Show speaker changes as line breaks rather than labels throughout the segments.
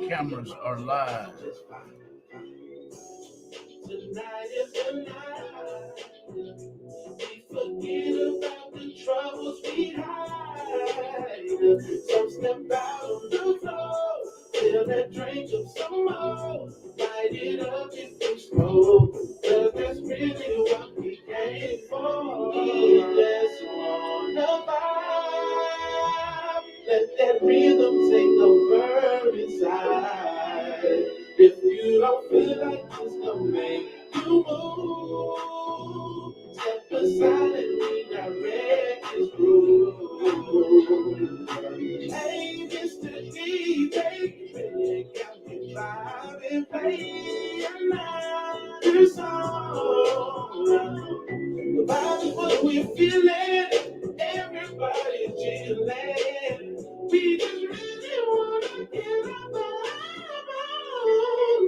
Cameras are live.
Tonight is the night. We forget about the troubles we hide. Some step out on the floor, fill that drink up some more. Light it up if we smoke, 'cause that's really what we came for. We just wanna vibe. Let that rhythm take over inside. If you don't feel like this, don't make you move. Step aside and redirect this groove. Hey, Mr. DJ, you got me vibing, play another song. The vibe is what we're feeling. Everybody chilling. We just really wanna get our vibe on.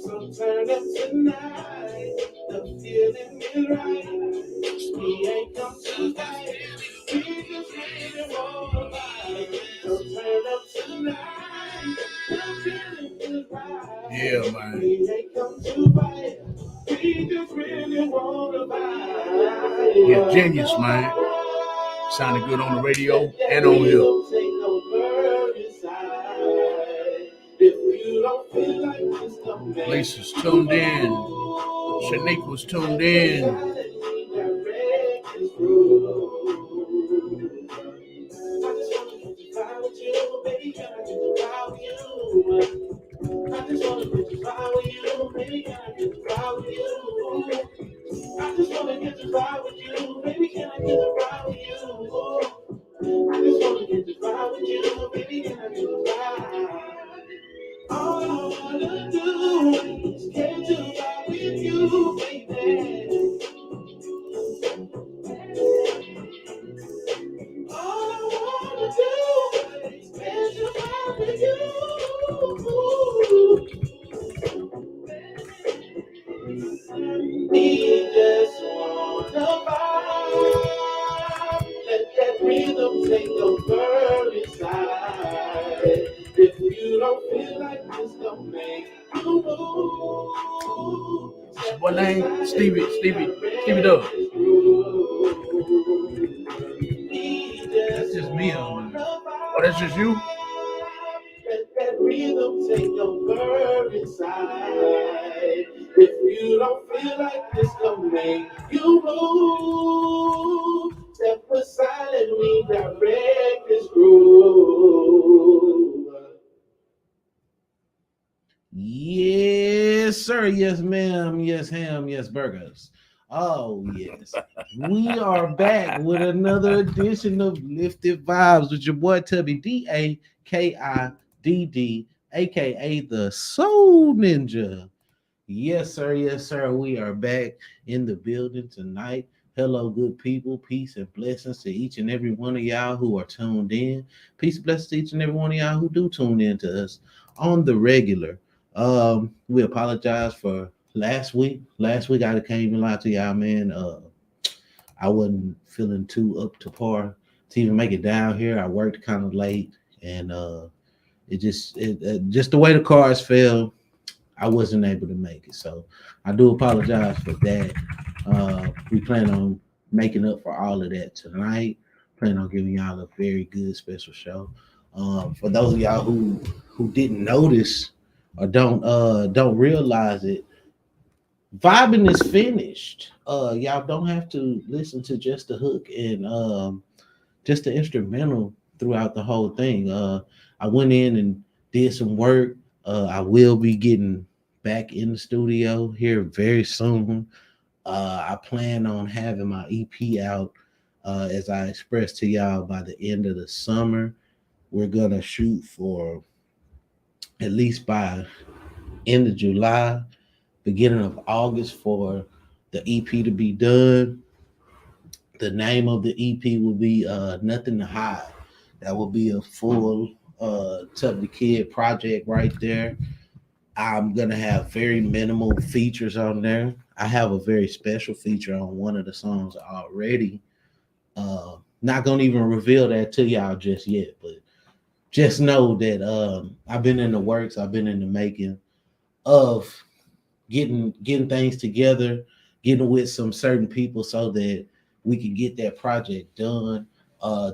So turn up tonight. The feeling is right. We ain't come to fight. We just really wanna vibe. So turn up tonight. The feeling is right.
Yeah, man.
We ain't come to fight. We just really wanna vibe.
Yeah, genius, man. Sounded good on the radio and on here. Lisa's tuned in. Shanique was tuned in.
I just wanna get to fly with you, baby, can I get to fly with you? I just wanna get to fly with you, baby, can I get to fly with you? I just wanna get to fly with you, baby, can I get to fly? All I wanna do is get to fly with you, baby. All I wanna do is get to fly with you. We just wanna vibe. Let that rhythm take over inside. If you don't feel like this, don't make you move.
What name? Stevie Dub.
That's
just me on there. Oh, that's just you?
Let that rhythm take over inside. If you don't feel like this, don't make you move. Step aside and redirect this groove.
Yes, sir. Yes, ma'am. Yes, ham. Yes, burgers. Oh, yes. We are back with another edition of Lifted Vibes with your boy Tubby, DAKIDD, aka the Soul Ninja. Yes, sir. Yes, sir. We are back in the building tonight. Hello, good people. Peace and blessings to each and every one of y'all who are tuned in. Peace and blessings to each and every one of y'all who do tune in to us on the regular. We apologize for last week. Last week I can't even lie to y'all, man. I wasn't feeling too up to par to even make it down here. I worked kind of late, and it just the way the cards fell, I wasn't able to make it. So I do apologize for that. We plan on making up for all of that tonight. Plan on giving y'all a very good special show. For those of y'all who didn't notice or don't realize it, vibing is finished. Y'all don't have to listen to just the hook and just the instrumental throughout the whole thing. I went in and did some work. I will be getting back in the studio here very soon. I plan on having my EP out, as I expressed to y'all, by the end of the summer. We're gonna shoot for at least by end of July, beginning of August for the EP to be done. The name of the EP will be Nothing to Hide. That will be a full Tubby Kid project right there. I'm gonna have very minimal features on there. I have a very special feature on one of the songs already. Not gonna even reveal that to y'all just yet, but just know that I've been in the works, I've been in the making of getting things together, getting with some certain people so that we can get that project done.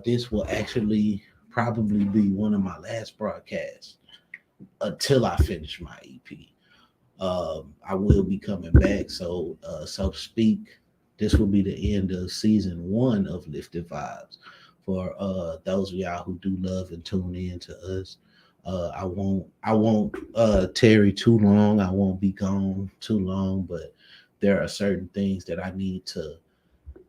This will actually probably be one of my last broadcasts until I finish my EP. I will be coming back, so to speak. This will be the end of season 1 of Lifted Vibes. For those of y'all who do love and tune in to us, I won't tarry too long. I won't be gone too long, but there are certain things that I need to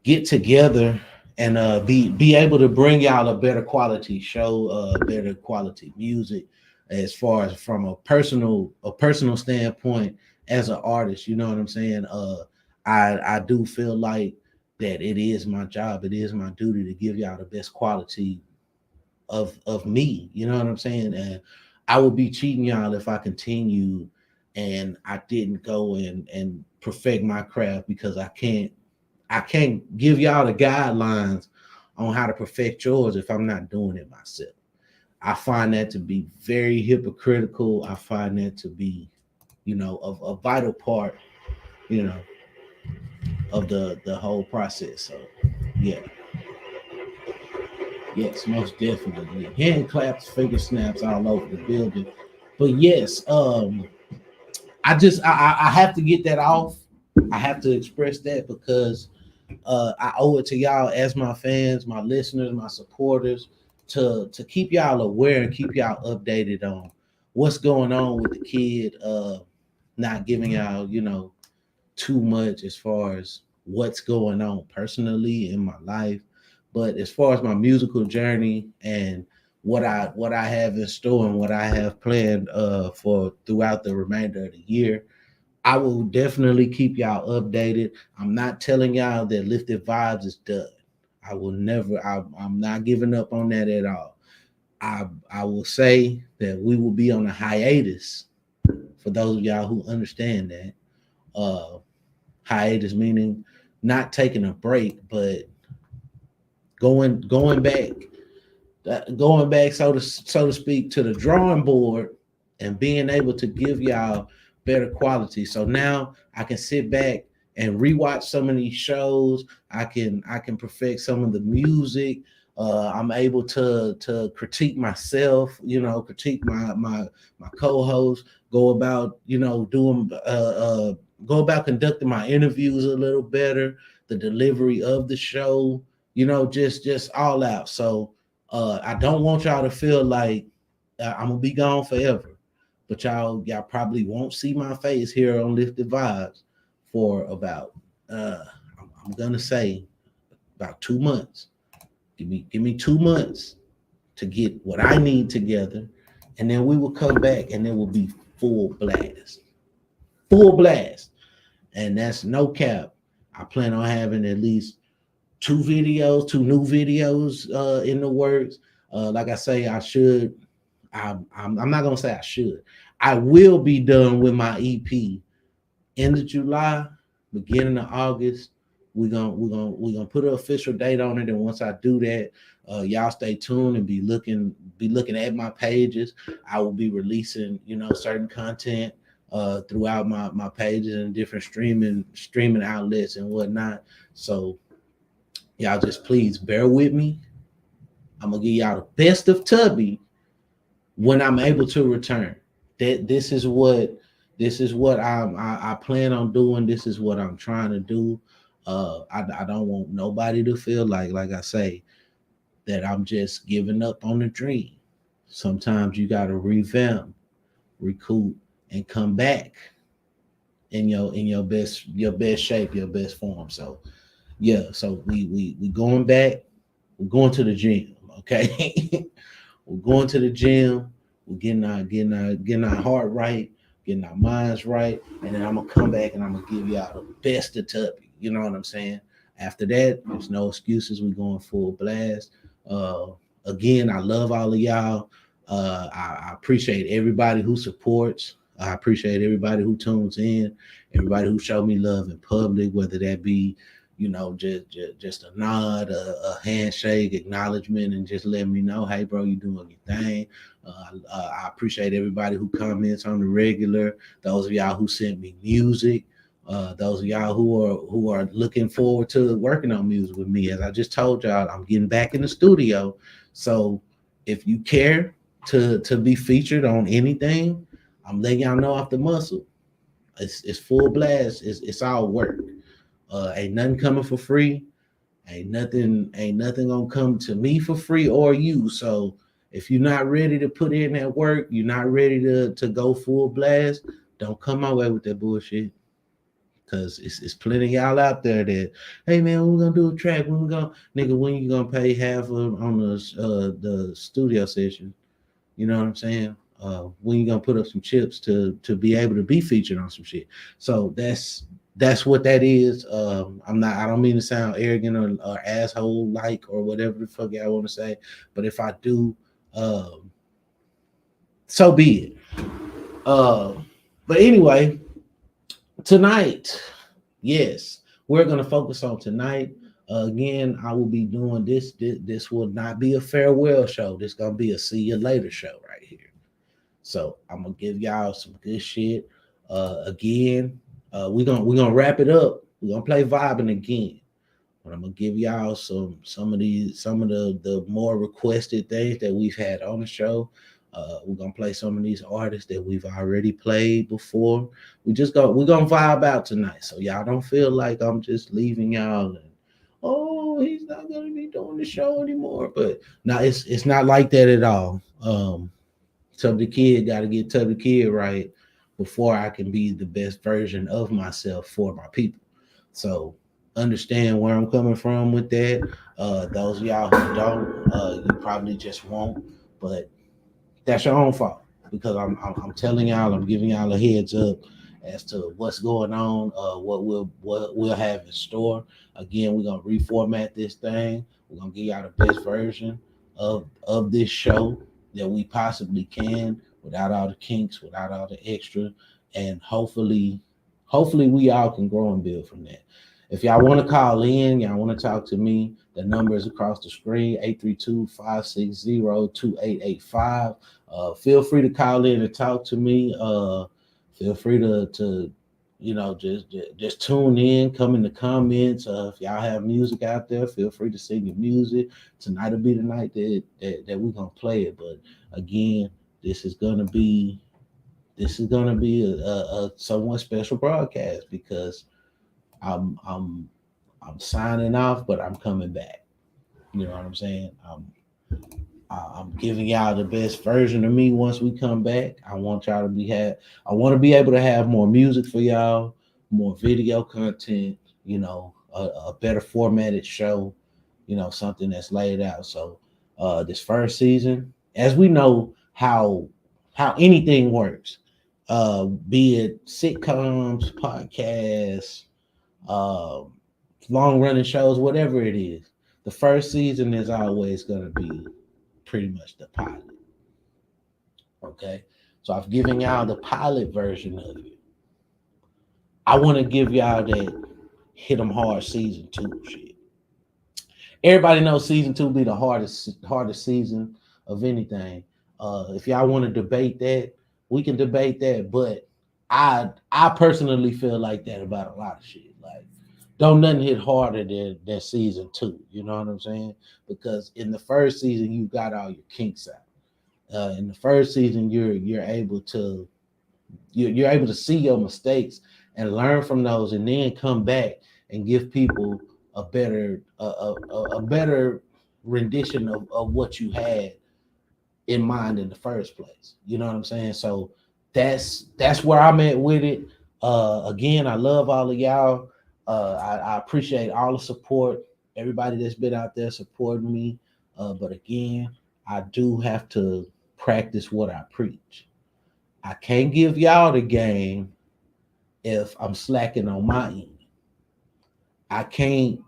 get together and be able to bring y'all a better quality show, better quality music, as far as from a personal standpoint as an artist. You know what I'm saying? I do feel like that it is my job, it is my duty to give y'all the best quality of me. You know what I'm saying? And I would be cheating y'all if I continued and I didn't go and perfect my craft, because I can't give y'all the guidelines on how to perfect yours if I'm not doing it myself. I find that to be very hypocritical. I find that to be, a vital part, you know, of the whole process. So yeah. Yes, most definitely. Hand claps, finger snaps all over the building. But yes, I have to get that off. I have to express that because I owe it to y'all as my fans, my listeners, my supporters, to keep y'all aware and keep y'all updated on what's going on with the kid. Not giving y'all, too much as far as what's going on personally in my life, but as far as my musical journey and what I have in store and what I have planned for throughout the remainder of the year, I will definitely keep y'all updated. I'm not telling y'all that Lifted Vibes is done. I will never. I'm not giving up on that at all. I will say that we will be on a hiatus. For those of y'all who understand that, hiatus meaning not taking a break, but going back, so to speak, to the drawing board and being able to give y'all better quality. So now I can sit back and rewatch some of these shows. I can perfect some of the music. I'm able to critique myself, critique my co-host, go about go about conducting my interviews a little better, the delivery of the show, just all out. So I don't want y'all to feel like I'm gonna be gone forever, but y'all probably won't see my face here on Lifted Vibes for about I'm gonna say about 2 months. Give me 2 months to get what I need together, and then we will come back and it will be full blast. Full blast. And that's no cap. I plan on having at least 2 new videos in the works. Like I say, I'm not gonna say I should. I will be done with my EP end of July, beginning of August. We're gonna put an official date on it, and once I do that, y'all stay tuned and be looking at my pages. I will be releasing certain content throughout my pages and different streaming outlets and whatnot. So y'all just please bear with me. I'm gonna give y'all the best of Tubby when I'm able to return. This is what I plan on doing. This is what I'm trying to do. I don't want nobody to feel like I say, that I'm just giving up on the dream. Sometimes you gotta revamp, recoup, and come back in your best shape, your best form. So yeah, so we going back. We're going to the gym, okay? We're going to the gym. We're getting our heart right, getting our minds right, and then I'm gonna come back and I'm gonna give y'all the best of Tubby. You know what I'm saying? After that, there's no excuses. We're going full blast. Again, I love all of y'all. I appreciate everybody who supports. I appreciate everybody who tunes in, everybody who showed me love in public, whether that be, just a nod, a handshake, acknowledgement, and just let me know, hey, bro, you doing your thing. I appreciate everybody who comments on the regular. Those of y'all who sent me music. Those of y'all who are looking forward to working on music with me. As I just told y'all, I'm getting back in the studio. So if you care to be featured on anything, I'm letting y'all know off the muscle. It's full blast. It's all work. Ain't nothing coming for free. Ain't nothing gonna come to me for free or you. So if you're not ready to put in that work, you're not ready to go full blast, don't come my way with that bullshit. Cause it's plenty of y'all out there that, hey man, we're gonna do a track. When we gonna, nigga, when you gonna pay half of on the studio session? You know what I'm saying? When you gonna put up some chips to be able to be featured on some shit? So that's what that is. I don't mean to sound arrogant or asshole like or whatever the fuck I want to say, but if I do, so be it. But anyway, tonight, yes, we're gonna focus on tonight. Again, I will be doing this. This will not be a farewell show. This gonna be a see you later show right here. So I'm gonna give y'all some good shit. Again, we're gonna wrap it up. We're gonna play vibing again. But I'm gonna give y'all some of the more requested things that we've had on the show. We're gonna play some of these artists that we've already played before. We're gonna vibe out tonight. So y'all don't feel like I'm just leaving y'all and, oh, he's not gonna be doing the show anymore. But no, it's not like that at all. Tubby the Kid got to get Tubby the Kid right before I can be the best version of myself for my people. So understand where I'm coming from with that. Those of y'all who don't, you probably just won't, but that's your own fault because I'm telling y'all, I'm giving y'all a heads up as to what's going on, what we'll have in store. Again, we're gonna reformat this thing. We're gonna give y'all the best version of this show that we possibly can without all the kinks, without all the extra, and hopefully we all can grow and build from that. If y'all want to call in, y'all want to talk to me, the number is across the screen, 832-560-2885. Feel free to call in and talk to me. Feel free to just tune in, come in the comments. If y'all have music out there, feel free to sing your music. Tonight will be the night that we're gonna play it. But again, this is gonna be a somewhat special broadcast because I'm signing off, but I'm coming back. You know what I'm saying? I'm giving y'all the best version of me once we come back. I want y'all to I want to be able to have more music for y'all, more video content, a better formatted show, something that's laid out. So this first season, as we know how anything works, be it sitcoms, podcasts, long running shows, whatever it is, the first season is always going to be pretty much the pilot. Okay, so I've given y'all the pilot version of it. I want to give y'all that hit them hard season 2 shit. Everybody knows season 2 be the hardest season of anything. If y'all want to debate that, we can debate that. But I personally feel like that about a lot of shit. Like, don't nothing hit harder than season 2. You know what I'm saying? Because in the first season, you got all your kinks out. In the first season, you're able to see your mistakes and learn from those, and then come back and give people a better rendition of what you had in mind in the first place. You know what I'm saying? So that's where I'm at with it. Again, I love all of y'all. I appreciate all the support, everybody that's been out there supporting me. But again, I do have to practice what I preach. I can't give y'all the game if I'm slacking on my end. I can't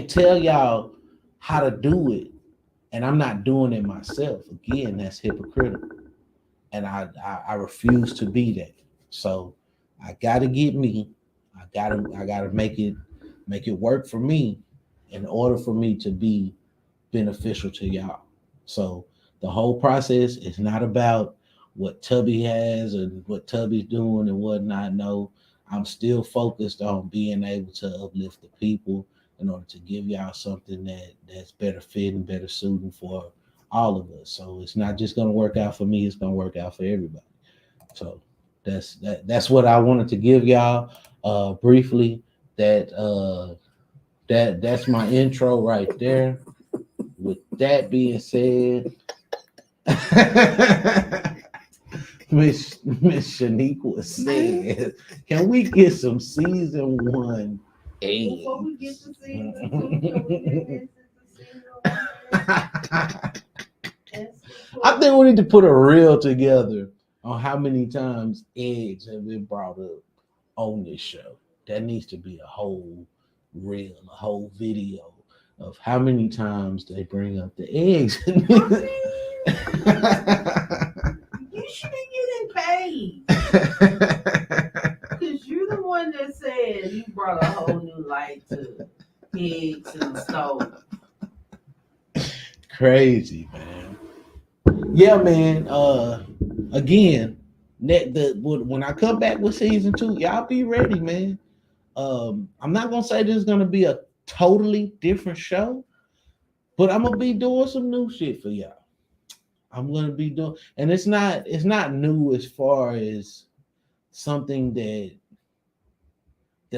tell y'all how to do it, and I'm not doing it myself. Again, that's hypocritical, and I refuse to be that. So I gotta get me. I gotta make it make it work for me in order for me to be beneficial to y'all. So the whole process is not about what Tubby has and what Tubby's doing and whatnot. No, I'm still focused on being able to uplift the people in order to give y'all something that's better fitting, better suiting for all of us. So it's not just gonna work out for me, it's gonna work out for everybody. So that's what I wanted to give y'all briefly. That's my intro right there. With that being said, Miss Shaniqua said, "Can we get some season 1 eggs?"
Before we get to season 2, can we get this season 1?
I think we need to put a reel together on how many times eggs have been brought up on this show. That needs to be a whole reel, a whole video of how many times they bring up the eggs.
You should be getting paid. Because you're the one that said you brought a whole new light to eggs and the stove.
Crazy, man. Yeah, man. Again, when I come back with season 2, y'all be ready, man. I'm not gonna say this is gonna be a totally different show, but I'm gonna be doing some new shit for y'all. I'm gonna be doing, and it's not new as far as something that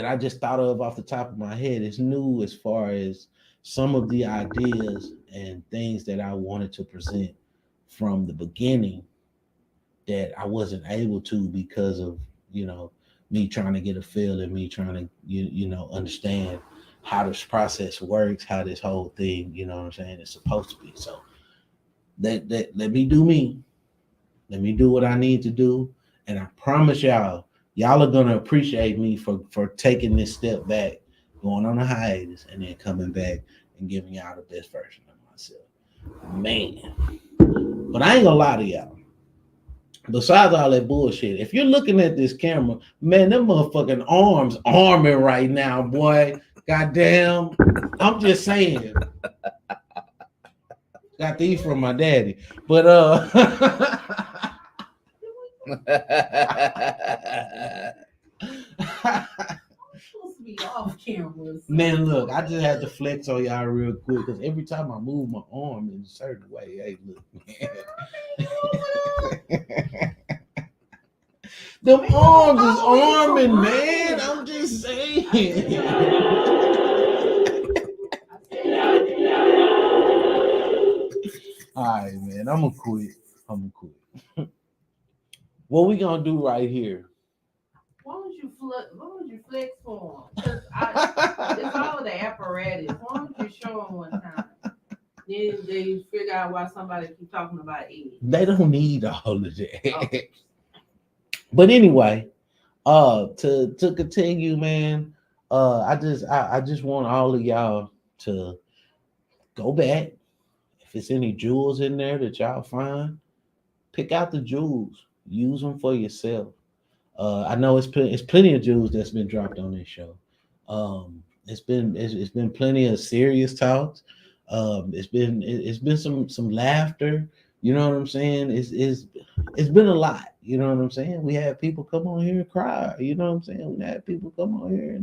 I just thought of off the top of my head. It's new as far as some of the ideas and things that I wanted to present from the beginning that I wasn't able to because of, me trying to get a feel and me trying to, understand how this process works, how this whole thing, you know what I'm saying, is supposed to be. So let me do me. Let me do what I need to do. And I promise y'all are gonna appreciate me for taking this step back, going on a hiatus, and then coming back and giving y'all the best version of myself. Man. But I ain't gonna lie to y'all. Besides all that bullshit, if you're looking at this camera, man, them motherfucking arms arming right now, boy. Goddamn. I'm just saying. Got these from my daddy. But
Supposed to be off cameras.
Man, look, I just had to flex on y'all real quick because every time I move my arm in a certain way, hey, look, man. Them arms is arming, man. I'm just saying. All right, man. I'm gonna quit. What we gonna do right here?
Why don't you flex for them? It's all the apparatus. Why don't you show them one time? Then they figure out why somebody keep talking about eggs.
They don't need all of that. Okay. But anyway, to continue, man. I just want all of y'all to go back. If it's any jewels in there that y'all find, pick out the jewels. Use them for yourself. I know it's plenty of jewels that's been dropped on this show. It's been plenty of serious talks. It's been some laughter. You know what I'm saying? It's been a lot. You know what I'm saying? We had people come on here and cry. You know what I'm saying? We had people come on here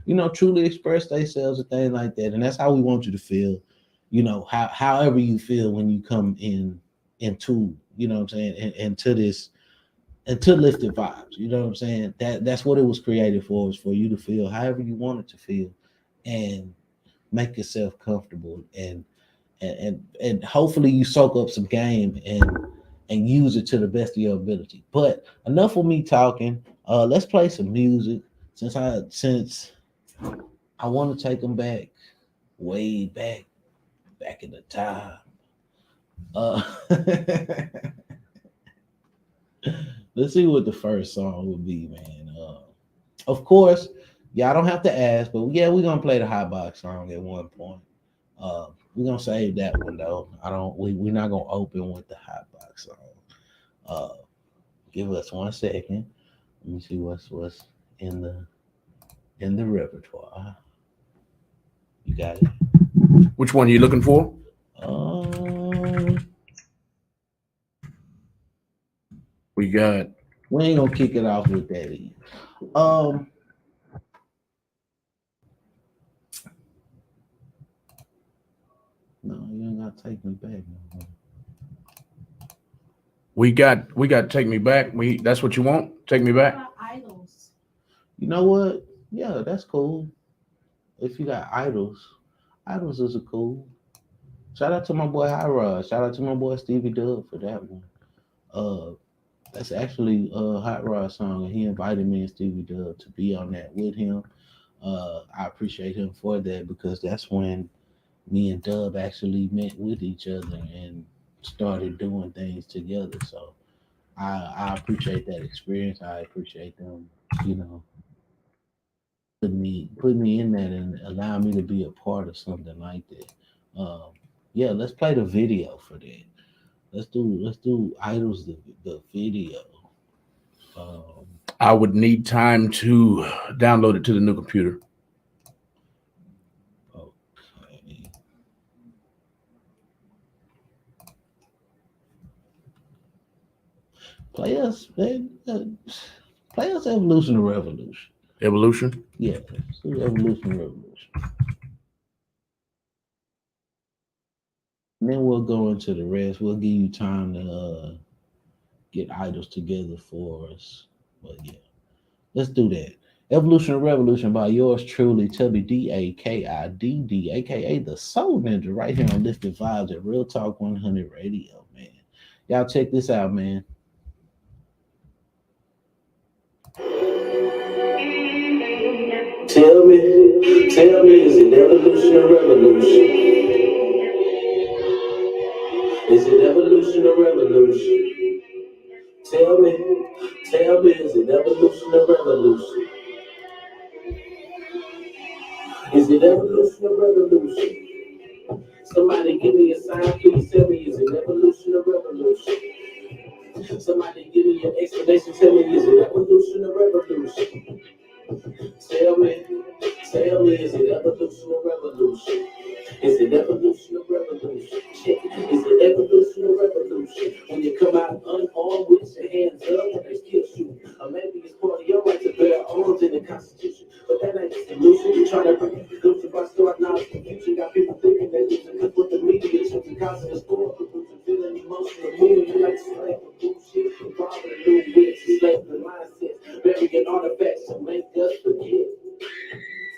and truly express themselves and things like that. And that's how we want you to feel. However you feel when you come into you know what I'm saying, into this. Into LIFT'D VYBEZ, you know what I'm saying? That's what it was created for, is for you to feel however you want it to feel, and make yourself comfortable, and hopefully you soak up some game and use it to the best of your ability. But enough of me talking. Let's play some music since I want to take them back, way back in the time. Let's see what the first song would be, man. Of course, y'all don't have to ask, but yeah, we're gonna play the hot box song at one point. We're gonna save that one though. We're not gonna open with the hot box song. Give us 1 second. Let me see what's in the repertoire. You got it.
Which one are you looking for? We got.
We ain't gonna kick it off with that either. No, you ain't gotta take me back. No.
We got Take Me Back. That's what you want? Take Me Back?
Idols.
You know what? Yeah, that's cool. If you got idols is a cool. Shout out to my boy High Rod. Shout out to my boy Stevie Dub for that one. That's actually a Hot Rod song, and he invited me and Stevie Dub to be on that with him. I appreciate him for that because that's when me and Dub actually met with each other and started doing things together. So I appreciate that experience. I appreciate them, put me in that and allow me to be a part of something like that. Yeah, let's play the video for that. Let's do Idols the video.
I would need time to download it to the new computer.
Okay. Play us Evolution or Revolution.
Evolution?
Yeah, let's do Evolution or Revolution. And then we'll go into the rest. We'll give you time to get idols together for us. But yeah, let's do that. Evolution or Revolution by yours truly, Tubby DAKIDD, aka the Soul Ninja, right here on Lifted Vibes at Real Talk 100 Radio, man. Y'all check this out, man.
Tell me, is it evolution or revolution? Is it evolution or revolution? Tell me, is it evolution or revolution? Is it evolution or revolution? Somebody give me a sign, please tell me, is it evolution or revolution? Somebody give me an explanation, tell me, is it evolution or revolution? Tell me, is it evolution or revolution? Is it evolution or revolution? Check. Is it evolution or revolution? When you come out unarmed with your hands up and they still shoot. Or maybe it's part of your right to bear arms in the Constitution. But that ain't the solution. You try to bring the conclusion by starting out confusion. Got people thinking they losing because what the media choosing, causing a storm. Producing feeling emotional mood. You like to slap with bullshit. Involving new wits. Slave the mindsets. Burying artifacts to make us forget.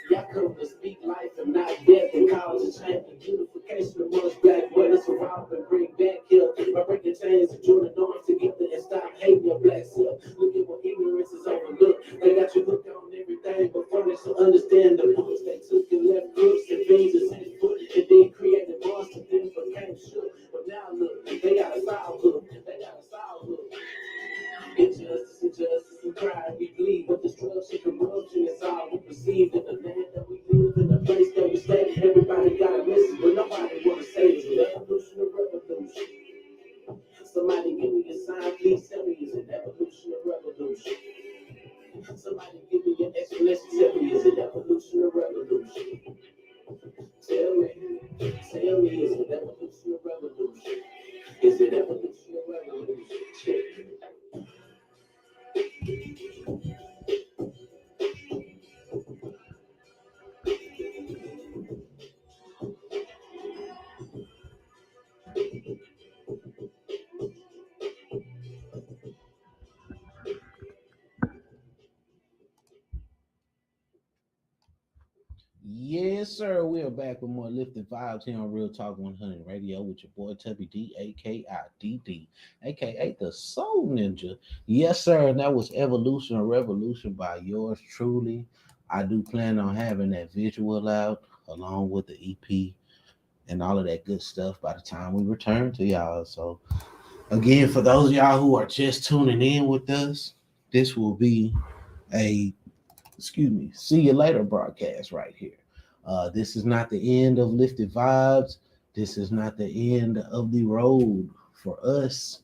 Y'all come to speak life and not death and cause a change and unification amongst black brothers survive and bring back here by breaking chains and joining arms together and stop hating your black self. Look at what ignorance is overlooked. They got you hooked on everything but furnish to understand the books. They took and left crooks and things and set foot and then created monsters then became shook. But now look, they got a style hook. Injustice and crime we bleed, but destruction, corruption is all we perceive in the land that we live in, the place that we stay. Everybody got a message, but nobody wanna say it's an evolution or revolution. Somebody give me a sign, please tell me, is it evolution or revolution? Somebody give me an explanation, tell me, is it evolution or revolution? Tell me, is it evolution or revolution? Is it evolution or revolution? Check.
Yes, sir. We are back with more Lifted Vibes here on Real Talk 100 Radio with your boy Tubby DAKIDD, aka the Soul Ninja. Yes, sir. And that was Evolution or Revolution by yours truly. I do plan on having that visual out along with the EP and all of that good stuff by the time we return to y'all. So, again, for those of y'all who are just tuning in with us, this will be a see you later broadcast right here. This is not the end of Lifted Vibes. This is not the end of the road for us.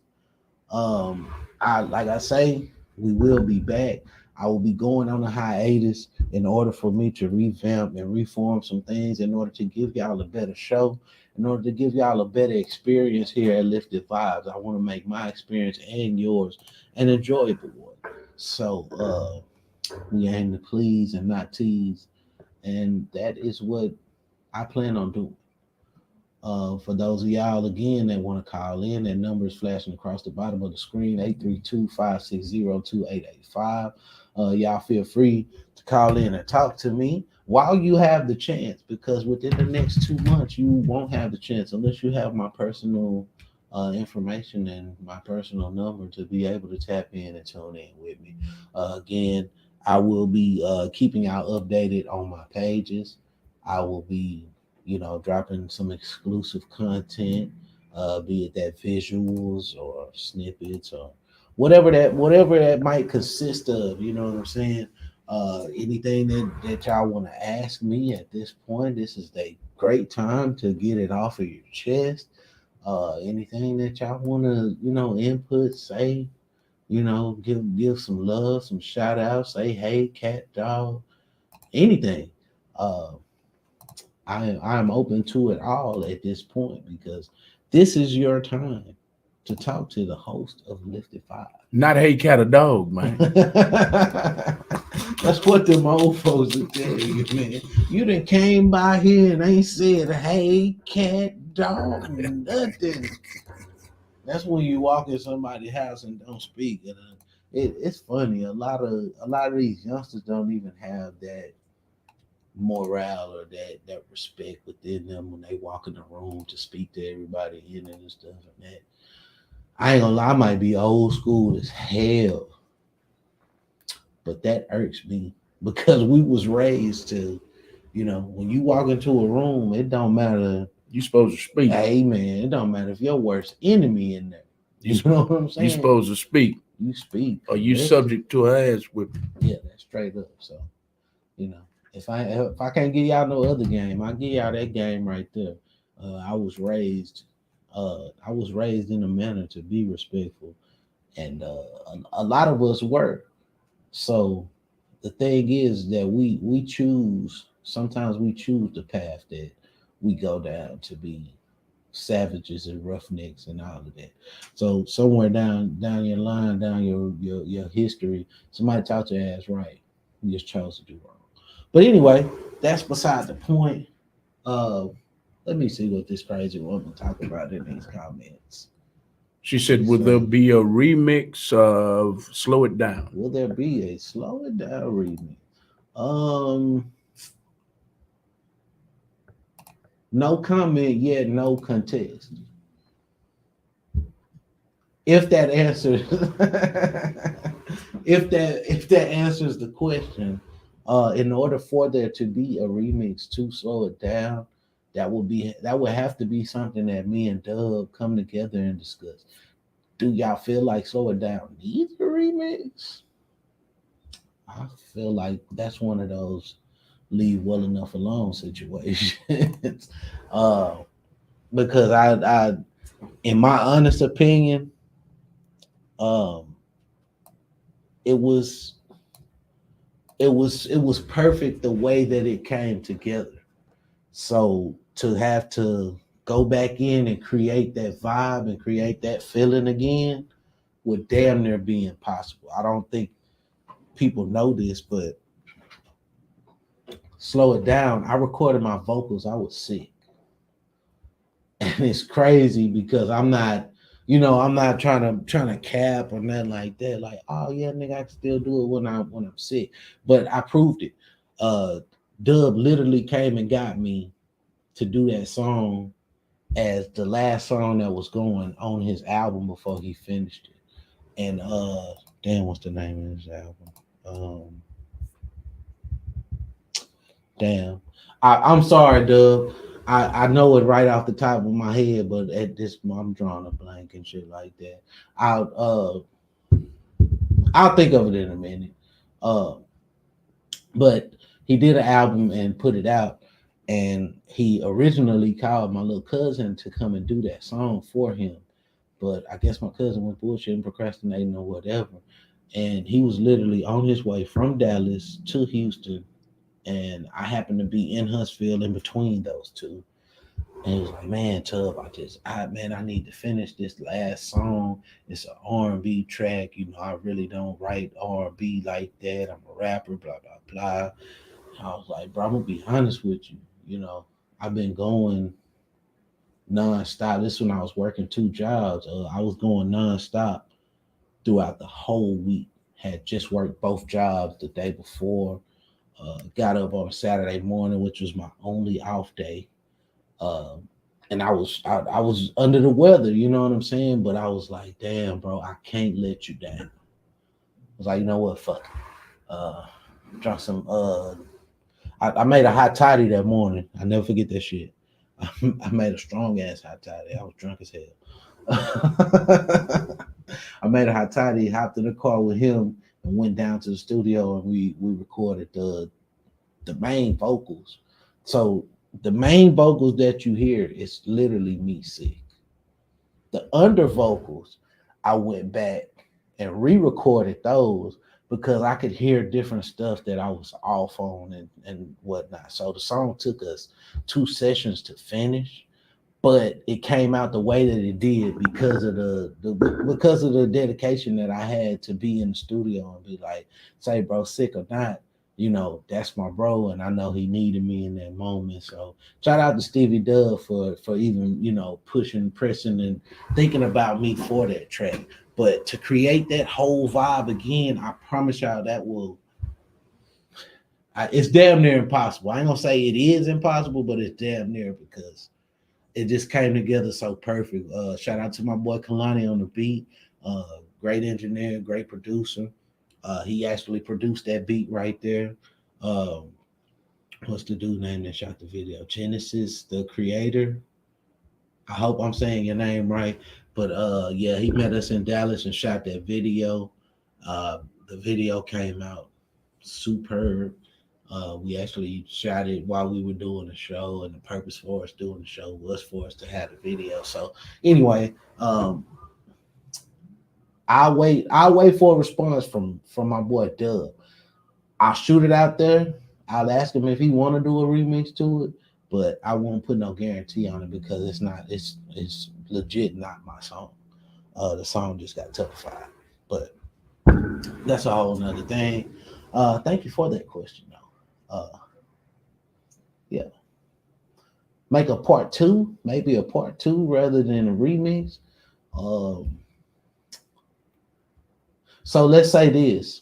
Like I say, we will be back. I will be going on a hiatus in order for me to revamp and reform some things in order to give y'all a better show, in order to give y'all a better experience here at Lifted Vibes. I want to make my experience and yours an enjoyable one. So we aim to please and not tease, and that is what I plan on doing. For those of y'all again that want to call in, that number is flashing across the bottom of the screen, 832-560-2885. Y'all feel free to call in and talk to me while you have the chance, because within the next 2 months you won't have the chance unless you have my personal information and my personal number to be able to tap in and tune in with me. Again, I will be keeping y'all updated on my pages. I will be dropping some exclusive content, be it that visuals or snippets or whatever that might consist of. You know what I'm saying? Anything that y'all want to ask me at this point, this is a great time to get it off of your chest. Anything that y'all want to, input, say, give some love, some shout outs, say hey, cat, dog, anything. Uh, I'm open to it all at this point because this is your time to talk to the host of Lifted Five.
Not hey cat or dog, man.
That's what them old folks will tell you, man. You done came by here and ain't said hey cat, dog, nothing. That's when you walk in somebody's house and don't speak. And it's funny. A lot of these youngsters don't even have that morale or that respect within them when they walk in the room to speak to everybody in it and stuff and that. I ain't gonna lie, I might be old school as hell, but that irks me because we was raised to, when you walk into a room, it don't matter.
You supposed to speak.
Hey man, it don't matter if your worst enemy in there. You know what I'm saying?
You supposed to speak.
You speak.
Or you subject to her ass whipping.
Yeah, that's straight up. So, if I can't give y'all no other game, I give y'all that game right there. I was raised in a manner to be respectful, and a lot of us were. So the thing is that we choose. Sometimes we choose the path that we go down to be savages and roughnecks and all of that. So somewhere down your line, down your history, somebody taught your ass right. You just chose to do wrong. But anyway, that's beside the point. Let me see what this crazy woman talk about in these comments.
She said, will there be a remix of Slow It Down?
Will there be a Slow It Down remix? No comment yet, no contest. If that answers if that answers the question, in order for there to be a remix to Slow It Down, that would have to be something that me and Dub come together and discuss. Do y'all feel like Slow It Down needs a remix? I feel like that's one of those leave well enough alone situations. Because I in my honest opinion, it was perfect the way that it came together. So to have to go back in and create that vibe and create that feeling again would damn near be impossible. I don't think people know this, but Slow It Down, I recorded my vocals. I was sick. And it's crazy because I'm not trying to cap or nothing like that. Like, oh yeah, nigga, I can still do it when I'm sick. But I proved it. Dub literally came and got me to do that song as the last song that was going on his album before he finished it. And damn, what's the name of his album? Damn. I'm sorry, Dub. I know it right off the top of my head, but at this I'm drawing a blank and shit like that. I'll think of it in a minute. But he did an album and put it out, and he originally called my little cousin to come and do that song for him. But I guess my cousin was bullshitting, procrastinating, or whatever. and he was literally on his way from Dallas to Houston, and I happened to be in Huntsville in between those two. And he was like, "Man, Tub, I need to finish this last song. It's an R&B track. You know, I really don't write R&B like that. I'm a rapper, blah blah blah." I was like, "Bro, I'm gonna be honest with you. You know, I've been going nonstop. This is when I was working two jobs. I was going nonstop throughout the whole week. Had just worked both jobs the day before. Got up on a Saturday morning, which was my only off day. Um, and I was under the weather, you know what I'm saying? But I was like, damn, bro, I can't let you down. I was like, you know what, fuck it. Drunk some I made a hot toddy that morning. I never forget that shit. I made a strong ass hot toddy. I was drunk as hell. I made a hot toddy, hopped in the car with him, and went down to the studio, and we recorded the main vocals. So the main vocals that you hear is literally me sick. The under vocals, I went back and re-recorded those because I could hear different stuff that I was off on and whatnot. So the song took us 2 sessions to finish, but it came out the way that it did because of because of the dedication that I had to be in the studio and be like, say, bro, sick or not, you know, that's my bro, and I know he needed me in that moment. So shout out to Stevie Dub for even, you know, pushing, pressing, and thinking about me for that track. But to create that whole vibe again, I promise y'all that it's damn near impossible. I ain't gonna say it is impossible, but it's damn near because it just came together so perfect. Shout out to my boy Kalani on the beat. Great engineer, great producer. He actually produced that beat right there. Um, what's the dude name that shot the video? Genesis, the creator. I hope I'm saying your name right. But yeah, he met us in Dallas and shot that video. The video came out superb. We actually shot it while we were doing the show, and the purpose for us doing the show was for us to have the video. So anyway, I'll wait for a response from my boy Dub. I'll shoot it out there. I'll ask him if he want to do a remix to it, but I won't put no guarantee on it because it's legit not my song. The song just got toughified, but that's a whole nother thing. Thank you for that question though. Yeah, make a part two, maybe a part two rather than a remix. Um, so let's say this: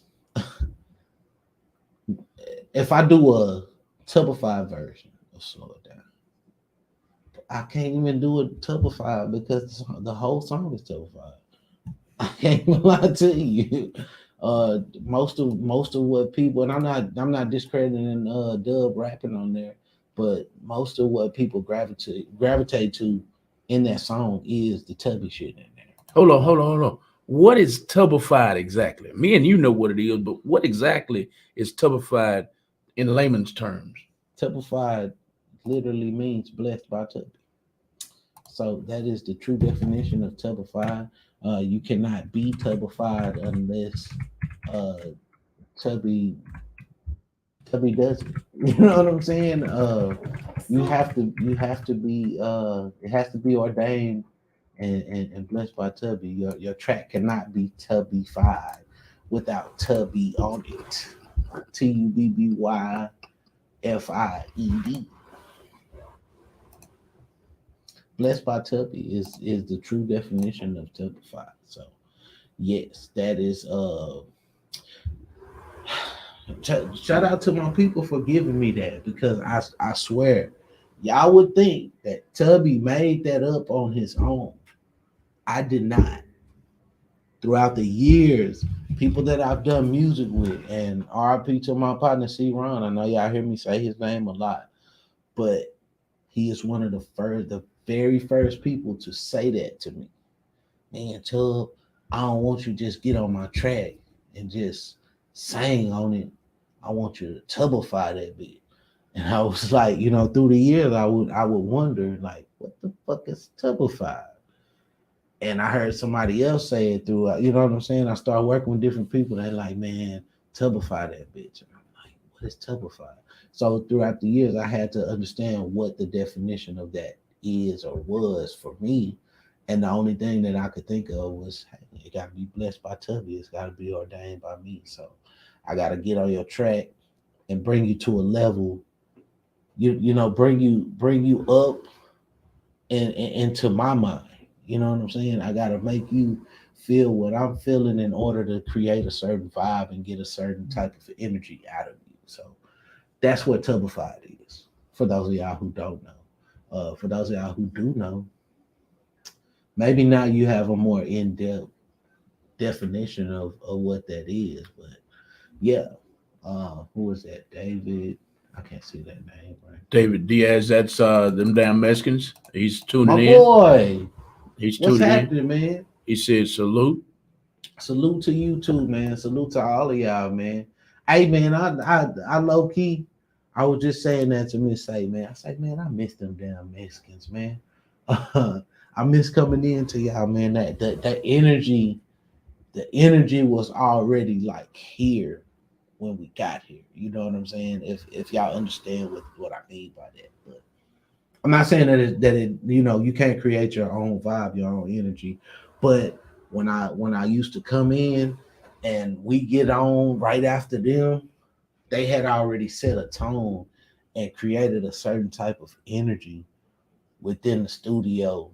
if I do a tubified version of Slow It Down, I can't even do a tubified because the whole song is tubified. I can't even lie to you. Most of what people, and I'm not discrediting Dub rapping on there, but most of what people gravitate to in that song is the Tubby shit in there.
Hold on. What is tubified exactly? Me and you know what it is, but what exactly is tubified in layman's terms?
Tubified literally means blessed by Tubby. So that is the true definition of tubified. You cannot be tubified unless Tubby does it. You know what I'm saying? You have to be it has to be ordained and blessed by Tubby. Your track cannot be Tubbyfied without Tubby on it. TUBBYFIED. Blessed by Tubby is the true definition of Tubbified. So yes, that is shout out to my people for giving me that because I swear y'all would think that Tubby made that up on his own. I did not. Throughout the years, people that I've done music with, and RIP to my partner C Ron. I know y'all hear me say his name a lot, but he is one of the very first people to say that to me. Man, Tub, I don't want you to just get on my track and just sing on it. I want you to tubify that bit. And I was like, you know, through the years, I would wonder, like, what the fuck is tubified? And I heard somebody else say it through, you know what I'm saying? I started working with different people. They're like, man, Tubify that bitch. And I'm like, what is Tubify? So throughout the years, I had to understand what the definition of that is or was for me. And the only thing that I could think of was, hey, it got to be blessed by Tubby. It's got to be ordained by me. So I got to get on your track and bring you to a level, you know, bring you up and into my mind. You know what I'm saying? I got to make you feel what I'm feeling in order to create a certain vibe and get a certain type of energy out of you. So that's what Tubified is. For those of y'all who don't know, for those of y'all who do know, maybe now you have a more in-depth definition of what that is. But yeah, who is that? David. I can't see that name right.
David Diaz. That's them damn Mexicans. He's tuning
My
in.
boy.
He's
What's
tuning
happening,
in.
man?
He said salute.
Salute to you too, man. Salute to all of y'all, man. Hey, man, I low key, I was just saying that to Miss Say, man. I say, man, I miss them damn Mexicans, man. I miss coming in to y'all, man. That energy, the energy was already like here when we got here. You know what I'm saying? If y'all understand what I mean by that. But I'm not saying that it you know, you can't create your own vibe, your own energy. But when I used to come in and we get on right after them, they had already set a tone and created a certain type of energy within the studio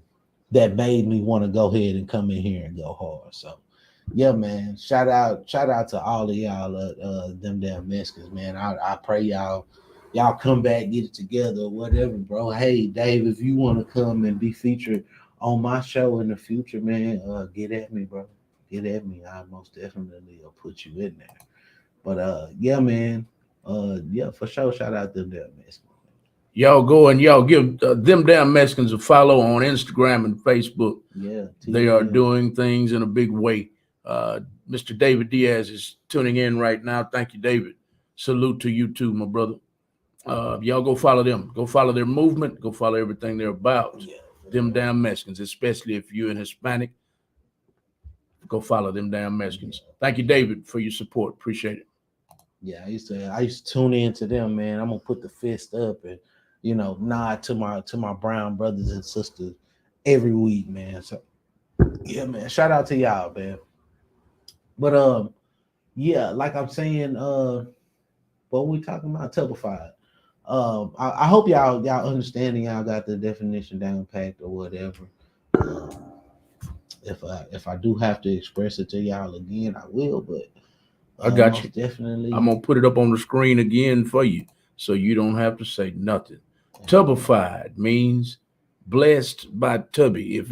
that made me want to go ahead and come in here and go hard. So yeah, man. Shout out to all of y'all, them damn Mexicans, man. I pray y'all come back, get it together, or whatever, bro. Hey, Dave, if you want to come and be featured on my show in the future, man, get at me, bro. Get at me. I most definitely will put you in there. But yeah, man. Yeah, for sure. Shout out to them damn Mexicans.
Y'all go and y'all give them damn Mexicans a follow on Instagram and Facebook.
Yeah,
they are doing things in a big way. Mr. David Diaz is tuning in right now. Thank you, David. Salute to you too, my brother. Y'all go follow them. Go follow their movement. Go follow everything they're about. Yeah, them damn Mexicans, especially if you're an Hispanic. Go follow them damn Mexicans. Yeah. Thank you, David, for your support. Appreciate it.
Yeah, I used to tune in to them, man. I'm gonna put the fist up and, you know, nod to my brown brothers and sisters every week, man. So yeah, man. Shout out to y'all, man. But yeah, like I'm saying, what we talking about, Tubified. I hope y'all understanding, y'all got the definition down packed or whatever. If I do have to express it to y'all again, I will. But
I got you.
Definitely,
I'm gonna put it up on the screen again for you, so you don't have to say nothing. Tubified means blessed by Tubby. If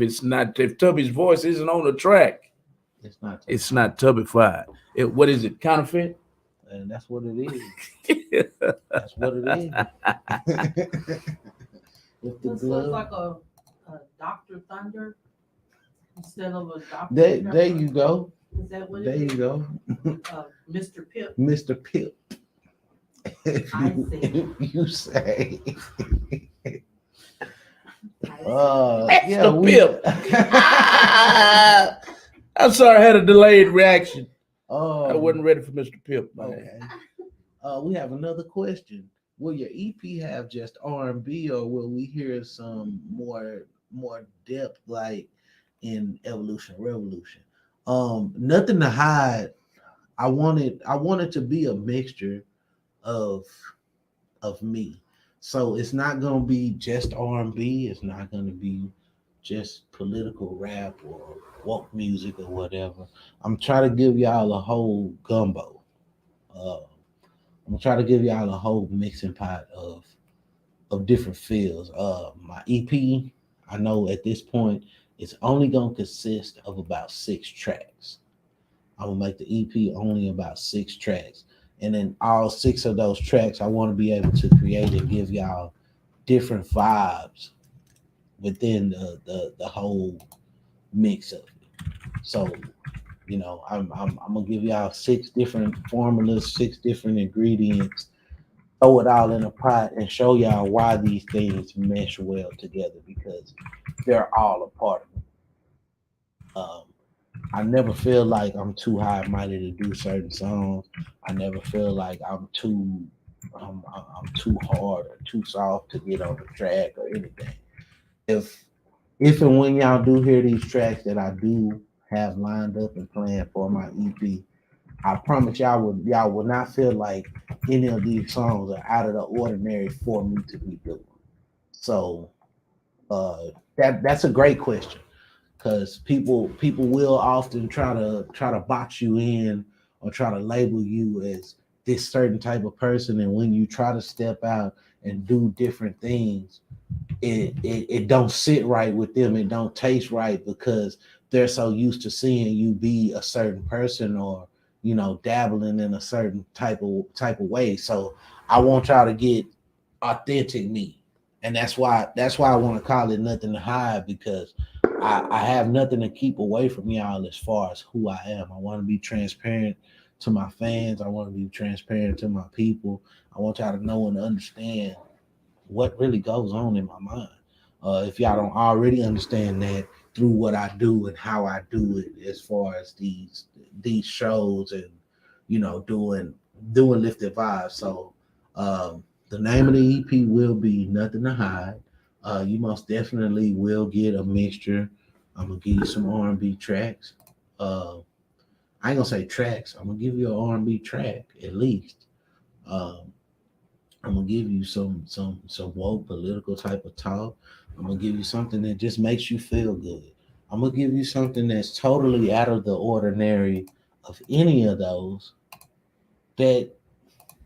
Tubby's voice isn't on the track, it's not Tubified. What is it? Counterfeit?
And that's what it is. That's what it is.
This looks like a Dr. Thunder instead of a Dr.
There you go.
Is that what
there
it is?
You go.
Mr. Pip.
Mr. Pip.
If
you say.
Mr. Pip. I'm sorry, I had a delayed reaction. I wasn't ready for Mr. Pip.
Okay. We have another question. Will your EP have just R&B, or will we hear some more depth, like in Evolution Revolution? Nothing to hide. I wanted to be a mixture of me. So it's not gonna be just R&B. It's not gonna be just political rap or woke music or whatever. I'm trying to give y'all a whole gumbo. I'm gonna try to give y'all a whole mixing pot of different feels. My EP, I know at this point, it's only gonna consist of about 6 tracks. I'm gonna make the EP only about 6 tracks. And then all 6 of those tracks, I want to be able to create and give y'all different vibes within the whole mix of it. So, you know, I'm gonna give y'all 6 different formulas, 6 different ingredients, throw it all in a pot and show y'all why these things mesh well together, because they're all a part of it. I never feel like I'm too high-minded to do certain songs. I never feel like I'm too hard or too soft to get on the track or anything. If and when y'all do hear these tracks that I do have lined up and planned for my EP, I promise y'all will not feel like any of these songs are out of the ordinary for me to be doing. So that's a great question, because people will often try to box you in or try to label you as this certain type of person, and when you try to step out and do different things, it don't sit right with them. It don't taste right because they're so used to seeing you be a certain person, or dabbling in a certain type of way. So I want y'all to get authentic me, and that's why I want to call it Nothing to Hide, because I have nothing to keep away from y'all as far as who I am. I want to be transparent to my fans. I want to be transparent to my people. I want y'all to know and understand what really goes on in my mind. If y'all don't already understand that through what I do and how I do it, as far as these shows and doing Lifted Vibes. So the name of the EP will be Nothing to Hide. You most definitely will get a mixture. I'm gonna give you some R&B tracks. I ain't gonna say tracks. I'm gonna give you an R&B track at least. Um, I'm gonna give you some woke political type of talk. I'm gonna give you something that just makes you feel good. I'm gonna give you something that's totally out of the ordinary of any of those, that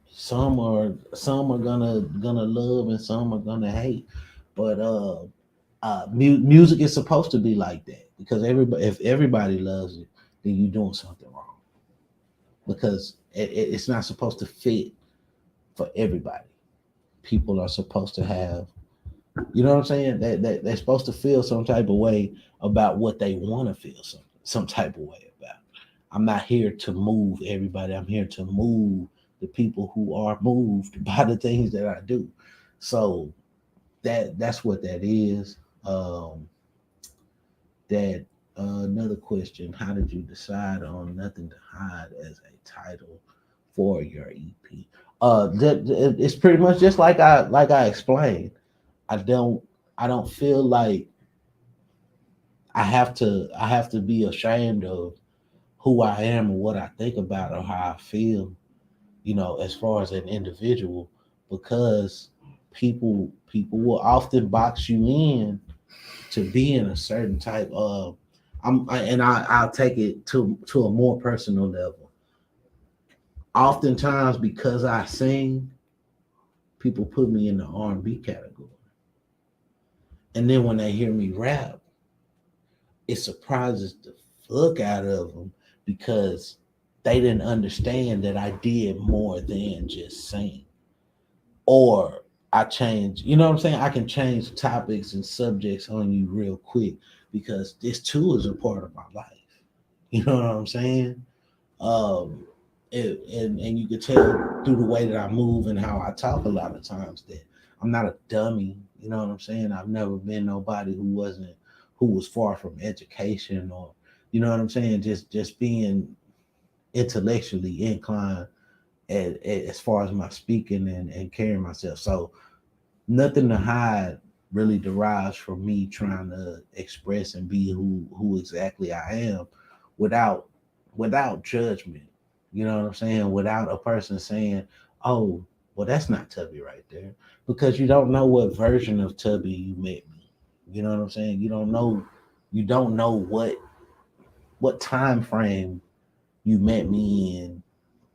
some are gonna love and some are gonna hate. But music is supposed to be like that, because if everybody loves it, then you're doing something wrong, because it's not supposed to fit for everybody. People are supposed to have, you know what I'm saying? That they're supposed to feel some type of way about what they want to feel some type of way about. I'm not here to move everybody. I'm here to move the people who are moved by the things that I do. So that's what that is. That Another question: how did you decide on Nothing to Hide as a title for your EP? It's pretty much just like I explained. I don't feel like I have to be ashamed of who I am or what I think about or how I feel, as far as an individual, because people will often box you in to be in a certain type of. I'll take it to a more personal level. Oftentimes, because I sing, people put me in the R&B category, and then when they hear me rap, it surprises the fuck out of them, because they didn't understand that I did more than just sing. Or I change, you know what I'm saying? I can change topics and subjects on you real quick, because this too is a part of my life. You know what I'm saying? Um, and you can tell through the way that I move and how I talk a lot of times that I'm not a dummy. You know what I'm saying? I've never been nobody who was far from education, or what I'm saying, just being intellectually inclined as far as my speaking and carrying myself. So Nothing to Hide really derives from me trying to express and be who exactly I am, without judgment. You know what I'm saying? Without a person saying, "Oh, well, that's not Tubby right there," because you don't know what version of Tubby you met me. You know what I'm saying? You don't know what time frame you met me in,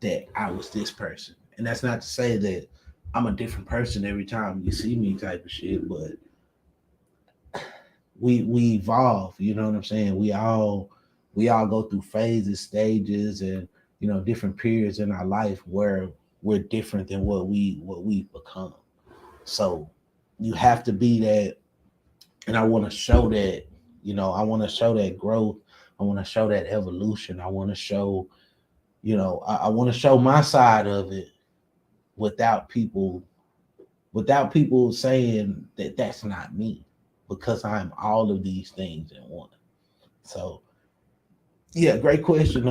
that I was this person. And that's not to say that I'm a different person every time you see me type of shit, but we evolve, you know what I'm saying? We all go through phases, stages, and different periods in our life where we're different than what we've become. So you have to be that, and I want to show that, I want to show that growth. I want to show that evolution. I want to show, I want to show my side of it without people saying that that's not me, because I'm all of these things in one. So Yeah, great question.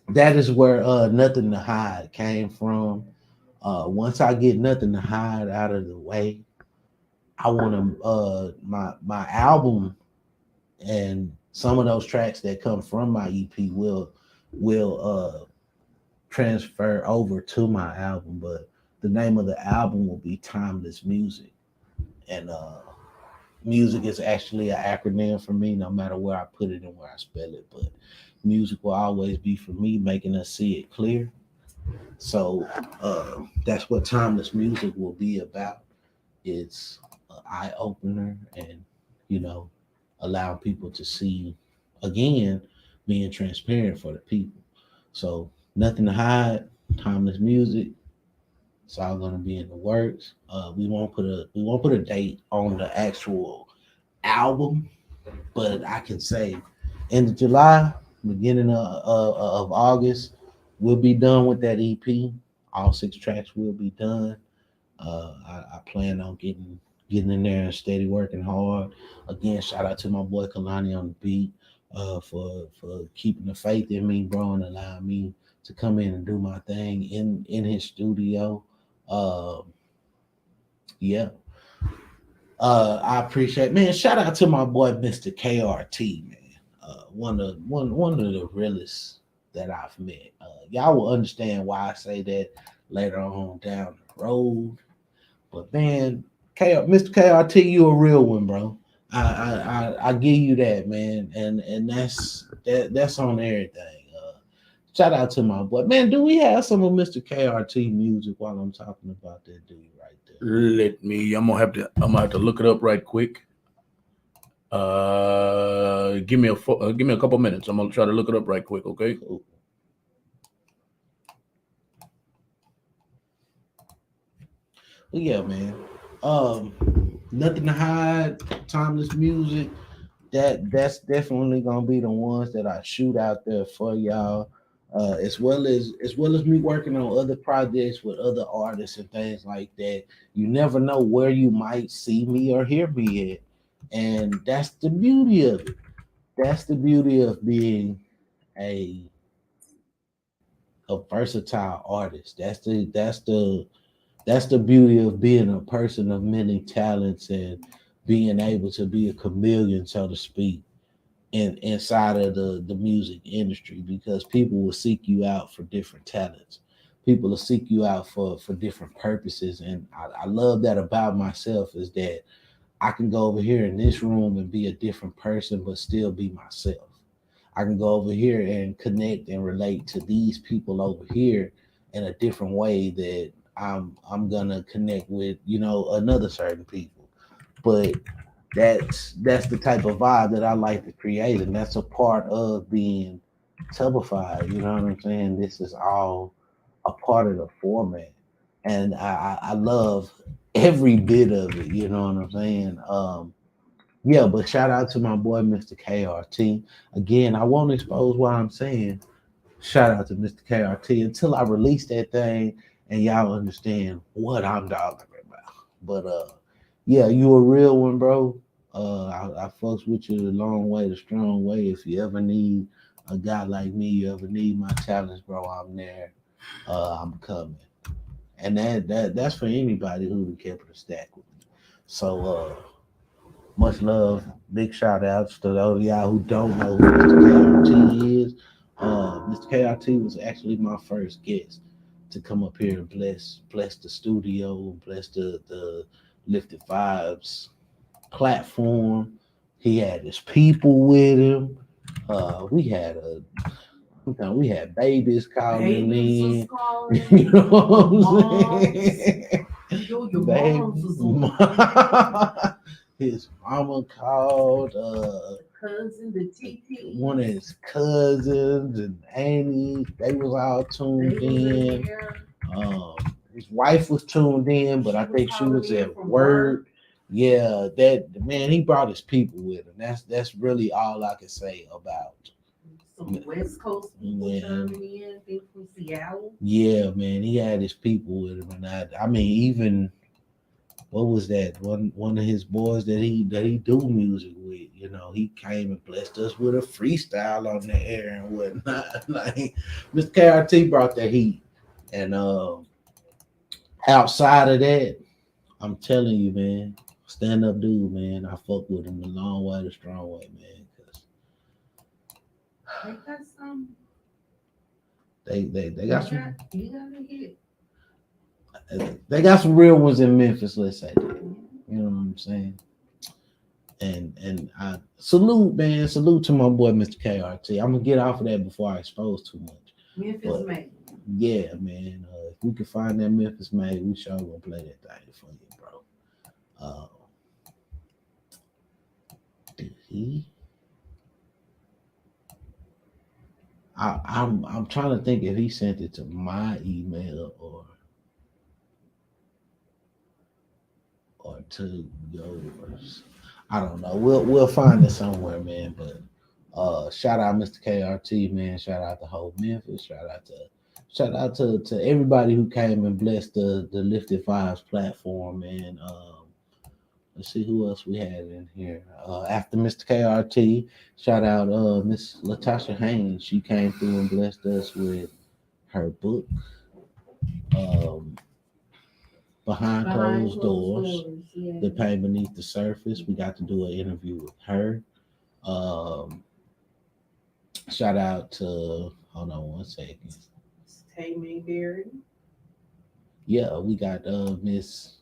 That is where Nothing to Hide came from. Once I get Nothing to Hide out of the way, I want to my album and some of those tracks that come from my EP will transfer over to my album, but the name of the album will be Timeless Music. And music is actually an acronym for me, no matter where I put it and where I spell it. But music will always be for me, making us see it clear. So that's what Timeless Music will be about. It's an eye opener, and you know, allow people to see again, being transparent for the people. So Nothing to Hide, Timeless Music. It's all gonna be in the works. We won't put a date on the actual album, but I can say end of July, beginning of August, we'll be done with that EP. All 6 tracks will be done. I plan on getting in there and steady working hard. Again, shout out to my boy Kalani on the beat for keeping the faith in me, bro, and allowing me to come in and do my thing in his studio. Uh, yeah, I appreciate, man. Shout out to my boy Mr. KRT, man. One of the realest that I've met. Y'all will understand why I say that later on down the road. But man, Mr. KRT, you a real one, bro. I give you that, man, and that's on everything. Shout out to my boy, man. Do we have some of Mr. KRT music while I'm talking about that dude right there?
I'm gonna have to look it up right quick. Give me a couple minutes. I'm gonna try to look it up right quick. Okay.
Cool. Well, yeah, man. Nothing to Hide, Timeless Music. That's definitely gonna be the ones that I shoot out there for y'all. As well as me working on other projects with other artists and things like that. You never know where you might see me or hear me at, and that's the beauty of it. That's the beauty of being a a versatile artist. That's the beauty of being a person of many talents and being able to be a chameleon, so to speak, inside of the music industry, because people will seek you out for different talents. People will seek you out for different purposes. And I love that about myself, is that I can go over here in this room and be a different person, but still be myself. I can go over here and connect and relate to these people over here in a different way that I'm gonna connect with, another certain people. But that's the type of vibe that I like to create, and that's a part of being tubified. You know what I'm saying? This is all a part of the format, and I love every bit of it. You know what I'm saying? Yeah, but shout out to my boy Mr. KRT. Again, I won't expose what I'm saying. Shout out to Mr. KRT until I release that thing and y'all understand what I'm talking about. But yeah, you a real one, bro. I fucks with you the long way, the strong way. If you ever need a guy like me, you ever need my talents, bro, I'm there. I'm coming. And that's for anybody who kept a stack with me. So much love, big shout outs to those of y'all who don't know who Mr. KRT is. Mr. KRT was actually my first guest to come up here and bless the studio, bless the Lifted Vibes platform. He had his people with him. We had babies calling
Babies
in.
was calling.
You know what I'm
Moms.
saying?
Yo, your moms was on.
His mama called
Cousin, the TT.
one of his cousins and aunties. They was all tuned
They was in
in.
there.
His wife was tuned in, but I think she was at work. Yeah, that man, he brought his people with him. That's really all I can say about.
Some West Coast people
Yeah.
chiming in, people from Seattle.
Yeah, man, he had his people with him, and I mean, what was that? One of his boys that he do music with, you know, he came and blessed us with a freestyle on the air and whatnot. Like Mr. KRT brought that heat. And outside of that, I'm telling you, man, stand up dude, man. I fuck with him a long way, the strong way, man. Cause
They got some.
they got some
You gotta hit.
they got some real ones in Memphis, let's say that. You know what I'm saying? And I salute, man. Salute to my boy Mr. KRT. I'm gonna get off of that before I expose too much.
Memphis made.
Yeah, man. If we can find that Memphis made, we sure gonna play that thing for you, bro. Did he? I'm trying to think if he sent it to my email or to yours. I don't know. We'll find it somewhere, man. But shout out Mr. KRT, man. Shout out to whole Memphis. Shout out to everybody who came and blessed the Lifted Vibes platform, man. Let's see who else we had in here. After Mr. KRT, shout out Miss Latasha Haynes. She came through and blessed us with her book, Behind Closed Doors,
yeah.
The Pain Beneath the Surface. We got to do an interview with her. Shout out to, hold on one second.
Tay Mayberry.
Yeah, we got Miss,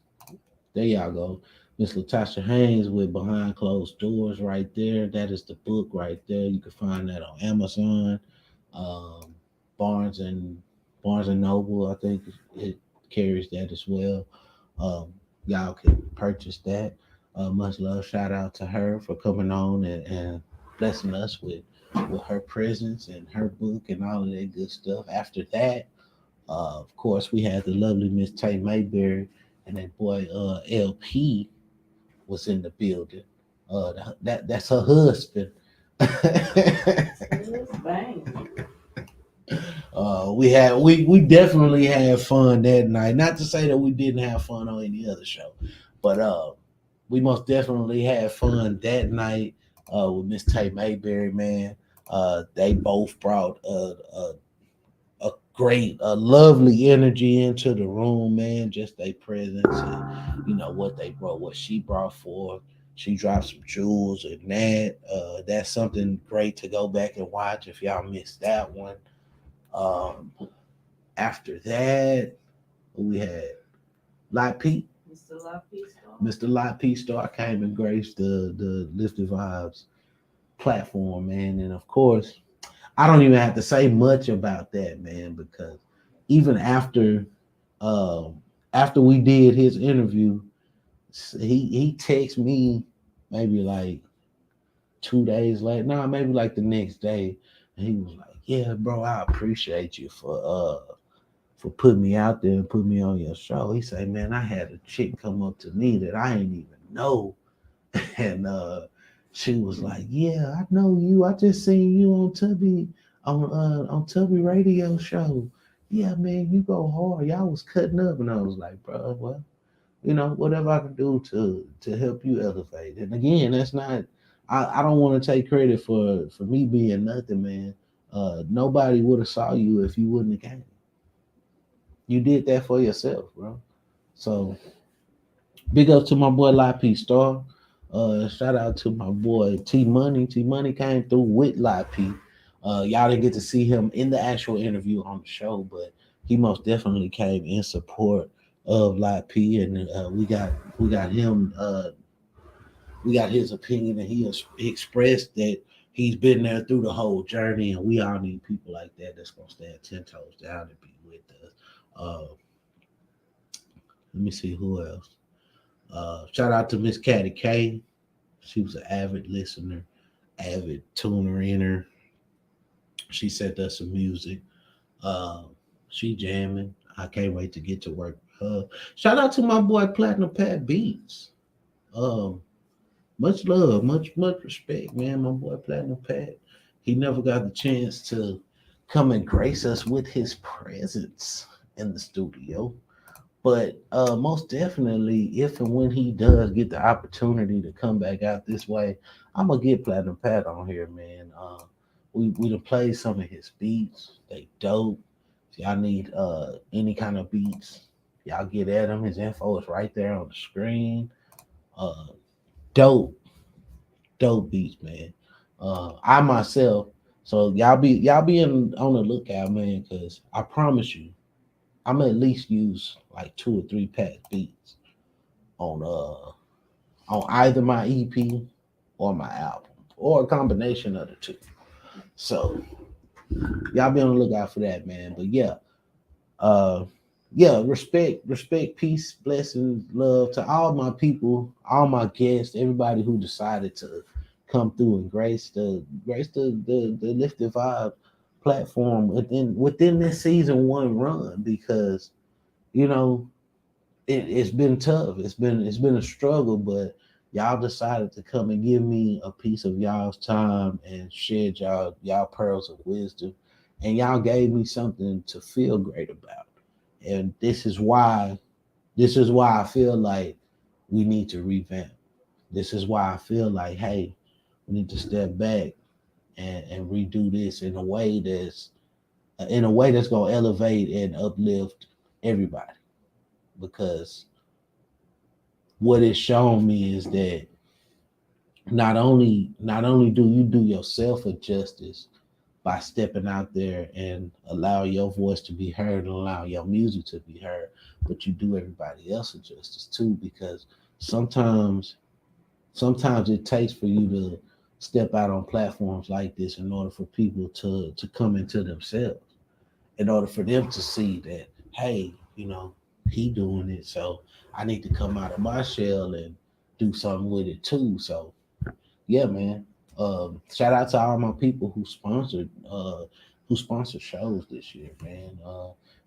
there y'all go. Miss Latasha Haynes with Behind Closed Doors right there. That is the book right there. You can find that on Amazon, Barnes and Noble. I think it carries that as well. Y'all can purchase that. Much love. Shout out to her for coming on and blessing us with her presence and her book and all of that good stuff. After that, of course, we had the lovely Miss Tay Mayberry and that boy LP was in the building. That's her husband.
Bang.
We definitely had fun that night. Not to say that we didn't have fun on any other show, but we most definitely had fun that night with Miss Tay Mayberry, man. They both brought a great, lovely energy into the room, man. Just their presence and what they brought, what she brought forth. She dropped some jewels and that's something great to go back and watch if y'all missed that one. After that, we had Light Pete. Mr. Light Pete Star came and graced the Lifted Vibes platform, man. And of course, I don't even have to say much about that, man, because even after we did his interview, he texted me maybe like 2 days later, maybe like the next day, and he was like, "Yeah, bro, I appreciate you for putting me out there and putting me on your show." He said, "Man, I had a chick come up to me that I didn't even know," and she was like, "Yeah, I know you. I just seen you on Tubby on Tubby Radio Show. Yeah, man, you go hard. Y'all was cutting up," and I was like, "Bro, well, whatever I can do to help you elevate." And again, that's not. I don't want to take credit for me being nothing, man. Nobody would have saw you if you wouldn't have came. You did that for yourself, bro. So big up to my boy Light P Star. Shout out to my boy T Money. T Money came through with Light P. Y'all didn't get to see him in the actual interview on the show, but he most definitely came in support of Light P, and we got him. We got his opinion, and he expressed that he's been there through the whole journey, and we all need people like that that's gonna stand 10 toes down and be with us. Let me see who else. Shout out to Miss Catty K. She was an avid listener, avid tuner in her. She sent us some music. She jamming. I can't wait to get to work with her. Shout out to my boy Platinum Pat Beats. Much love, much respect, man. My boy Platinum Pat. He never got the chance to come and grace us with his presence in the studio. But most definitely, if and when he does get the opportunity to come back out this way, I'm gonna get Platinum Pat on here, man. We done played some of his beats. They dope. If y'all need any kind of beats, y'all get at him. His info is right there on the screen. Uh, dope, dope beats, man. I myself, so y'all be on the lookout, man, because I promise you, I'm at least use like 2 or 3 Pat beats on either my EP or my album or a combination of the two. So y'all be on the lookout for that, man. But uh, yeah, respect, peace, blessings, love to all my people, all my guests, everybody who decided to come through and grace the Lifted Vibe platform within this season 1 run because you know it's been tough. It's been a struggle, but y'all decided to come and give me a piece of y'all's time and shared y'all pearls of wisdom, and y'all gave me something to feel great about. And this is why I feel like we need to revamp. This is why I feel like, hey, we need to step back and redo this in a way that's gonna elevate and uplift everybody because what it's shown me is that not only do you do yourself a justice by stepping out there and allow your voice to be heard and allow your music to be heard, but you do everybody else a justice too because sometimes sometimes it takes for you to step out on platforms like this in order for people to come into themselves, in order for them to see that, hey, he doing it, so I need to come out of my shell and do something with it too. So yeah, man. Shout out to all my people who sponsored shows this year, man.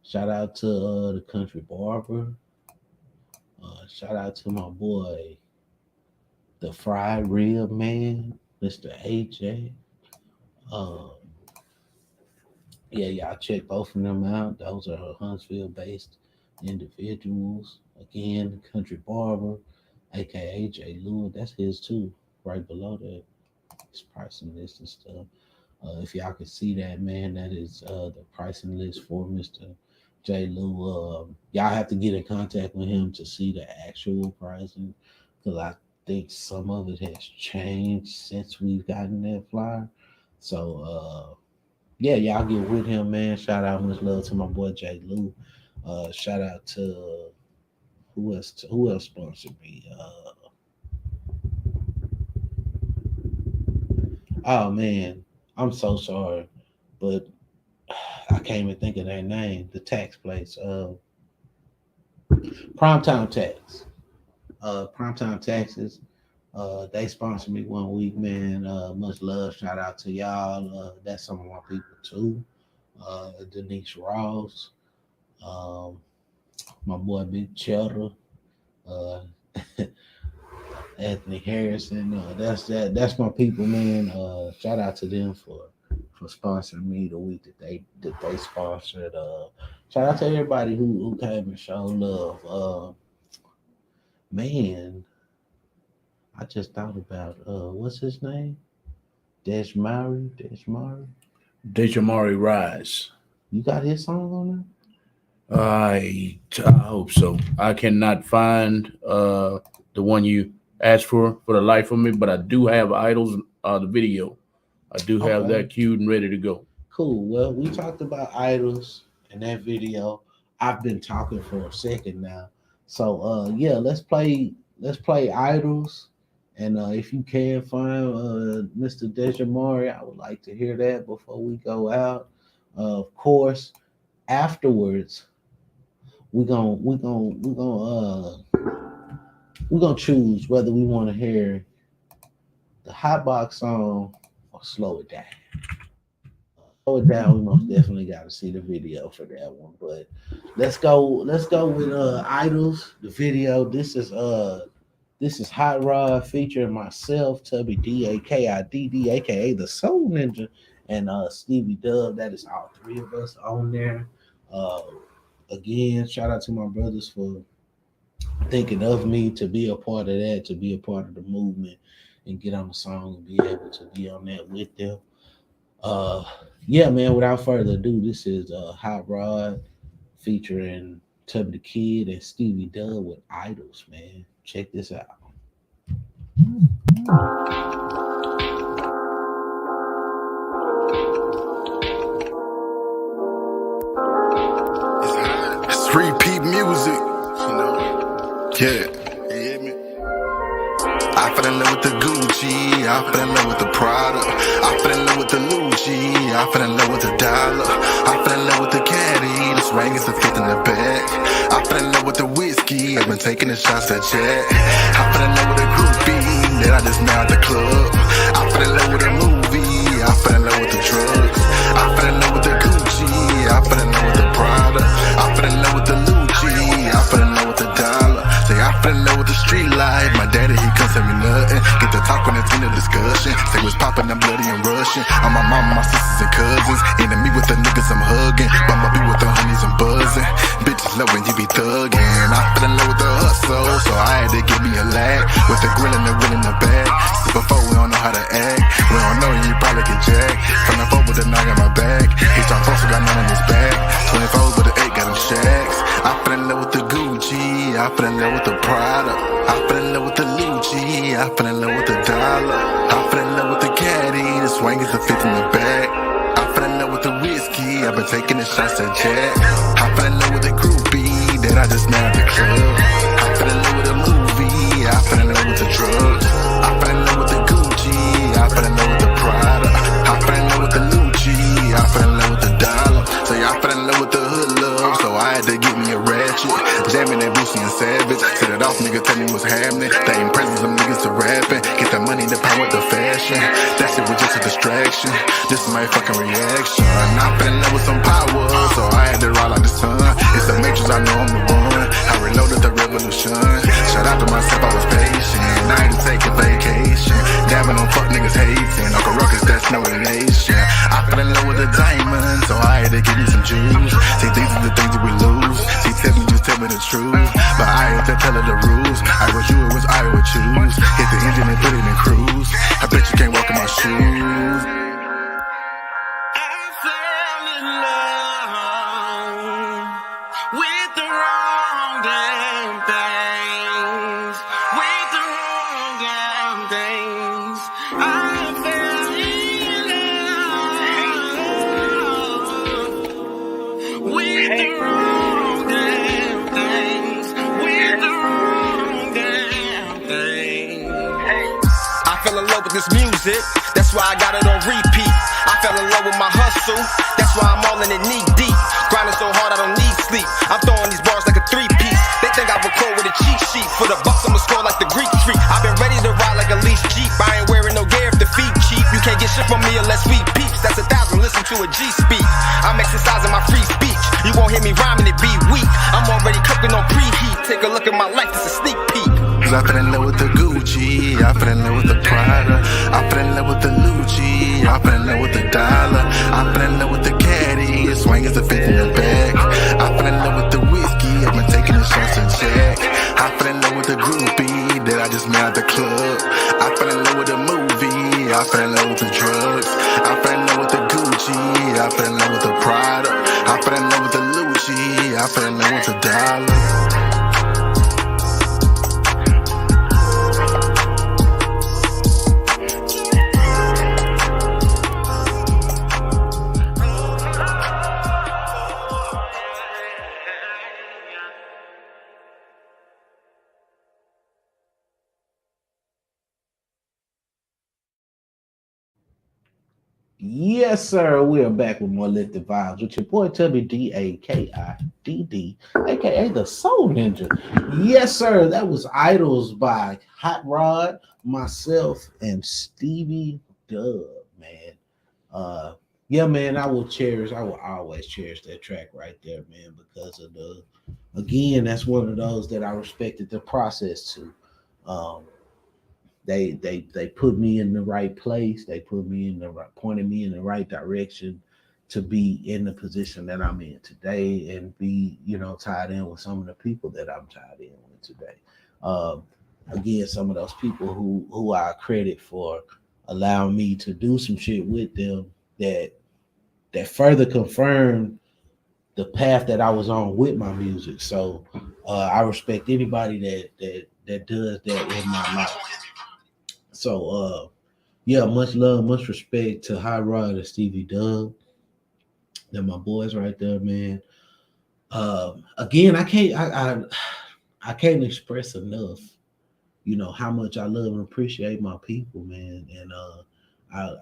Shout out to the Country Barber. Shout out to my boy, the Fried Rib Man, Mr. AJ. Um, yeah, y'all check both of them out. Those are Huntsville based individuals. Again, Country Barber, aka J. Lewis, that's his too. Right below that, his pricing list and stuff. If y'all can see that, man, that is the pricing list for Mr. J. Lou. Y'all have to get in contact with him to see the actual pricing because I think some of it has changed since we've gotten that flyer. So yeah, y'all get with him, man. Shout out, much love to my boy J. Lou. Shout out to who else sponsored me? Oh man, I'm so sorry, but I can't even think of their name. The tax place, Primetime Tax, Primetime Taxes. They sponsored me 1 week, man. Much love, shout out to y'all. That's some of my people too. Denise Ross, um, my boy Big Cheddar, uh, Anthony Harrison. That's my people, man. Shout out to them for sponsoring me the week that they sponsored. Shout out to everybody who came and showed love. Man, I just thought about what's his name? Deshmari.
Dejamari Rise.
You got his song on
I hope so. I cannot find the one you asked for the life of me, but I do have Idols, the video. I do
there?
have
Okay,
that queued and ready to go.
cool. Well, we talked about idols in that video. I've been talking for a second now. So yeah, let's play idols. And if you can find Mr. Dejamari, I would like to hear that before we go out. Of course, afterwards, we're gonna choose whether we want to hear the hot box song or slow it down. Slow it down. We most definitely got to see the video for that one. But let's go with idols. The video. This is Hot Rod featuring myself, Tubby DAKIDD, aka the Soul Ninja, and Stevie Dub. That is all three of us on there. Uh, again, shout out to my brothers for thinking of me to be a part of that, to be a part of the movement and get on the song and be able to be on that with them. Yeah, man, without further ado, this is Hot Rod featuring Tubby the Kid and Stevie Dub with Idols, man. Check this out.
It's repeat music, you know. Yeah, you hear me? I fell in love with the Gucci, I fell in love with the Prada, I fell in love with the Lucci, I fell in love with the dollar, I fell in love with the caddy, this ring is the fifth in the bag. I fell in love with the whiskey, I've been taking the shots at Jack. I fell in love with a groupie that I just met at the club. I fell in love with a movie, I fell in love with the drugs. I fell in love with the Gucci, I fell in love with the Prada, I fell in love with the Lucci, I fell in love with the dollar. Say I fell in love with the street life, my daddy he couldn't tell me nothing. Get the talk when it's in the discussion. Say what's poppin', I'm bloody and rushing. On my mama, my sisters and cousins. Enemy with the niggas I'm hugging. Bumma be with the honeys I'm buzzing. Bitches love when you be thugging. I fell in love with the hustle, so I had to give me a lag. With the grill and the wheel in the bag. Since before we don't know how to act. We don't know you probably get jacked. From the 4 with the 9 got my bag. He trying close, got none in his bag. 24 with the 8 got him shacks. I fell in love with the Gucci, I fell in love with the Prada, I fell in love with the Lucci, I fell in love with the dollar, I fell in love with the caddy, the swing is the fifth in the bag. I fell in love with the whiskey, I've been taking the shots at Jack. I fell in love with the groupie that I just met at the club. I fell in love with a movie, I fell in love with the drugs. I fell in love with the Gucci, I fell in love with the Prada, I fell in love with the Lucci, I fell in love with the dollar. Say I fell in love with the hood love, so I had to get me a ratchet. Jamming that Boosie and Savage. Set it off, nigga, tell me what's happening. They ain't presents them niggas to rapping. Get the money, the power, the fashion. That shit was just a distraction. This is my fucking reaction. I fell in love with some power, so I had to ride like the sun. It's the matrix, I know I'm the one. I reloaded the revolution. Shout out to myself, I was patient. I ain't taking vacation. Dabbing on fuck niggas hating. Uncle Ruckus, that's no relation. I fell in love with the diamond, so I had to give me some juice. See, these are the things that we lose. See, just tell me the truth. But I ain't to tell her the rules. I was you, it was I would choose. Hit the engine and put it in cruise. I bet you can't walk in my shoes.
I fell in love with the wrong damn things. With the wrong damn things. I fell in love with the wrong damn things. With the wrong damn things.
I fell in love with this music, that's why I got it on repeat. I fell in love with my hustle, that's why I'm all in it knee deep. Grinding so hard I don't need sleep, I'm throwing these bars like a 3-piece. They think I record with a cheat sheet, for the bucks I'ma score like the Greek freak. I've been ready to ride like a leased Jeep, I ain't wearing no gear if the feet cheap. You can't get shit from me unless we peeps, that's 1,000, listen to a G speak. I'm exercising my free speech, you won't hear me rhyming, it be weak. I'm already cooking on preheat, take a look at my life, it's a sneak peek.
I fell in love with the Gucci, I fell in love with the Prada, I fell in love with the Lucci, I fell in love with the dollar, I fell in love with the caddy, the swing is the fifth in the bag. I fell in love with the whiskey, I've been taking the shots at Jack. I fell in love with the groupie that I just met at the club. I fell in love with the movie, I fell in love with the drugs. I fell in love with the Gucci, I fell in love with the Prada, I fell in love with the Lucci, I fell in love with the dollar.
Yes, sir. We are back with more LIFT'D VYBEZ with your boy Tubby DAKIDD, aka the Soul Ninja. Yes, sir. That was Idols by Hot Rod, myself, and Stevie Dub, man. Yeah, man, I will always cherish that track right there, man, because of again, that's one of those that I respected the process to. They put me in the right place. They put me in the right, pointed me in the right direction to be in the position that I'm in today and be, tied in with some of the people that I'm tied in with today. Again, some of those people who I credit for allowing me to do some shit with them that further confirmed the path that I was on with my music. So I respect anybody that does that in my life. So much love, much respect to High Rod and Stevie Dub. They're my boys right there, man. Again, I can't express enough, how much I love and appreciate my people, man. And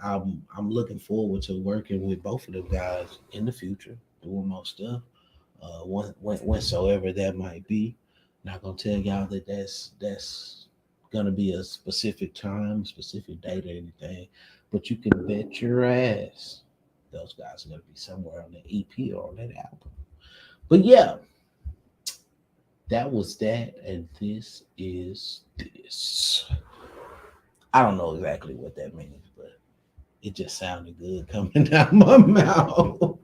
I'm looking forward to working with both of them guys in the future, doing more stuff, whensoever that might be. Not gonna tell y'all that that's gonna be a specific time, specific date, or anything, but you can bet your ass those guys are gonna be somewhere on the EP or on that album. But yeah, that was that, and this is this. I don't know exactly what that means, but it just sounded good coming out my mouth.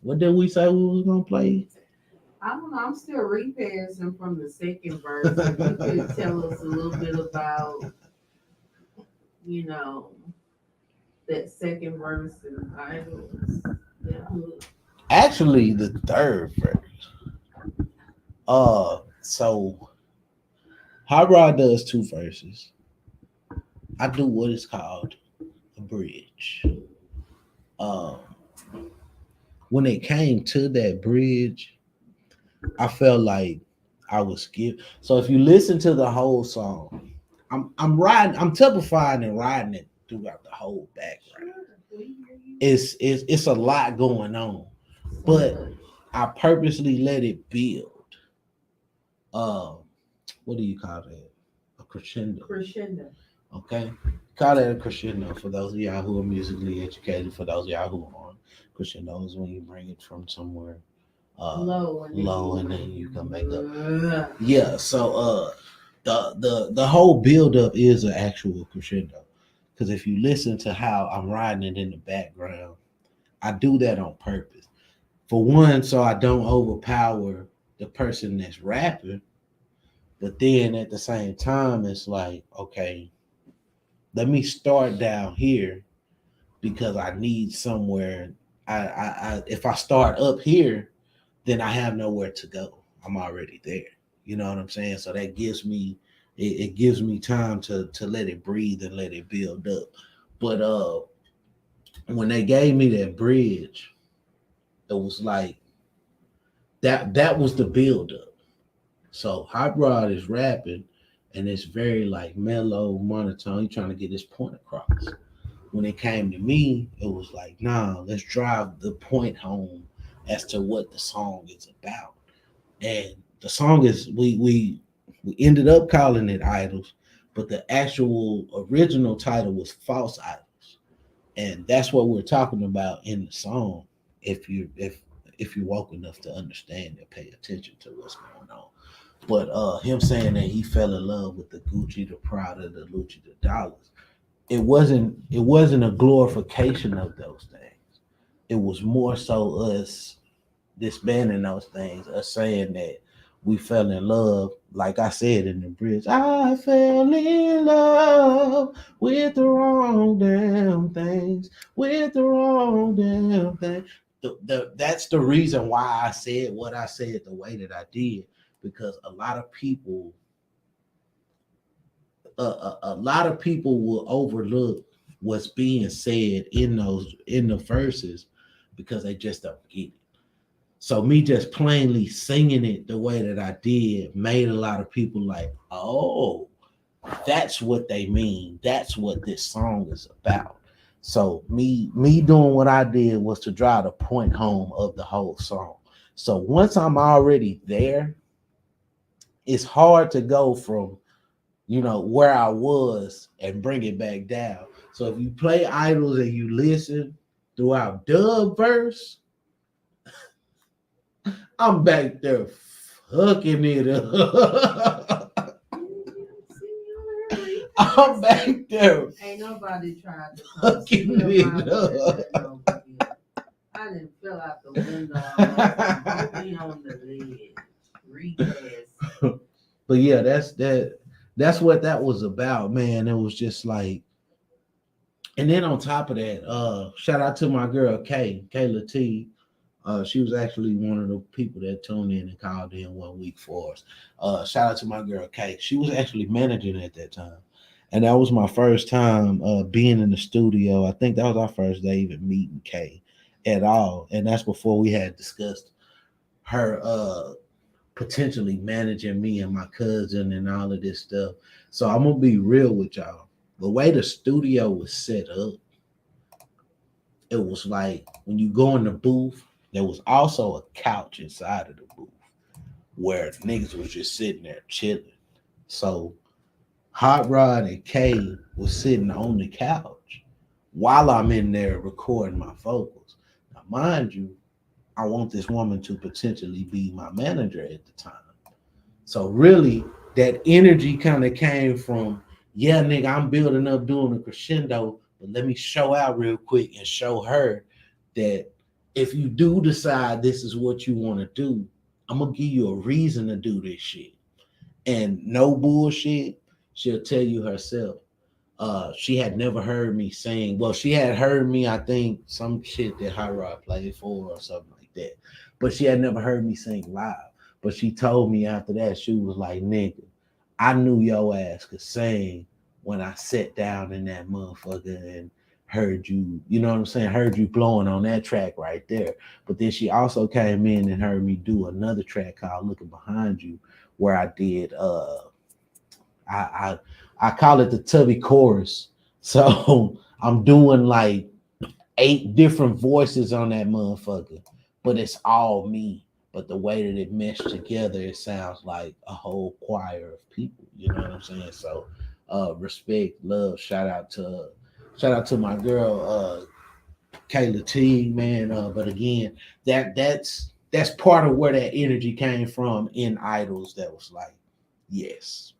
What did we say we was gonna play?
I don't know. I'm still repassing from the second verse. If you could tell us a little bit about, that second verse and Idols.
Actually, the third verse. So Hot Rod does two verses. I do what is called a bridge. When it came to that bridge, I felt like I was given. So if you listen to the whole song, I'm typifying and riding it throughout the whole background. It's a lot going on, but I purposely let it build. What do you call that? A crescendo.
Crescendo.
Okay. Call that a crescendo for those of y'all who are musically educated. For those of y'all who aren't, crescendo is when you bring it from somewhere low and then you come back up. Yeah. So the whole build-up is an actual crescendo. Because if you listen to how I'm riding it in the background, I do that on purpose. For one, so I don't overpower the person that's rapping. But then at the same time, it's like, okay, let me start down here because I need somewhere. I if I start up here, then I have nowhere to go. I'm already there. You know what I'm saying? So that gives me it gives me time to let it breathe and let it build up. But when they gave me that bridge, it was like that was the build up. So Hot Rod is rapping and it's very like mellow, monotone. He's trying to get his point across. When it came to me, it was like, nah, let's drive the point home as to what the song is about. And the song is we ended up calling it Idols, but the actual original title was False Idols. And that's what we're talking about in the song. If you're woke enough to understand and pay attention to what's going on. But him saying that he fell in love with the Gucci, the Prada, the Lucci, the dollars, it wasn't a glorification of those things. It was more so us disbanding those things, us saying that we fell in love, like I said in the bridge. I fell in love with the wrong damn things, with the wrong damn thing. That's the reason why I said what I said the way that I did, because a lot of people will overlook what's being said in the verses because they just don't get it. So me just plainly singing it the way that I did made a lot of people like, oh, that's what they mean. That's what this song is about. So me doing what I did was to drive the point home of the whole song. So once I'm already there, it's hard to go from, where I was and bring it back down. So if you play Idols and you listen throughout dub verse, I'm back there fucking it up. I'm back there.
Ain't nobody tried to
Fucking
steal
it
my
up.
bed over here. I didn't fill out the window. I'll be on the lid. Repass.
But yeah, that's what that was about, man. It was just like, and then on top of that, shout out to my girl Kayla T. She was actually one of the people that tuned in and called in 1 week for us. Shout out to my girl Kay. She was actually managing at that time. And that was my first time being in the studio. I think that was our first day even meeting Kay at all. And that's before we had discussed her potentially managing me and my cousin and all of this stuff. So I'm gonna be real with y'all. The way the studio was set up, it was like when you go in the booth, there was also a couch inside of the booth where niggas was just sitting there chilling. So Hot Rod and Kay was sitting on the couch while I'm in there recording my vocals. Now, mind you, I want this woman to potentially be my manager at the time. So really, that energy kind of came from, yeah, nigga, I'm building up doing a crescendo, but let me show out real quick and show her that if you do decide this is what you want to do, I'm going to give you a reason to do this shit. And no bullshit, she'll tell you herself. She had never heard me sing. Well, she had heard me, I think, some shit that Hot Rod played for or something like that. But she had never heard me sing live. But she told me after that, she was like, nigga, I knew your ass could sing when I sat down in that motherfucker and heard you, you know what I'm saying? Heard you blowing on that track right there. But then she also came in and heard me do another track called Looking Behind You, where I did, I call it the Tubby chorus. So I'm doing like 8 different voices on that motherfucker, but it's all me. But the way that it meshed together, it sounds like a whole choir of people. You know what I'm saying? So respect, love, shout out to my girl Kayla T, man. But again, that's part of where that energy came from in Idols. That was like, yes,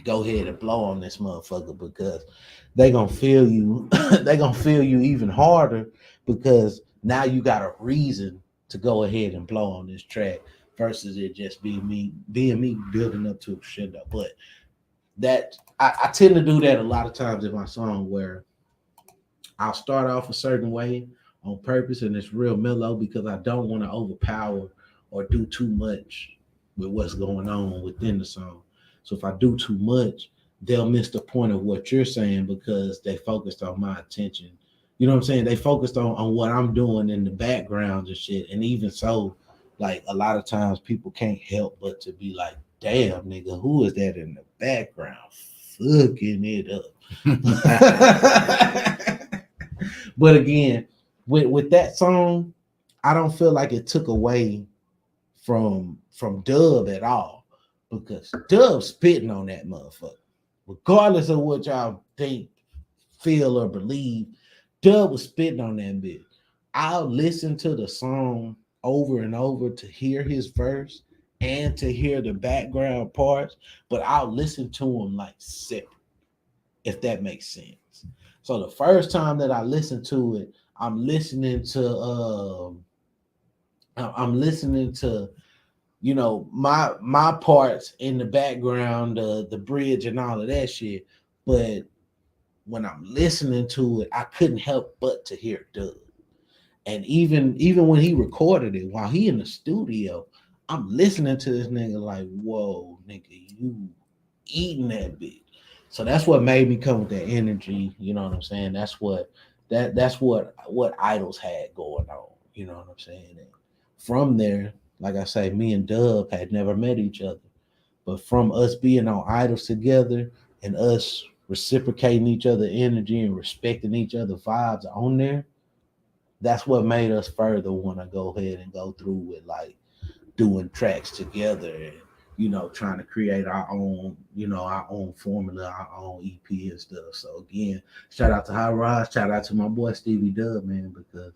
go ahead and blow on this motherfucker, because they gonna feel you. They gonna feel you even harder, because now you got a reason to go ahead and blow on this track versus it just being me building up to a crescendo. But that I tend to do that a lot of times in my song, where I'll start off a certain way on purpose and it's real mellow because I don't want to overpower or do too much with what's going on within the song. So if I do too much, they'll miss the point of what you're saying because they focused on my attention. You know what I'm saying? They focused on what I'm doing in the background and shit. And even so, like a lot of times people can't help but to be like, damn, nigga, who is that in the background fucking it up? But again, with that song, I don't feel like it took away from Dub at all, because Dub's spitting on that motherfucker. Regardless of what y'all think, feel, or believe, Dub was spitting on that bitch. I'll listen to the song over and over to hear his verse and to hear the background parts, but I'll listen to him like separate, if that makes sense. So the first time that I listened to it, I'm listening to you know, my parts in the background, the bridge and all of that shit. But when I'm listening to it, I couldn't help but to hear Doug. And even when he recorded it, while he in the studio, I'm listening to this nigga like, whoa, nigga, you eating that bitch. So that's what made me come with that energy. You know what I'm saying? That's what Idols had going on. You know what I'm saying? And from there, like I say, me and Dub had never met each other. But from us being on Idols together and us reciprocating each other energy and respecting each other vibes on there, that's what made us further want to go ahead and go through with like doing tracks together and, you know, trying to create our own, you know, our own formula, our own EP and stuff. So again, shout out to Hot Rod, shout out to my boy Stevie Dub, man, because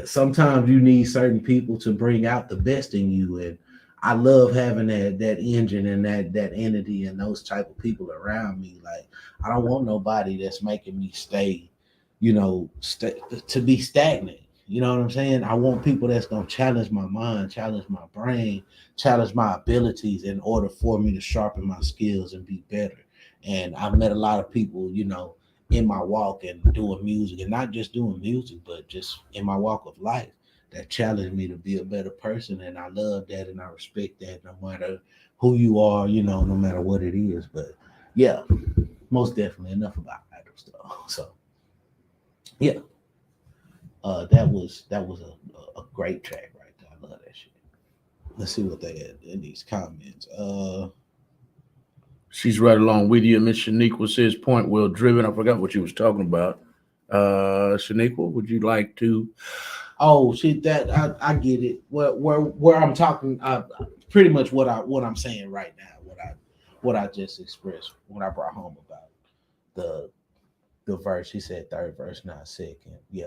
sometimes you need certain people to bring out the best in you. And I love having that engine and that entity and those type of people around me. Like, I don't want nobody that's making me stay, to be stagnant. You know what I'm saying? I want people that's gonna challenge my mind, challenge my brain, challenge my abilities in order for me to sharpen my skills and be better. And I've met a lot of people, in my walk and doing music, and not just doing music, but just in my walk of life, that challenged me to be a better person. And I love that and I respect that, no matter who you are, no matter what it is. But yeah, most definitely enough about idol stuff. So yeah. That was a great track right there. I love that shit. Let's see what they had in these comments.
She's right along with you. Miss Shaniqua says, point well driven. I forgot what you was talking about. Shaniqua, would you like to?
Oh, shit, that I get it. Where I'm talking, pretty much what I'm saying right now, what I just expressed when I brought home about the verse. He said third verse, not second. Yeah.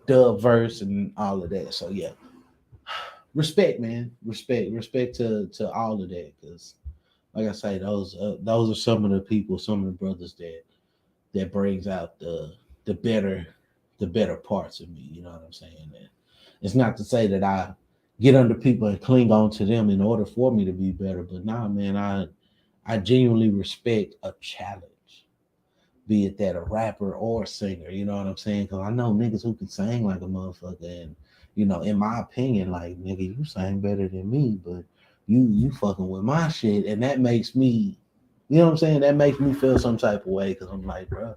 Dub verse and all of that. So yeah. Respect, man. Respect to all of that. Because like I say, those are some of the people, some of the brothers that brings out the better parts of me. You know what I'm saying? And it's not to say that I get under people and cling on to them in order for me to be better, but nah, man, I genuinely respect a challenge, be it that a rapper or a singer. You know what I'm saying? Because I know niggas who can sing like a motherfucker, and in my opinion, like, nigga, you sing better than me, but you fucking with my shit, and that makes me, you know what I'm saying? That makes me feel some type of way, because I'm like, bro,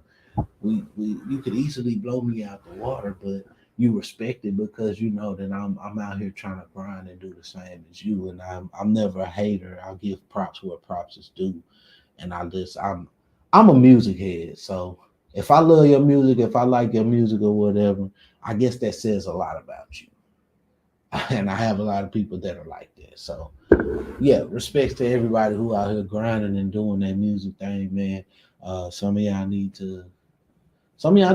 you could easily blow me out the water, but you respect it because you know that I'm out here trying to grind and do the same as you, and I'm never a hater. I'll give props where props is due, and I'm a music head, so if I love your music, if I like your music or whatever, I guess that says a lot about you. And I have a lot of people that are like that. So yeah, respects to everybody who out here grinding and doing that music thing, man. Some of y'all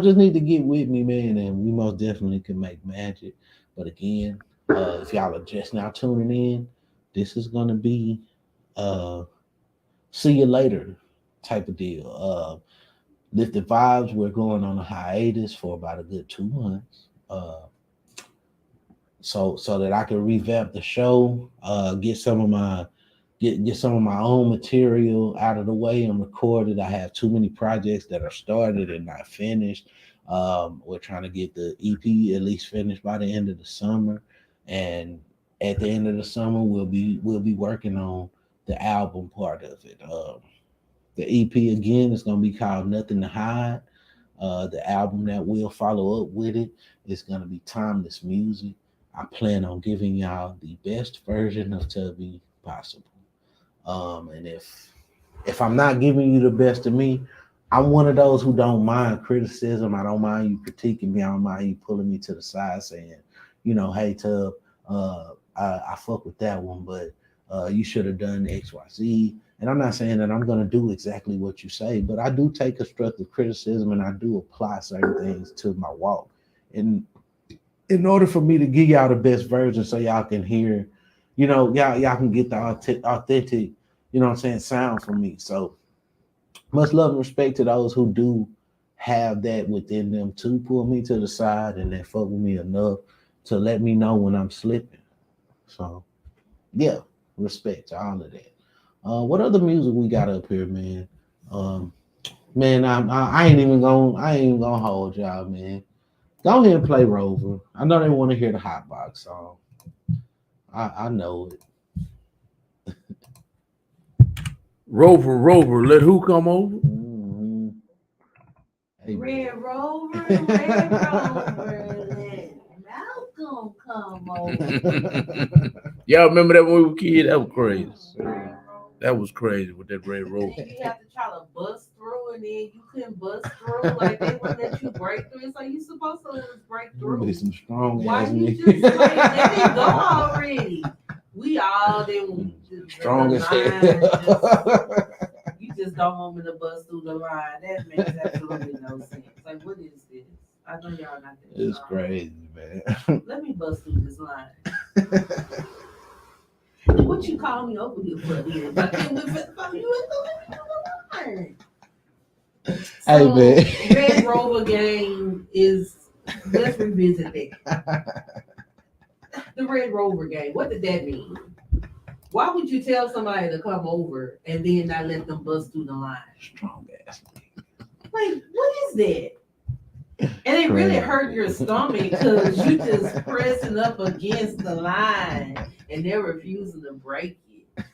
just need to get with me, man, and we most definitely can make magic. But again, if y'all are just now tuning in, this is gonna be see you later type of deal. LIFT'D VYBEZ, we're going on a hiatus for about a good 2 months. So that I can revamp the show, get some of my own material out of the way and recorded. I have too many projects that are started and not finished. We're trying to get the EP at least finished by the end of the summer, and at the end of the summer we'll be working on the album part of it. The EP again is going to be called Nothing to Hide. The album that will follow up with it is going to be Timeless Music. I plan on giving y'all the best version of Tubby possible. And if I'm not giving you the best of me, I'm one of those who don't mind criticism. I don't mind you critiquing me. I don't mind you pulling me to the side saying, hey, Tub, I fuck with that one, but you should have done XYZ. And I'm not saying that I'm going to do exactly what you say, but I do take constructive criticism and I do apply certain things to my walk. And in order for me to give y'all the best version so y'all can hear, y'all can get the authentic, sound from me. So much love and respect to those who do have that within them to pull me to the side and that fuck with me enough to let me know when I'm slipping. So yeah, respect to all of that. What other music we got up here, man? Man, I ain't even gonna hold y'all, man. Go ahead and play Rover. I know they want to hear the Hot Box song. I know it.
Rover, let who come over?
Mm-hmm. Hey,
Red Rover, let Malcolm come over.
Y'all remember that when we were kids? That was crazy. That was crazy with that Red Rover.
You have to try to bust through, and then you couldn't bust through. Like they wouldn't let you break through. So you supposed to just break through.
Be some strong
Why
ass
you
niggas.
just like let it go already? We all did
Strong as hell.
You just don't want me to bust through the line. That makes absolutely no sense. Like, what is this? I know y'all not that
It's
strong.
crazy, man.
Let me bust through this line. What you call me over here for? Then? I can't wait for the fuck you in the
Hey, man.
Red Rover game is. Let's revisit that. The Red Rover game. What did that mean? Why would you tell somebody to come over and then not let them bust through the line?
Strong ass.
Like, what is that? And it really hurt your stomach because you just pressing up against the line and they're refusing to break it.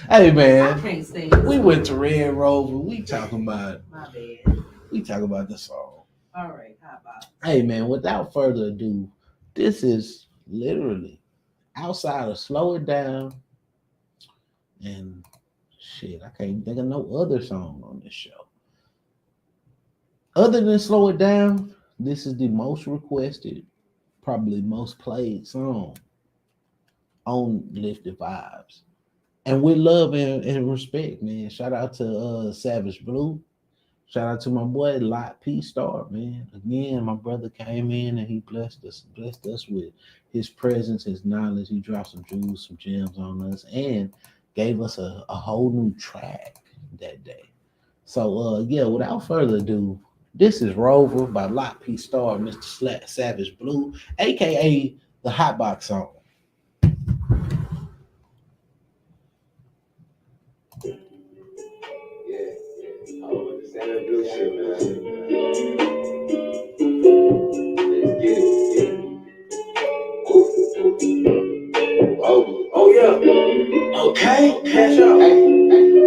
Hey,
I
man.
can't stand it.
We went to Red Rover. We talking about.
My bad.
We talk about the song.
All right, how about it?
Hey, man. Without further ado, this is literally outside of Slow It Down and shit. I can't think of no other song on this show. Other than Slow It Down, this is the most requested, probably most played song on LIFT'D VYBEZ. And with love and respect, man. Shout out to Savage Blue. Shout out to my boy Lot P Star, man. Again, my brother came in and he blessed us with his presence, his knowledge. He dropped some jewels, some gems on us, and gave us a whole new track that day. So yeah, without further ado, this is Rover by Lot P Star, Mr. Savage Blue, aka the Hotbox song.
Blue shit, man. Let's get it. Oh yeah. Okay, cash out. Hey,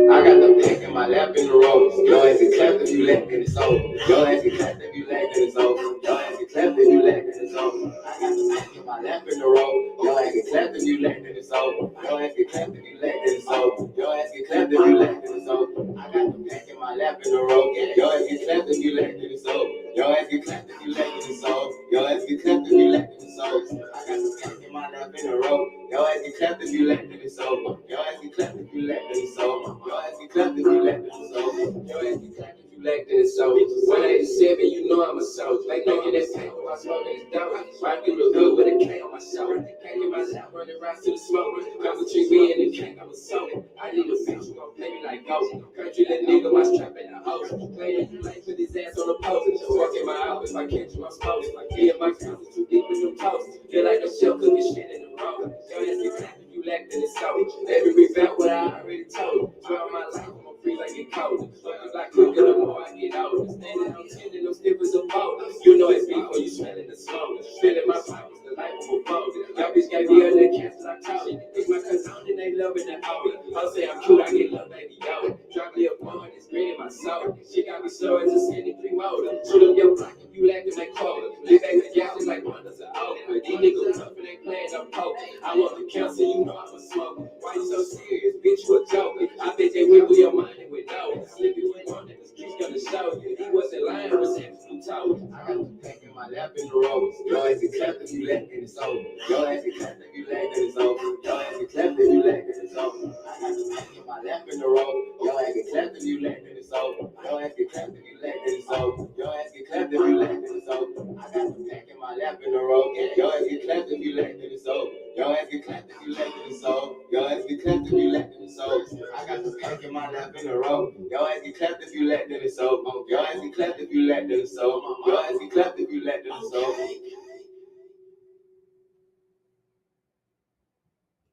I got the pack in my lap in the road. Your ass get clapped if you lack in it's over. Your ass get clapped if you lack in it's over. Your ass get clapped if you lack in it's over. I got the pack in my lap in the road. Your ass get clapped if you lack in it's over. Your ass get clapped if you lack in it's over. Your ass get clapped if you lack in it's over. I got the pack in my lap in the road. Your ass get clapped if you lack in it's over. Your ass get clapped if you lack in it's over. Your ass get clapped if you lack in it's over. I got the pack in my lap in the road. Your ass get clapped if you lack in it's over. Your ass get clapped if you lack in it's over. Your ass get clapped if you lack in it's over. Your ass get clapped if you lack in it's over. 187, you know I'm a soldier. Like making that pain while smoking this dope. Ride through the hood with a K on my shoulder. Can't get my shot running around to the smoke. Couple trees me in the cake, I'm a soda. I need a bitch who gon' play me like ghost. Country that nigga, my strap in the hose. Playin' you like put his ass on the post. Walk in my office, I catch you, I'm supposed. Me and my cousins too deep with them toast. Feel like a shell cooking shit in the road. Your ass get clapped if you lack in the soul. Every revamp what I already told. Throughout my life, I'm a free like it cold. Like quicker the more I get older. Standing on 10 and them stiff as a boat. You know it's beef when you smelling the smoke. Feeling my pockets, the life of a boat. Y'all bitch gave me other cats I told you. It's my cousin and they loving the older. I'll say I'm cute, I get love, baby, yo. Drop me a bone, it's green in my soul. She got me slow as a city pre-motor. Shoot up your block if you lacking that quota. Live back the gas like wonders of oak. But these niggas tough and they playing up poke. I want the counsel, you know I'm a smoker. Why you so serious, bitch, you a joker. I bet they wiggle your mind and with no. Slip it with one, niggas keep gonna show you. He wasn't lying, was absolute told. I got the pack in my lap in the road. Your ass get clapped if you lack in it's over. Your ass get clapped if you lack in it's over. Your ass get clapped if you lack in it's over. I got the pack in my lap in the road. Your ass get clapped if you lack in it's over. Your ass get clapped if you lack in it's over. Your ass get clapped if you lack in it's over. I got the pack in my lap in the road. Your ass get clapped if you lack in it's over. Your ass get clapped if you lack in it's over. Your ass get clapped if you lack in it's over. I got the pack in my lap in the road. Your ass get clapped if you lack in it's over. Your ass get clapped if you lack in it's over. Your ass get clapped if you lack in it's over.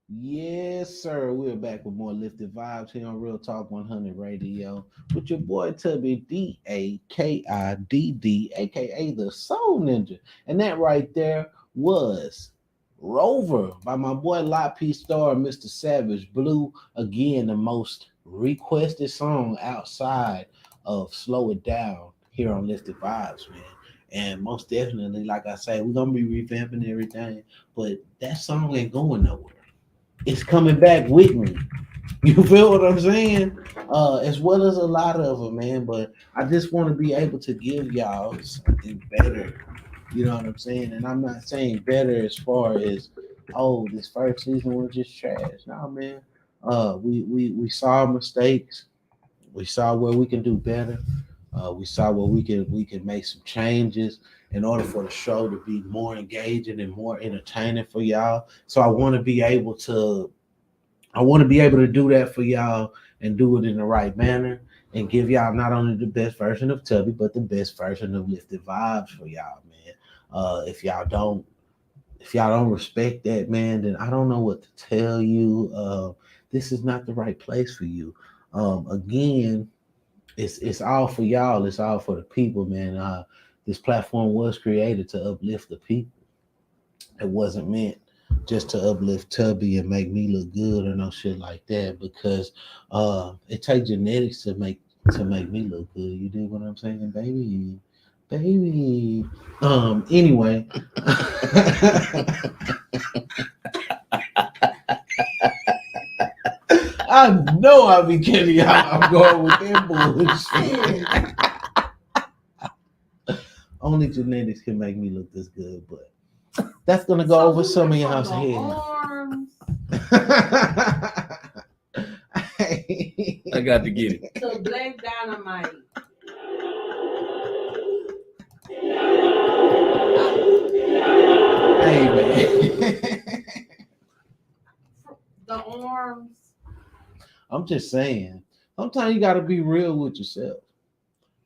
Yes, sir. We're back with more LIFT'D VYBEZ here on Real Talk 100 Radio with your boy Tubby, DAKIDD, aka the Soul Ninja. And that right there was Rover by my boy Lot P Star, Mr. Savage Blue. Again, the most requested song outside of Slow It Down here on LIFT'D VYBEZ, man. And most definitely, like I say, we're gonna be revamping everything, but that song ain't going nowhere. It's coming back with me. You feel what I'm saying? As well as a lot of them, man. But I just want to be able to give y'all something better. You know what I'm saying? And I'm not saying better as far as, oh, this first season was just trash. No, man. We saw mistakes. We saw where we can do better. We saw where we can make some changes in order for the show to be more engaging and more entertaining for y'all. So I want to be able to do that for y'all and do it in the right manner and give y'all not only the best version of Tubby, but the best version of Lifted Vibes for y'all, man. If y'all don't respect that, man, then I don't know what to tell you. This is not the right place for you. Again, it's all for y'all. It's all for the people, man. This platform was created to uplift the people. It wasn't meant just to uplift Tubby and make me look good or no shit like that, because it takes genetics to make me look good. You dig what I'm saying, baby? Anyway. I know I be kidding y'all. I'm going with that bullshit. Only genetics can make me look this good, but that's gonna go over some of y'all's heads.
I got to get it.
So Black Dynamite.
Hey man.
The arms.
I'm just saying, sometimes you gotta be real with yourself.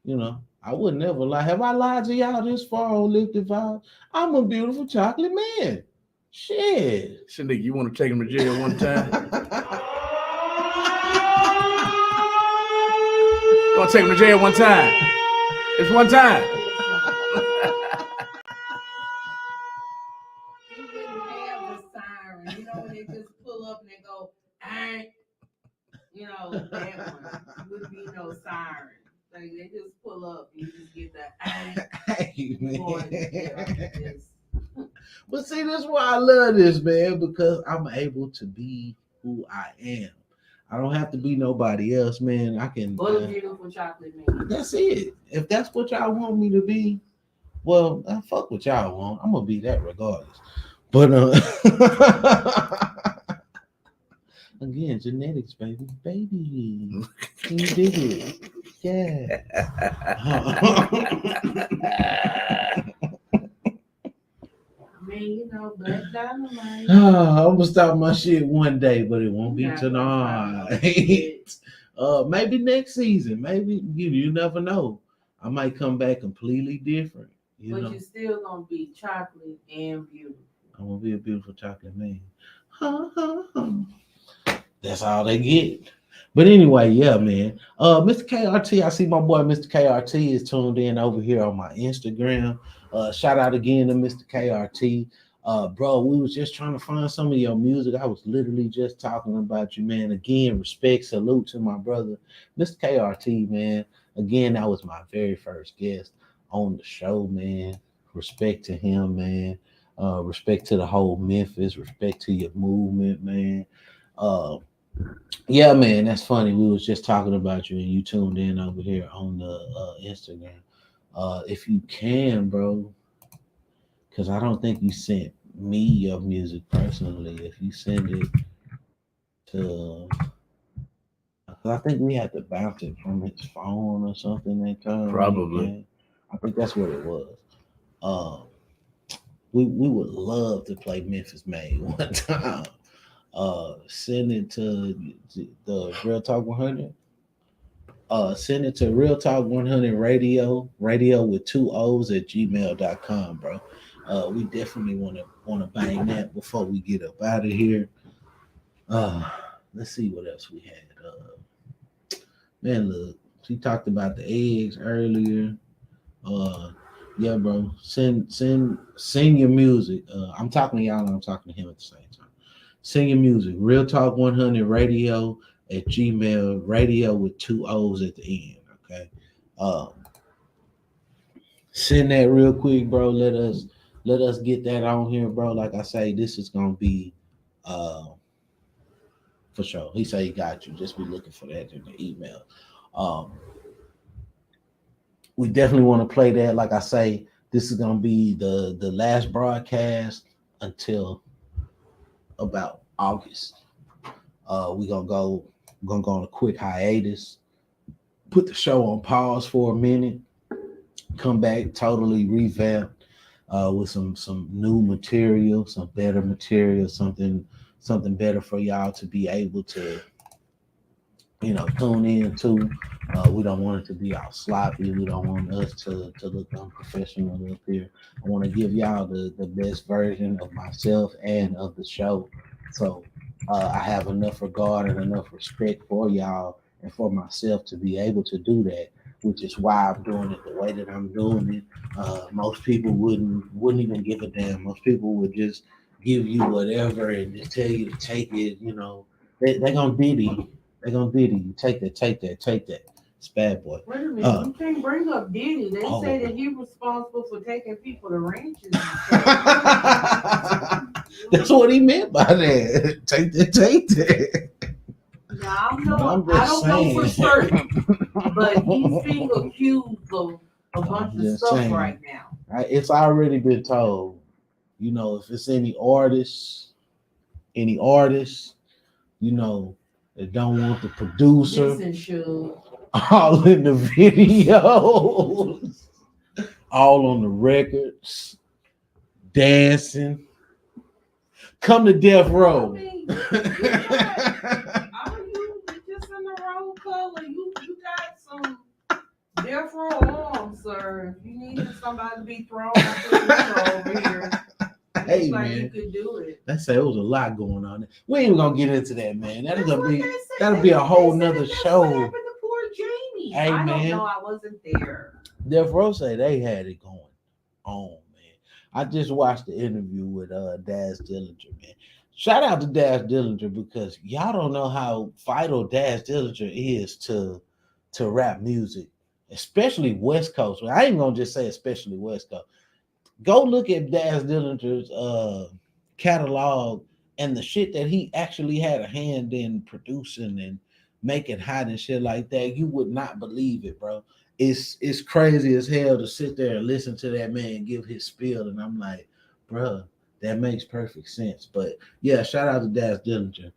You know, I would never lie. Have I lied to y'all this far on Lifted Vibes? I'm a beautiful chocolate man. Shit.
Shindig, you want to take him to jail one time? You want to take him to jail one time? It's one time.
He wouldn't have the siren. You know, when they just pull up and they go, "Ain't," you know, that one would be no siren. Like they just pull up and you just get the
Hey, man.
voice.
But see, this is why I love this, man, because I'm able to be who I am. I don't have to be nobody else, man. I can.
What a beautiful chocolate man.
That's it. If that's what y'all want me to be, well, fuck what y'all want. I'm gonna be that regardless. But again, genetics, baby. Can you dig it? Yeah.
Man, you know, Black Dynamite.
I'm gonna stop my shit one day, but it won't be tonight. Maybe next season. Maybe you never know. I might come back completely different.
But you're still gonna be chocolate and beautiful.
I'm gonna be a beautiful chocolate man. That's all they get. But anyway, yeah, man. Mr. KRT, I see my boy Mr. KRT is tuned in over here on my Instagram. Shout out again to Mr. KRT. Bro, we was just trying to find some of your music. I was literally just talking about you, man. Again, respect, salute to my brother, Mr. KRT, man. Again, that was my very first guest on the show, man. Respect to him, man. Respect to the whole Memphis. Respect to your movement, man. Yeah, man, that's funny. We was just talking about you and you tuned in over here on the Instagram. If you can, bro, because I don't think you sent me your music personally. If you send it to, I think we had to bounce it from his phone or something that time.
Probably.
I think that's what it was. We would love to play Memphis Made one time. Send it to the Real Talk 100. Send it to Real Talk 100 radio with 2 O's at gmail.com, bro. We definitely want to bang that before we get up out of here. Let's see what else we had. Man, look, she talked about the eggs earlier. Yeah, bro. Send your music. I'm talking to y'all and I'm talking to him at the same time. Send your music. Real Talk 100 radio at Gmail, radio with 2 O's at the end. Okay. Send that real quick, bro. Let us get that on here, bro. Like I say, this is gonna be for sure. He said he got you. Just be looking for that in the email. We definitely want to play that. Like I say, this is gonna be the last broadcast until about August. We're gonna go on a quick hiatus. put the show on pause for a minute, come back totally revamped with some new material, some better material, something better for y'all to be able to, you know, tune in to. We don't want it to be all sloppy. We don't want us to look unprofessional up here. I want to give y'all the best version of myself and of the show. So I have enough regard and enough respect for y'all and for myself to be able to do that, which is why I'm doing it the way that I'm doing it. Most people wouldn't even give a damn. Most people would just give you whatever and just tell you to take it. You know, they're gonna diddy. They're gonna diddy. You take that. It's bad boy.
Wait a minute, you can't bring up Diddy. They
Oh.
say that he's responsible for taking people to ranches.
That's what he meant by that. Take that.
Now, I
I'm
don't
just
know for
saying.
certain, but he's being accused of a bunch of
just
stuff
saying.
right now.
It's already been told. You know, if it's any artists, you know, that don't want the producer
Listen, Suge.
all in the videos, all on the records, dancing. Come to death
I
row.
mean, you just in the wrong color. You got some death row arms, sir. If you needed somebody to be thrown out the window over here,
Hey,
looks like
man.
you could do it.
Let's say it was a lot going on. We ain't even gonna get into that, man.
That's
That'll
what
be
they said.
that'll be a whole
They said
nother
that's
show.
What happened to poor Jamie?
Hey,
I don't
man.
know. I wasn't there.
Death Row say they had it going on, man. I just watched the interview with Daz Dillinger, man. Shout out to Daz Dillinger because y'all don't know how vital Daz Dillinger is to rap music, especially West Coast. I ain't gonna just say especially West Coast. Go look at Daz Dillinger's catalog and the shit that he actually had a hand in producing and making hot and shit like that. You would not believe it, bro. It's crazy as hell to sit there and listen to that man give his spiel, and I'm like, bro, that makes perfect sense. But yeah, shout out to Daz Dillinger.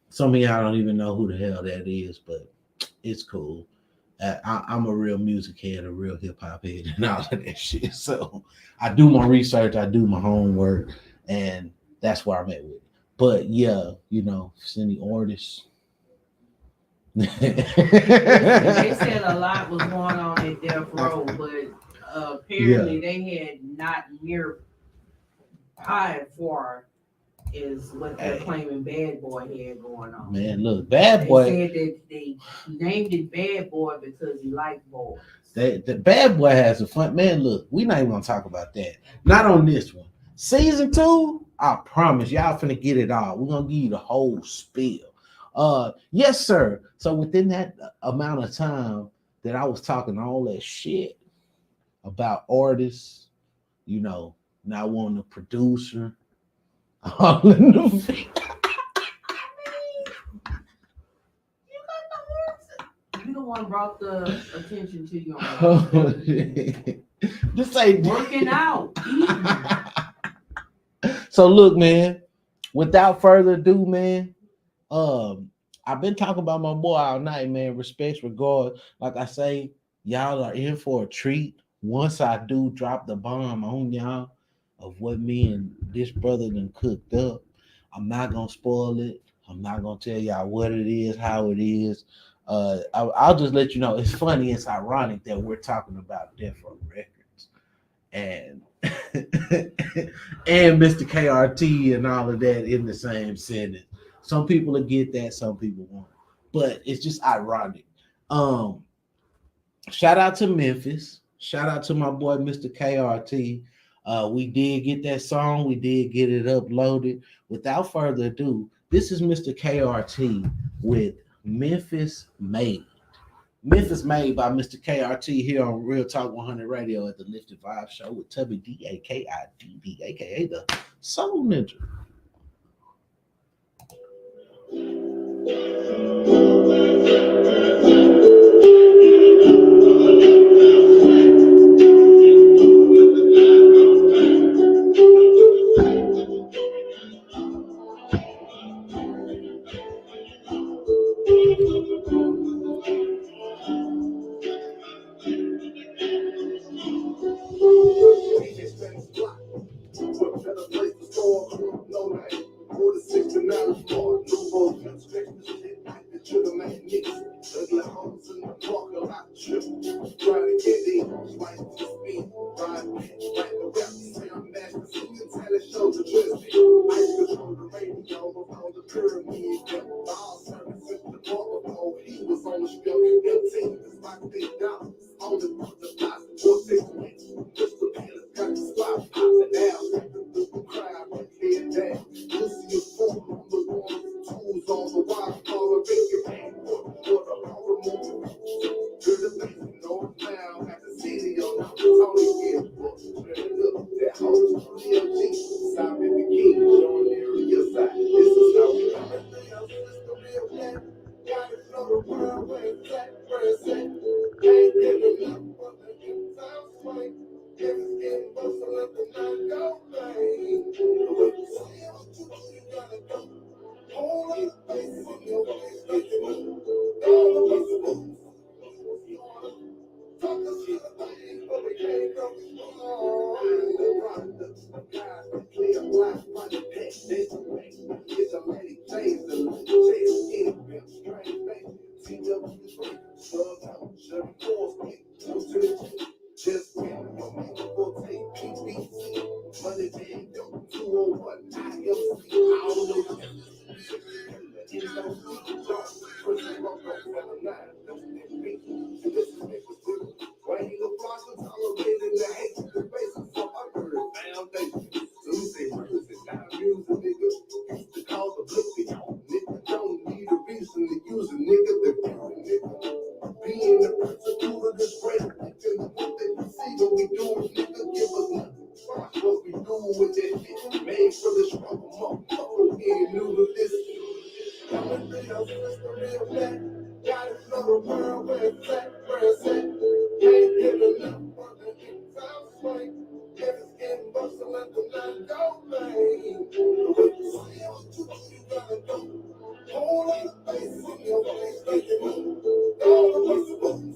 Some of y'all don't even know who the hell that is, but it's cool. I'm a real music head, a real hip hop head, and all of that shit. So I do my research, I do my homework, and that's where I'm at with it. But yeah, you know, if it's any artists.
They said a lot was going on at Death Row, but apparently they had not near high for is what they're claiming Bad Boy had going on.
Man, look, Bad Boy.
They said that they named it Bad Boy because he liked boys.
The Bad Boy has a fun man. Look, we're not even gonna talk about that. Not on this one. Season 2, I promise y'all finna get it all. We're gonna give you the whole spiel. Yes, sir. So within that amount of time that I was talking all that shit about artists, you know, not wanting a producer, all in the
You the one brought the attention to your
This ain't
working out.
So look, man, without further ado, man, I've been talking about my boy all night, man. Respects, regard. Like I say, y'all are in for a treat once I do drop the bomb on y'all of what me and this brother done cooked up. I'm not gonna spoil it. I'm not gonna tell y'all what it is, how it is. I'll just let you know. It's funny, it's ironic that we're talking about Death Row Records and and Mr. KRT and all of that in the same sentence. Some people will get that, some people won't. But it's just ironic. Shout out to Memphis. Shout out to my boy, Mr. KRT. We did get that song. We did get it uploaded. Without further ado, this is Mr. KRT with Memphis Made. Memphis Made by Mr. KRT here on Real Talk 100 Radio at the LIFT'D VYBEZ Show with Tubby DAKIDD, aka the Soul Ninja.
same spot. What better place to store? No name. 46 smart. New boat, construction shit. The trigger man niggas. Ugly hoes in the parking lot. Trip. Trying to get in. Swipe to speed. Ride bitch. Like the rap. Say I'm nasty. Singing talent shows. Address me. I control the radio. On the pyramid. All service in the park. Oh, he was on the strip. MT. It's like $8. On the box. 4 6 just the pen. Got the spot. Popping down. The crowd. Head down. Lucy is full on the wall. Tools on the wild. Collar. Make your hand. For the horror movie. You're the best. You know it now. At the city on the Tony Gill. Look, that whole studio G. South in the King. Showing the real side. This is how we come. It's the real man. Got it from the world where it's at. Where it's at. Ain't giving up for the good times swing. If it's getting bustle, let the night go, man. When you see what you gotta do. Hold up, face in your face, make it move. All of us move. Talk a shit about it, but we can't go wrong. The product of guys that clear blind, find the pet, that's the way. It's a lady change, the little chase, in pimp, strange thing. TW3, Slug Town, Chevy 4 Speed, 2 to the G. Just win your man for take PBC. Money bag, 201, IMC, I don't know. You know, first name I'm going to 9, that's the beat. And this is me was good. Why he look like a tolerated the hate to the basis of my bird foundation. So we say, music, not music, nigga. Used to call the blippy, nigga. Don't need a reason to use a nigga. The nigga. Being the principle of this great, and the book that we see what we do, nigga, give us nothing. Watch what we do with that shit. Made for the struggle, motherfucker. We ain't new to this. Coming to your system, real man. Got it from the world where it's at, where it's at. Ain't giving up for the good times swing. If it's getting bustle, let the night go, man. When you see what you gotta do. Hold up, face in your face, make it move. All of us move.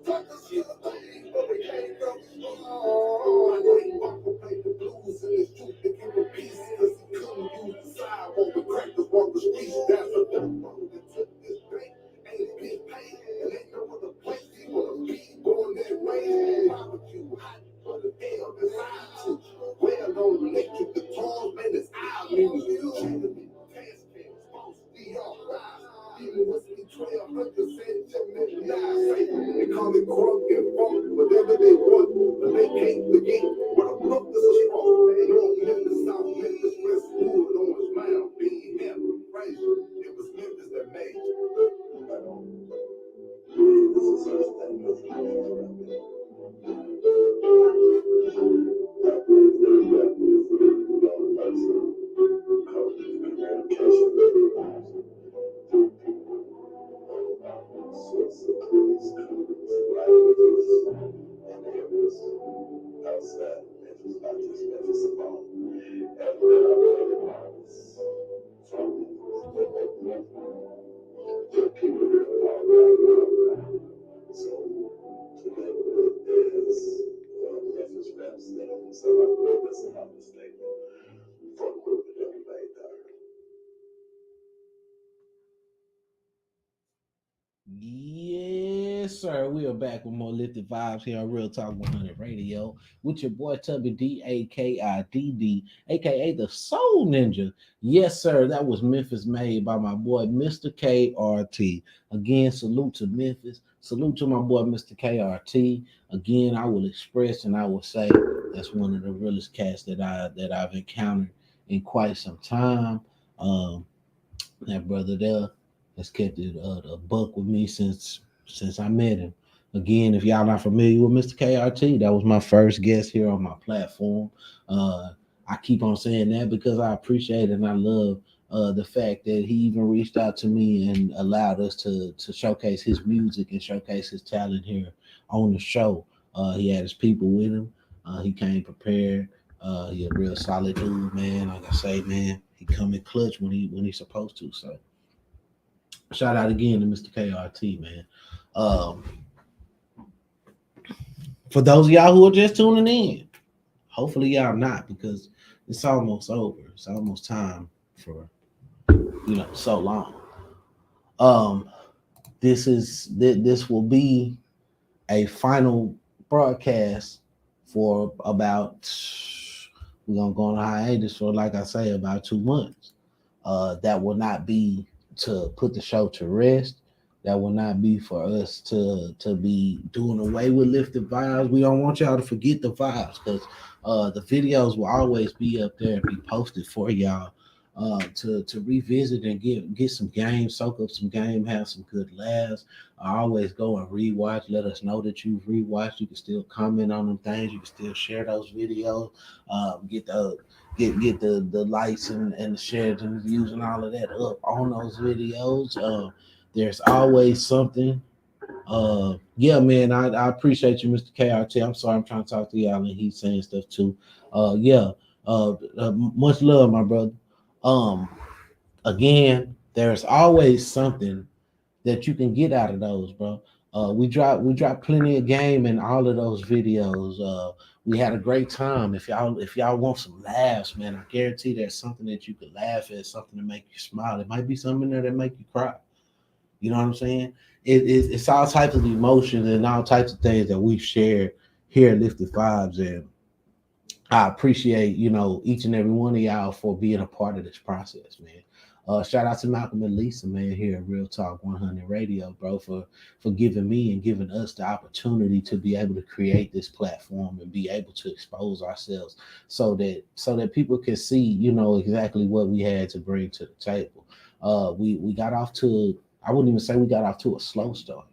Talk a shit about it, but we can't go wrong. I know he walk and play the blues in his truth to give a piece, cause he couldn't use the sidewalk with crackers walk the streets. That's a dumb road that took this bank. Ain't been paid, and ain't no other place he wanna be. Going that way, barbecue hot for the hell beside you. Well on electric guitars, man, it's our music. Task cams, false DR5. Even with me 1200 centimeters, they call it crunk and funk, whatever they want, but they can't forget what the fuck this shit on. North Memphis, South Memphis, Westwood, Orange Mound, Bean, Hammer, Fraser. It was Memphis that made it. Outside Memphis, not just Memphis alone. Everywhere I played in artists from the people here all around. So to live with is Memphis raps thing. So I believe that's an understatement for a group of everybody there.
Yes, sir. We are back with more Lifted Vibes here on Real Talk 100 Radio with your boy Tubby DAKIDD, aka the Soul Ninja. Yes, sir. That was Memphis made by my boy Mr. KRT. Again, salute to Memphis. Salute to my boy Mr. KRT. Again, I will express and I will say that's one of the realest cats that I've encountered in quite some time. That brother there has kept it a buck with me since I met him. Again, if y'all not familiar with Mr. KRT, that was my first guest here on my platform. I keep on saying that because I appreciate and I love the fact that he even reached out to me and allowed us to showcase his music and showcase his talent here on the show. He had his people with him. He came prepared. He's a real solid dude, man. Like I say, man, he come in clutch when he's supposed to. So shout out again to Mr. KRT, man. For those of y'all who are just tuning in, hopefully y'all not, because it's almost over. It's almost time for so long. This will be a final broadcast for about, we're gonna go on a hiatus for, like I say, about 2 months. That will not be to put the show to rest. That will not be for us to be doing away with Lifted Vibes. We don't want y'all to forget the vibes, because the videos will always be up there and be posted for y'all to revisit and get some game, soak up some game, have some good laughs. I always go and rewatch. Let us know that you've rewatched. You can still comment on them things. You can still share those videos. Get the likes and the shares and the views and all of that up on those videos. There's always something. Yeah, man, I appreciate you, Mr. KRT. I'm sorry, I'm trying to talk to y'all and he's saying stuff too. Much love, my brother. Again, there's always something that you can get out of those, bro. We dropped plenty of game in all of those videos. We had a great time. If y'all want some laughs, man, I guarantee there's something that you could laugh at, something to make you smile. It might be something there that make you cry. You know what I'm saying? It's all types of emotions and all types of things that we've shared here at Lifted Vibes, and I appreciate each and every one of y'all for being a part of this process, man. Shout out to Malcolm and Lisa, man, here at Real Talk 100 Radio, bro, for giving me and giving us the opportunity to be able to create this platform and be able to expose ourselves so that people can see, exactly what we had to bring to the table. We got off to, I wouldn't even say we got off to a slow start,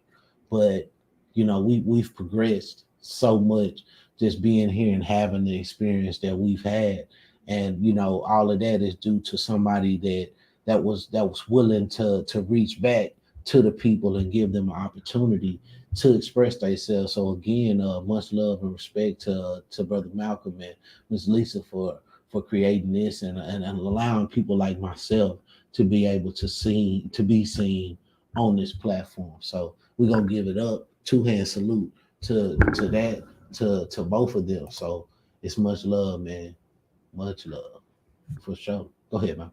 but we've progressed so much just being here and having the experience that we've had, and all of that is due to somebody that was willing to reach back to the people and give them an opportunity to express themselves. So again, much love and respect to Brother Malcolm and Ms. Lisa for creating this and allowing people like myself to be able to be seen on this platform. So we're gonna give it up, 2-hand salute to both of them. So it's much love, man. Much love for sure. Go ahead, man.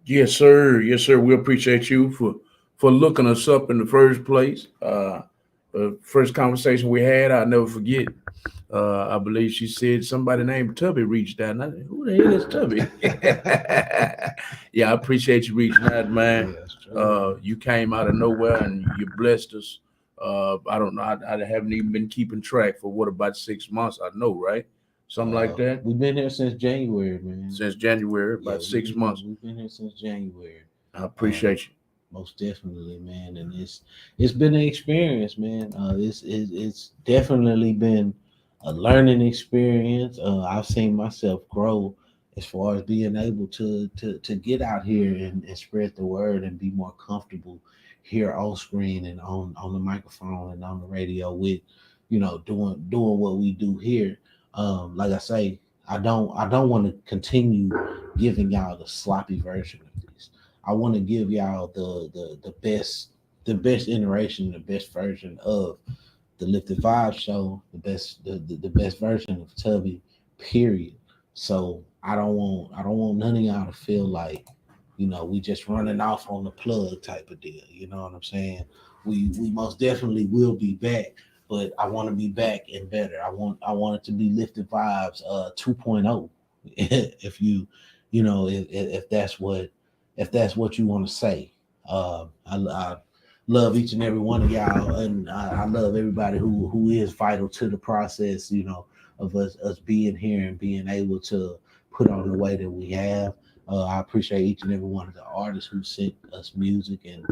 Yes, sir. Yes, sir. We appreciate you for looking us up in the first place. The first conversation we had, I'll never forget. I believe she said somebody named Tubby reached out. And I said, who the hell is Tubby? Yeah, I appreciate you reaching out, man. Yeah, you came out of nowhere and you blessed us. I don't know. I haven't even been keeping track for about 6 months. I know, right? Something like that.
We've been here since January, man.
Since January, about 6 months.
We've been here since January.
I appreciate you.
Most definitely, man. And it's been an experience, man. It's definitely been a learning experience. I've seen myself grow as far as being able to get out here and spread the word and be more comfortable here on screen and on the microphone and on the radio with, doing what we do here. Like I say, I don't want to continue giving y'all the sloppy version of this. I want to give y'all the best iteration, the best version of the Lifted Vibes show, the best version of Tubby, period. So I don't want none of y'all to feel like, we just running off on the plug type of deal. You know what I'm saying? We most definitely will be back, but I want to be back and better. I want it to be Lifted Vibes 2.0. if that's what you want to say. I love each and every one of y'all, and I love everybody who is vital to the process, of us being here and being able to put on the way that we have. I appreciate each and every one of the artists who sent us music and,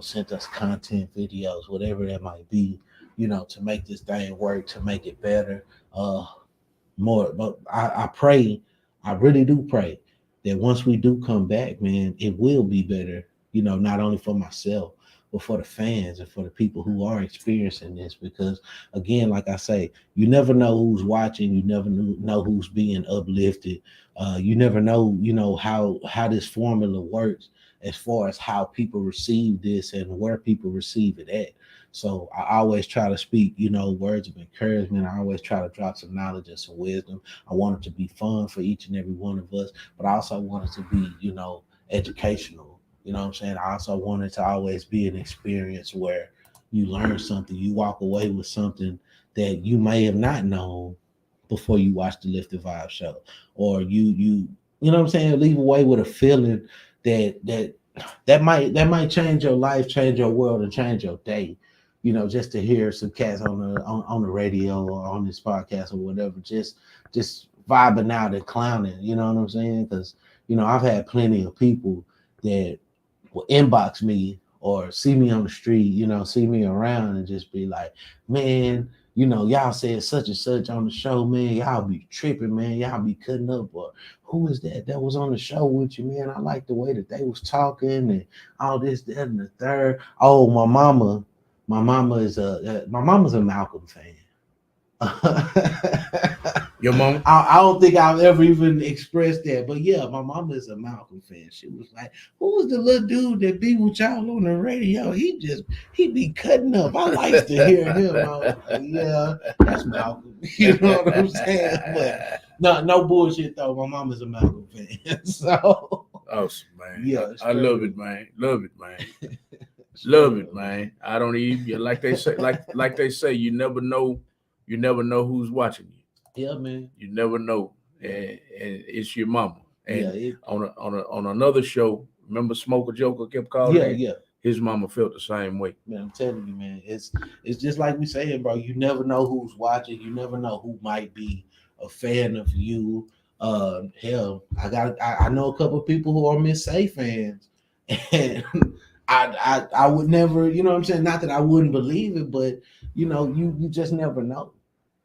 sent us content, videos, whatever that might be, to make this thing work, to make it better. But I pray, I really do pray that once we do come back, man, it will be better, not only for myself, but for the fans and for the people who are experiencing this. Because again, like I say, you never know who's watching, you never know who's being uplifted. You never know, how this formula works as far as how people receive this and where people receive it at. So I always try to speak, words of encouragement. I always try to drop some knowledge and some wisdom. I want it to be fun for each and every one of us, but I also want it to be, educational. You know what I'm saying? I also want it to always be an experience where you learn something, you walk away with something that you may have not known before you watch the LIFT'D VYBEZ show, or you know what I'm saying, leave away with a feeling that might change your life, change your world, and change your day. Just to hear some cats on the radio or on this podcast or whatever, just vibing out and clowning. You know what I'm saying? Because I've had plenty of people that will inbox me or see me on the street, see me around and just be like, man, y'all said such and such on the show, man. Y'all be tripping, man. Y'all be cutting up. Or who is that was on the show with you, man? I like the way that they was talking and all this, that, and the third. Oh, my mama's a Malcolm fan.
Your mom?
I don't think I've ever even expressed that, but yeah, my mama is a Malcolm fan. She was like, "Who's the little dude that be with y'all on the radio? He be cutting up. I like to hear him." I was like, yeah, that's Malcolm. You know what I'm saying? But no bullshit though. My mama's a Malcolm fan, so
awesome, man.
Yeah,
I love it, man. Love it, man. Love it, man. I don't even like they say, you never know who's watching you.
Yeah, man.
You never know, and it's your mama. And on another show, remember Smoker Joker kept calling?
Yeah.
His mama felt the same way.
Man, I'm telling you, man, it's just like we saying, bro. You never know who's watching. You never know who might be a fan of you. Hell, I know a couple of people who are Miss Say fans, and I would never, you know what I'm saying? Not that I wouldn't believe it, but you just never know.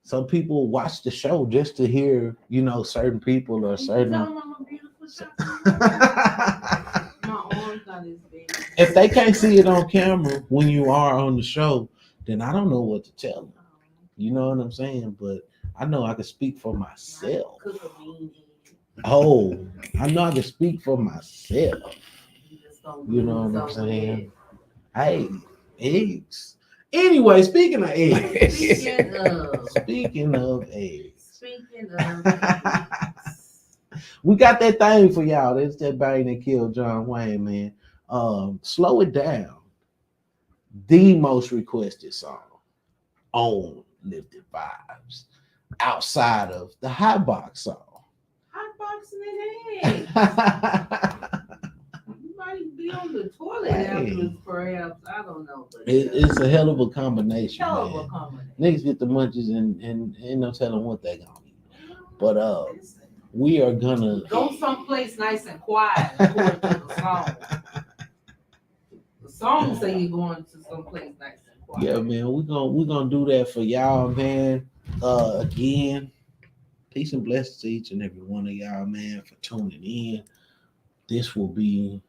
Some people watch the show just to hear, certain people or certain. If they can't see it on camera when you are on the show, then I don't know what to tell them. You know what I'm saying? But I know I can speak for myself. Oh, I know I can speak for myself. You know what I'm saying? Hey, eggs. Anyway, speaking of eggs. Speaking of eggs. We got that thing for y'all. That's that bang that killed John Wayne, man. Slow It Down. The most requested song on LIFT'D VYBEZ outside of the Hot Box song.
Hot boxing and eggs. You might be on the toilet afterwards, perhaps. I don't know. But
it's a hell of a combination.
Hell of a combination.
Niggas get the munchies and ain't no telling what they gonna eat. But we are gonna
go someplace nice and quiet according to the song. The song say you're going to someplace nice and quiet.
Yeah, man, we're gonna do that for y'all, man. Again, peace and blessings to each and every one of y'all, man, for tuning in. This will be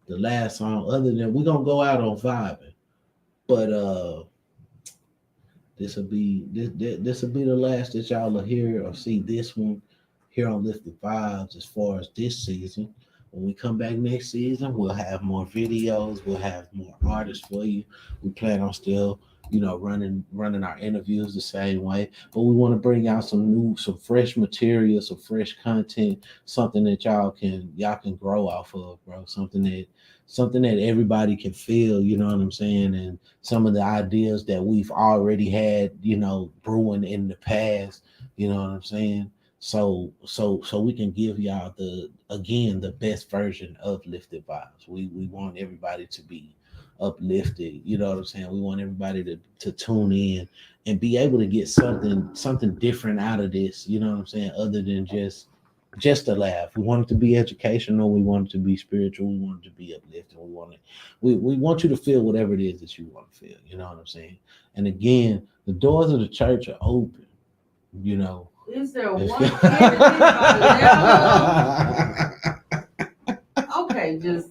the last song. Other than we're gonna go out on vibing, but this will be the last that y'all will hear or see this one here on LIFT'D VYBEZ as far as this season. When we come back next season, we'll have more videos, we'll have more artists for you. We plan on still, running our interviews the same way, but we want to bring out some fresh material, some fresh content, something that y'all can grow off of, bro. Something that everybody can feel, you know what I'm saying? And some of the ideas that we've already had, brewing in the past, you know what I'm saying? So we can give y'all the best version of LIFT'D VYBEZ. We want everybody to be uplifted, you know what I'm saying? We want everybody to tune in and be able to get something different out of this, you know what I'm saying, other than just a laugh. We want it to be educational, we want it to be spiritual, we want it to be uplifting, we want you to feel whatever it is that you want to feel, you know what I'm saying? And again, the doors of the church are open,
Is there one candidate by level? Okay, just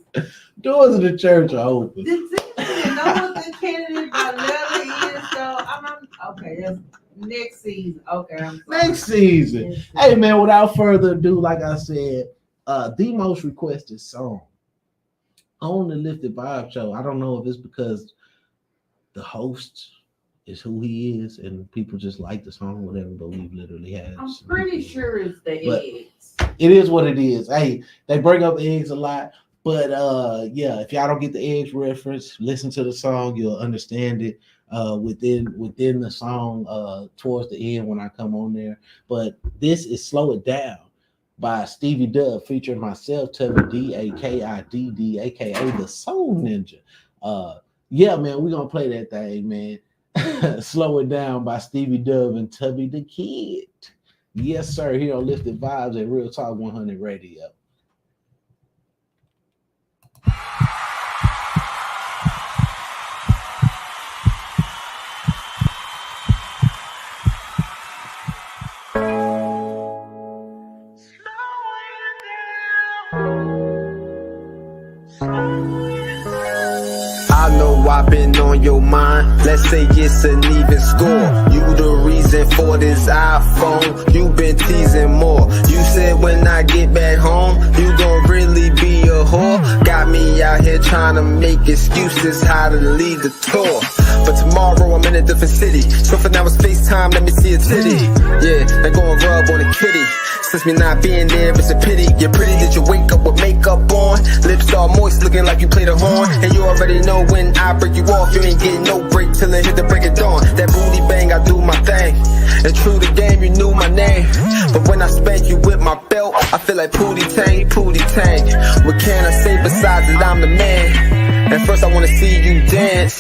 doors of the church are open.
Did you know what the candidate by level is? So okay. That's next season. Okay, I'm sorry.
Next season. Hey man, without further ado, like I said, the most requested song on the LIFT'D VYBEZ show. I don't know if it's because the host is who he is, and people just like the song, whatever. But we've literally had.
I'm pretty sure it's the eggs.
It is what it is. Hey, they bring up eggs a lot, but yeah, if y'all don't get the eggs reference, listen to the song, you'll understand it within the song towards the end when I come on there. But this is Slow It Down by Stevie Dub featuring myself, Tubby D-A-K-I-D-D, aka the Soul Ninja. Yeah, man, we're gonna play that thing, man. Slow It Down by Stevie Dub and Tubby the Kid. Yes, sir, here on Lifted Vibes at Real Talk 100 Radio.
I know I've been on your mind. Let's say it's an even score. You the reason for this iPhone. You been teasing more. You said when I get back home, you gon' really be a whore. Got me out here trying to make excuses how to lead the tour. But tomorrow I'm in a different city. So for now it's FaceTime, let me see a titty. Yeah, they gon' rub on a kitty. Since me not being there, it's a pity. You're pretty, did you wake up with makeup on? Lips all moist, looking like you played a horn. And you already know when I break you off, you ain't getting no break till it hit the break of dawn. That booty bang, I do my thing. And true the game, you knew my name. But when I spank you with my belt, I feel like Pootie Tang, Pootie Tang. What can I say besides that I'm the man? And first I wanna see you dance.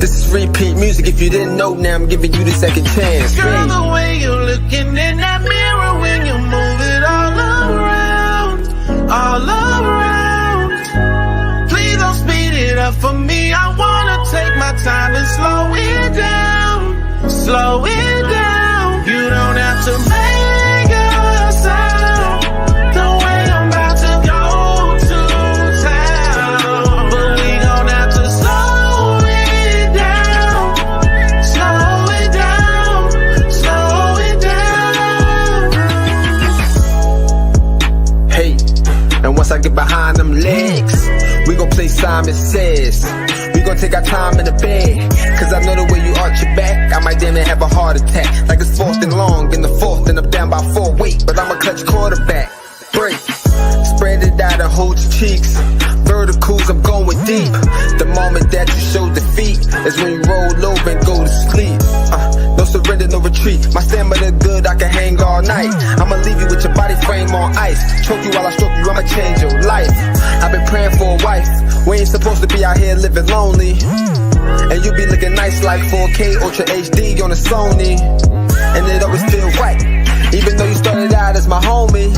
This is repeat music, if you didn't know, now I'm giving you the second chance.
Girl, the way you're looking in that mirror when you move it all around, all around. Please don't speed it up for me. I wanna take my time and slow it down, slow it down. You don't have to make a sound. The way I'm about to go to town, but we gon' have to slow it down, slow it down, slow it down.
Hey, and once I get behind them legs, we gon' play Simon Says. We gon' take our time in the bed, cause I know the way you arch your back, I might damn near have a heart attack. Like it's 4th and long, in the 4th and I'm down by 4. Wait, but I'm a clutch quarterback. Break, spread it out and hold your cheeks. Verticals, I'm going deep. The moment that you show defeat is when you roll over and go to sleep. No surrender, no retreat. My stamina good, I can hang all night. I'ma leave you with your body frame on ice. Choke you while I stroke you, I'ma change your life. I've been praying for a wife. We ain't supposed to be out here living lonely. And you be looking nice like 4K Ultra HD on a Sony. And it always feel right, even though you started out as my homie.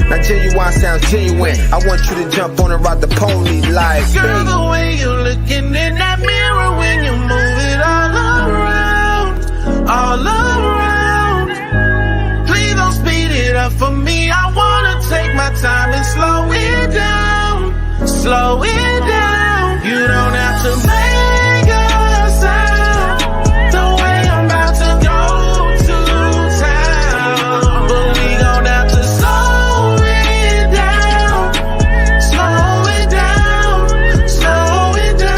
Now genuine sounds genuine. I want you to jump on and ride the pony like
Girl, the way you're looking in that mirror when you move it all around, all around. Please don't speed it up for me. I wanna take my time and slow it down, slow it down. You don't have to make a sound. The way I'm about to go to town, but we gon' have to slow it down, slow it down, slow it down.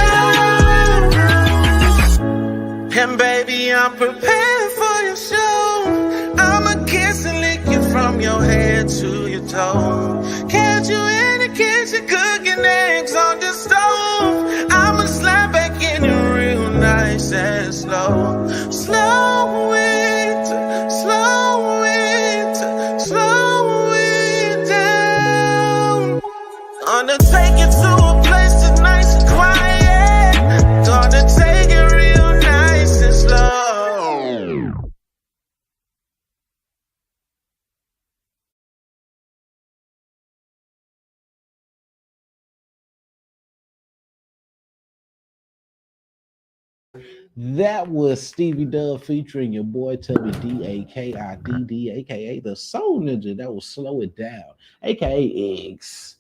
And baby, I'm prepared for your show. I'ma kiss and lick you from your head to your toe. Catch you in the kitchen cooking eggs on the stove. I'ma slide back in you real nice and slow. Slow it, slow it, slow it down. Gonna take you to a place that's nice and quiet. Gonna take it real nice and slow.
That was Stevie Dub featuring your boy Tubby D-A-K-I-D-D, aka the Soul Ninja. That was Slow It Down, aka Eggs.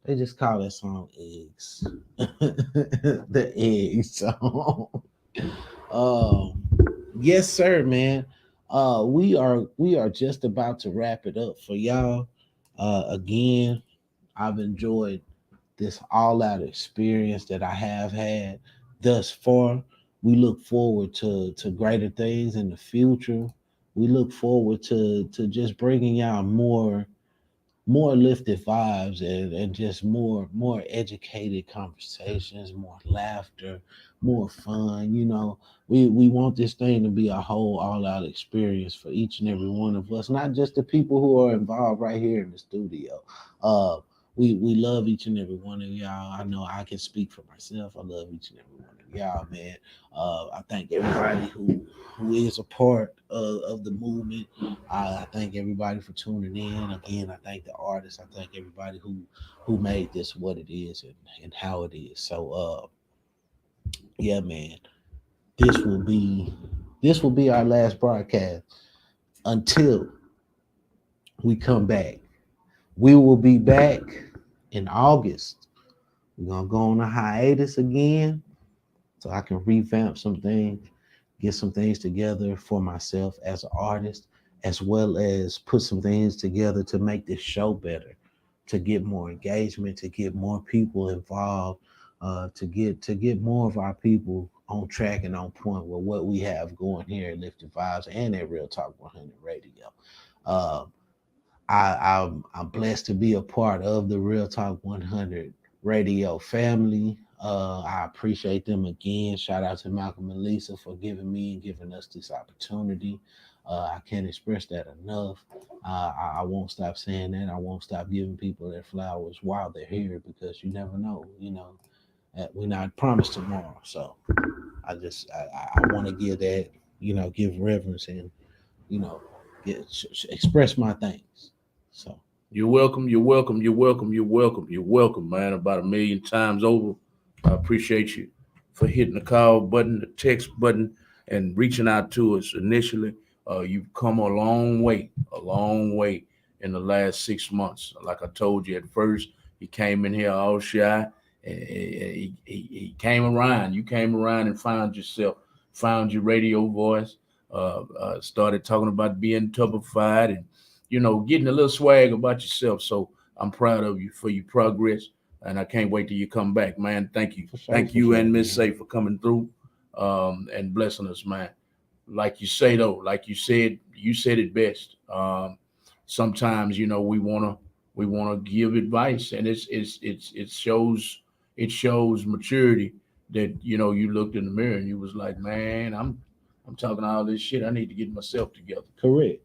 They just call that song Eggs. The Eggs song. Yes, sir, man. We are just about to wrap it up for y'all. Again, I've enjoyed this all-out experience that I have had thus far We look forward to greater things in the future. We look forward to just bringing y'all more lifted vibes and just more educated conversations, more laughter, more fun. We want this thing to be a whole all out experience for each and every one of us, not just the people who are involved right here in the studio. uh we love each and every one of y'all. I know I can speak for myself. I love each and every one of y'all, man. I thank everybody who is a part of the movement. I thank everybody for tuning in. Again, I thank the artists. I thank everybody who made this what it is and how it is. So yeah, man, this will be our last broadcast until we come back. We will be back in August. We're gonna go on a hiatus again so I can revamp some things, get some things together for myself as an artist, as well as put some things together to make this show better, to get more engagement, to get more people involved, to get more of our people on track and on point with what we have going here at Lifted Vibes and at Real Talk 100 Radio. I'm blessed to be a part of the Real Talk 100 Radio family. I appreciate them again. Shout out to Malcolm and Lisa for giving me and giving us this opportunity. I can't express that enough. I won't stop saying that. I won't stop giving people their flowers while they're here, because you never know. We're not promised tomorrow. So I want to give that, give reverence and, express my thanks. So
You're welcome. You're welcome. You're welcome. You're welcome. You're welcome, man. About 1 million times over. I appreciate you for hitting the call button, the text button, and reaching out to us initially. You've come a long way in the last 6 months. Like I told you at first, he came in here all shy, and he came around. You came around and found yourself, found your radio voice, started talking about being Tubbified and, getting a little swag about yourself. So I'm proud of you for your progress, and I can't wait till you come back, man. Thank you. Thank you and Miss Say for coming through and blessing us, man. Like you say, though, like you said it best. Sometimes, we wanna give advice, and it shows maturity that, you looked in the mirror and you was like, man, I'm talking all this shit. I need to get myself together.
Correct.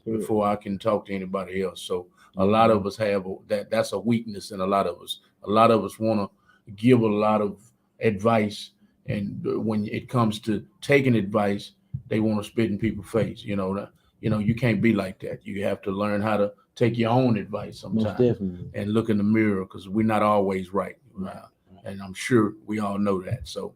Before I can talk to anybody else. So a lot of us have that's a weakness in a lot of us. A lot of us want to give a lot of advice, and when it comes to taking advice, they want to spit in people's face. You can't be like that. You have to learn how to take your own advice sometimes and look in the mirror, because we're not always right. And I'm sure we all know that. So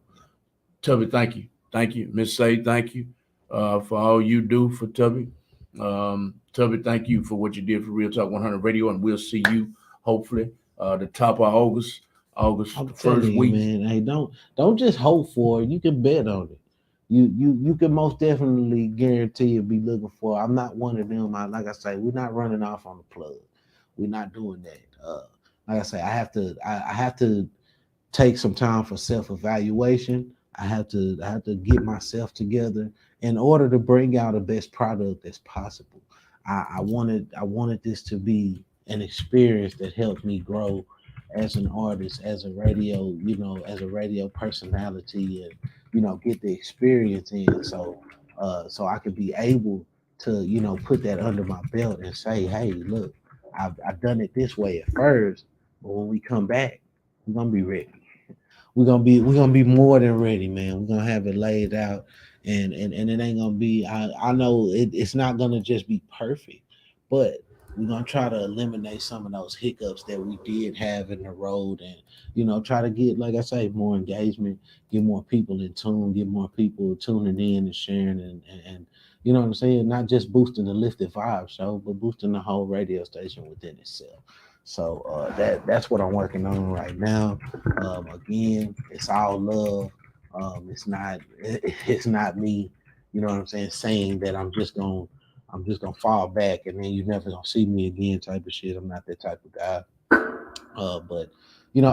Tubby, thank you. Thank you. Miss Say, thank you for all you do for Tubby. Tubby, thank you for what you did for Real Talk 100 Radio, and we'll see you hopefully the top of August the first week.
Man, hey, don't just hope for it. You can bet on it. You can most definitely guarantee you'll be looking for. I'm not one of them. Like I say, we're not running off on the plug. We're not doing that. Like I say, I have to take some time for self-evaluation. I have to get myself together in order to bring out the best product that's possible. I wanted this to be an experience that helped me grow as an artist, as a radio, as a radio personality, and get the experience in, so I could be able to put that under my belt and say, hey, look, I've done it this way at first, but when we come back, we're gonna be ready. We're gonna be more than ready, man. We're gonna have it laid out, and it ain't gonna be. I know it's not gonna just be perfect, but we're gonna try to eliminate some of those hiccups that we did have in the road, and try to get, like I say, more engagement, get more people in tune, get more people tuning in and sharing, and you know what I'm saying, not just boosting the Lifted Vibes show, but boosting the whole radio station within itself. So that's what I'm working on right now. Again, it's all love. It's not me, what I'm saying that I'm just gonna fall back and then you're never gonna see me again type of shit. I'm not that type of guy. But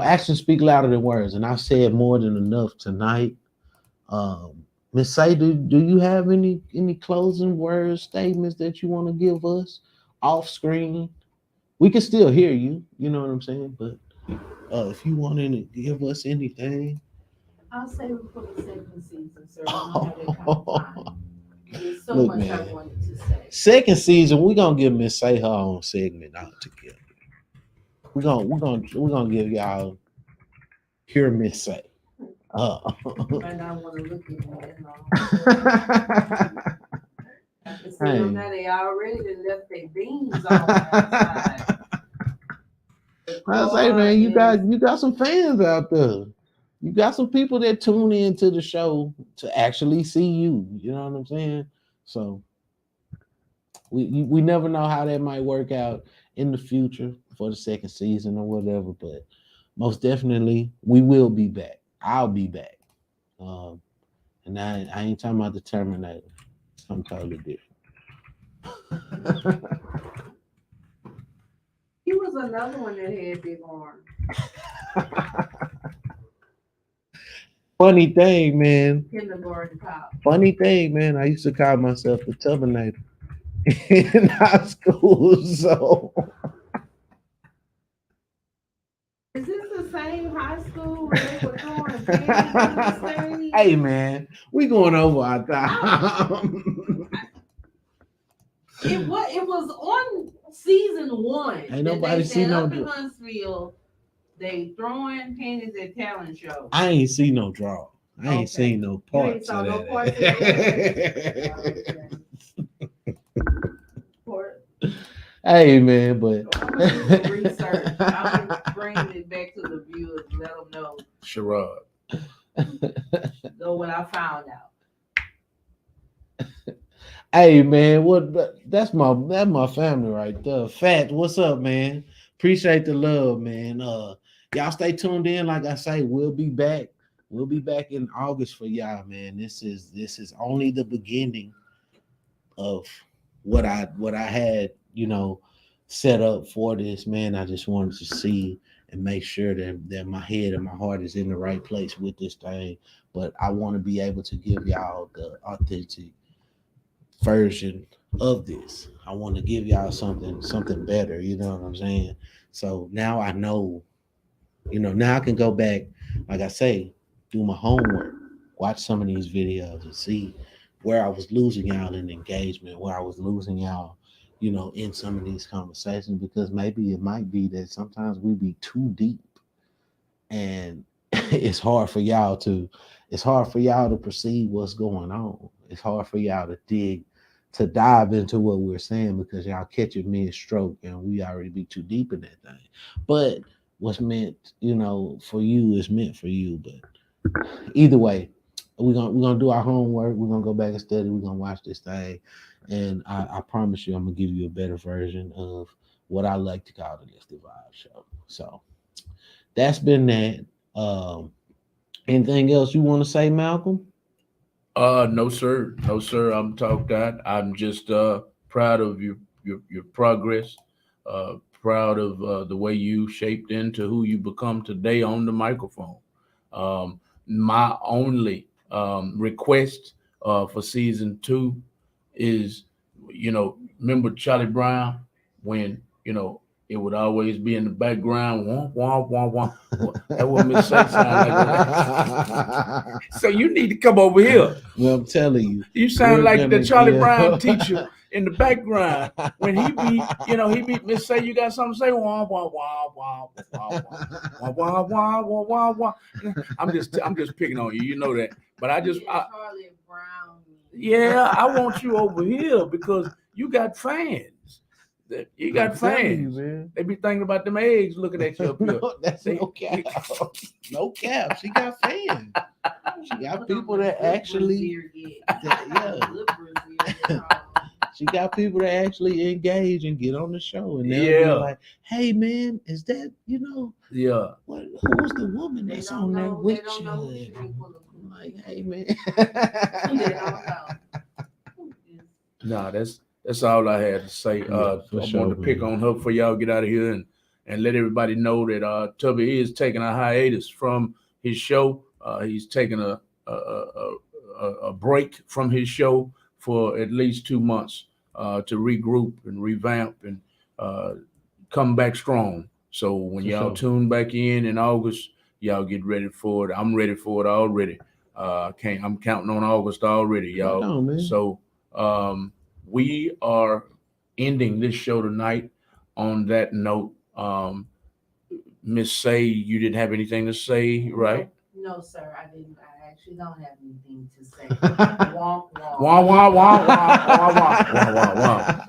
actions speak louder than words, and I've said more than enough tonight. Miss Say, do you have any closing words, statements that you want to give us off screen? We can still hear you, you know what I'm saying? But if you want to give us anything.
I'll say it for the second season, sir. I don't have that kind of time. There's so much I wanted to say.
Second season, we're gonna give Miss Say her own segment altogether. We're gonna give y'all Hear Miss Say.
And I want to look at you that long. I can see them now. They already done left their beans on outside.
I say, man, you got some fans out there. You got some people that tune in to the show to actually see you. You know what I'm saying? So we never know how that might work out in the future for the second season or whatever. But most definitely, we will be back. I'll be back. And I ain't talking about the Terminator. Something totally different.
He was another one that had big arms.
Funny thing, man.
Kindergarten cop.
Funny thing, man. I used to call myself the Terminator in high school. So
is this the same high school where they were throwing candy on the stage?
Hey, man, we going over our time.
It was on season 1.
Ain't nobody seen no
in Huntsville. They throwing pennies at talent shows.
I ain't seen no draw. I ain't seen no parts.
You ain't saw no parts of that.
Hey, man, but
research. I'll bring it back to the viewers. Let them know.
Sherrod.
Know what I found out.
Hey, man, that's my family right there. Fat, what's up, man? Appreciate the love, man. Y'all stay tuned in. Like I say, we'll be back. We'll be back in August for y'all, man. This is only the beginning of what I had, set up for this, man. I just wanted to see and make sure that my head and my heart is in the right place with this thing. But I want to be able to give y'all the authentic version of this. I want to give y'all something better, you know what I'm saying? So now I know, now I can go back, like I say, do my homework, watch some of these videos and see where I was losing y'all in engagement, where I was losing y'all, in some of these conversations, because maybe it might be that sometimes we be too deep and it's hard for y'all to perceive what's going on. It's hard for y'all to dive into what we're saying because y'all catch it mid-stroke and we already be too deep in that thing. But what's meant, for you is meant for you. But either way, we're gonna do our homework. We're gonna go back and study. We're gonna watch this thing, and I promise you, I'm gonna give you a better version of what I like to call the LIFT'D VYBEZ Show. So that's been that. Anything else you want to say, Malcolm?
No, sir. I'm talked out. I'm just proud of your progress. Proud of the way you shaped into who you become today on the microphone. My only request for season 2 is, remember Charlie Brown when it would always be in the background. Wah, wah, wah, wah. That what Miss Say sound like. So you need to come over here.
Well, I'm telling you.
You sound like the Charlie Brown teacher in the background. When he be Miss Say, you got something to say? Wah, wah, wah, wah, wah, wah, wah, wah, wah, wah, wah. I'm just picking on you. You know that. But
Charlie Brown.
Yeah, I want you over here because you got fans. You got fans.
You,
they be thinking about them eggs looking at you up here.
No, that's no cap. No cap. She got fans. She got people that actually, she got people that actually engage and get on the show, and they'll be like, "Hey, man, is that
Yeah.
Who's the woman that's on there with you?" I'm like, "Hey, man."
No, that's all I had to say. I wanted to pick on her for y'all get out of here and let everybody know that Tubby is taking a hiatus from his show. He's taking a break from his show for at least 2 months to regroup and revamp and come back strong. So when
For
y'all
sure.
tune back in August, y'all get ready for it. I'm ready for it already. I'm counting on August already, y'all.
Right on, man.
So we are ending this show tonight on that note. Miss Say, you didn't have anything to say, right?
No, sir, I didn't. I actually don't have anything to say. Womp, womp.
Wah, wah, wah, wah, wah, wah, wah, wah.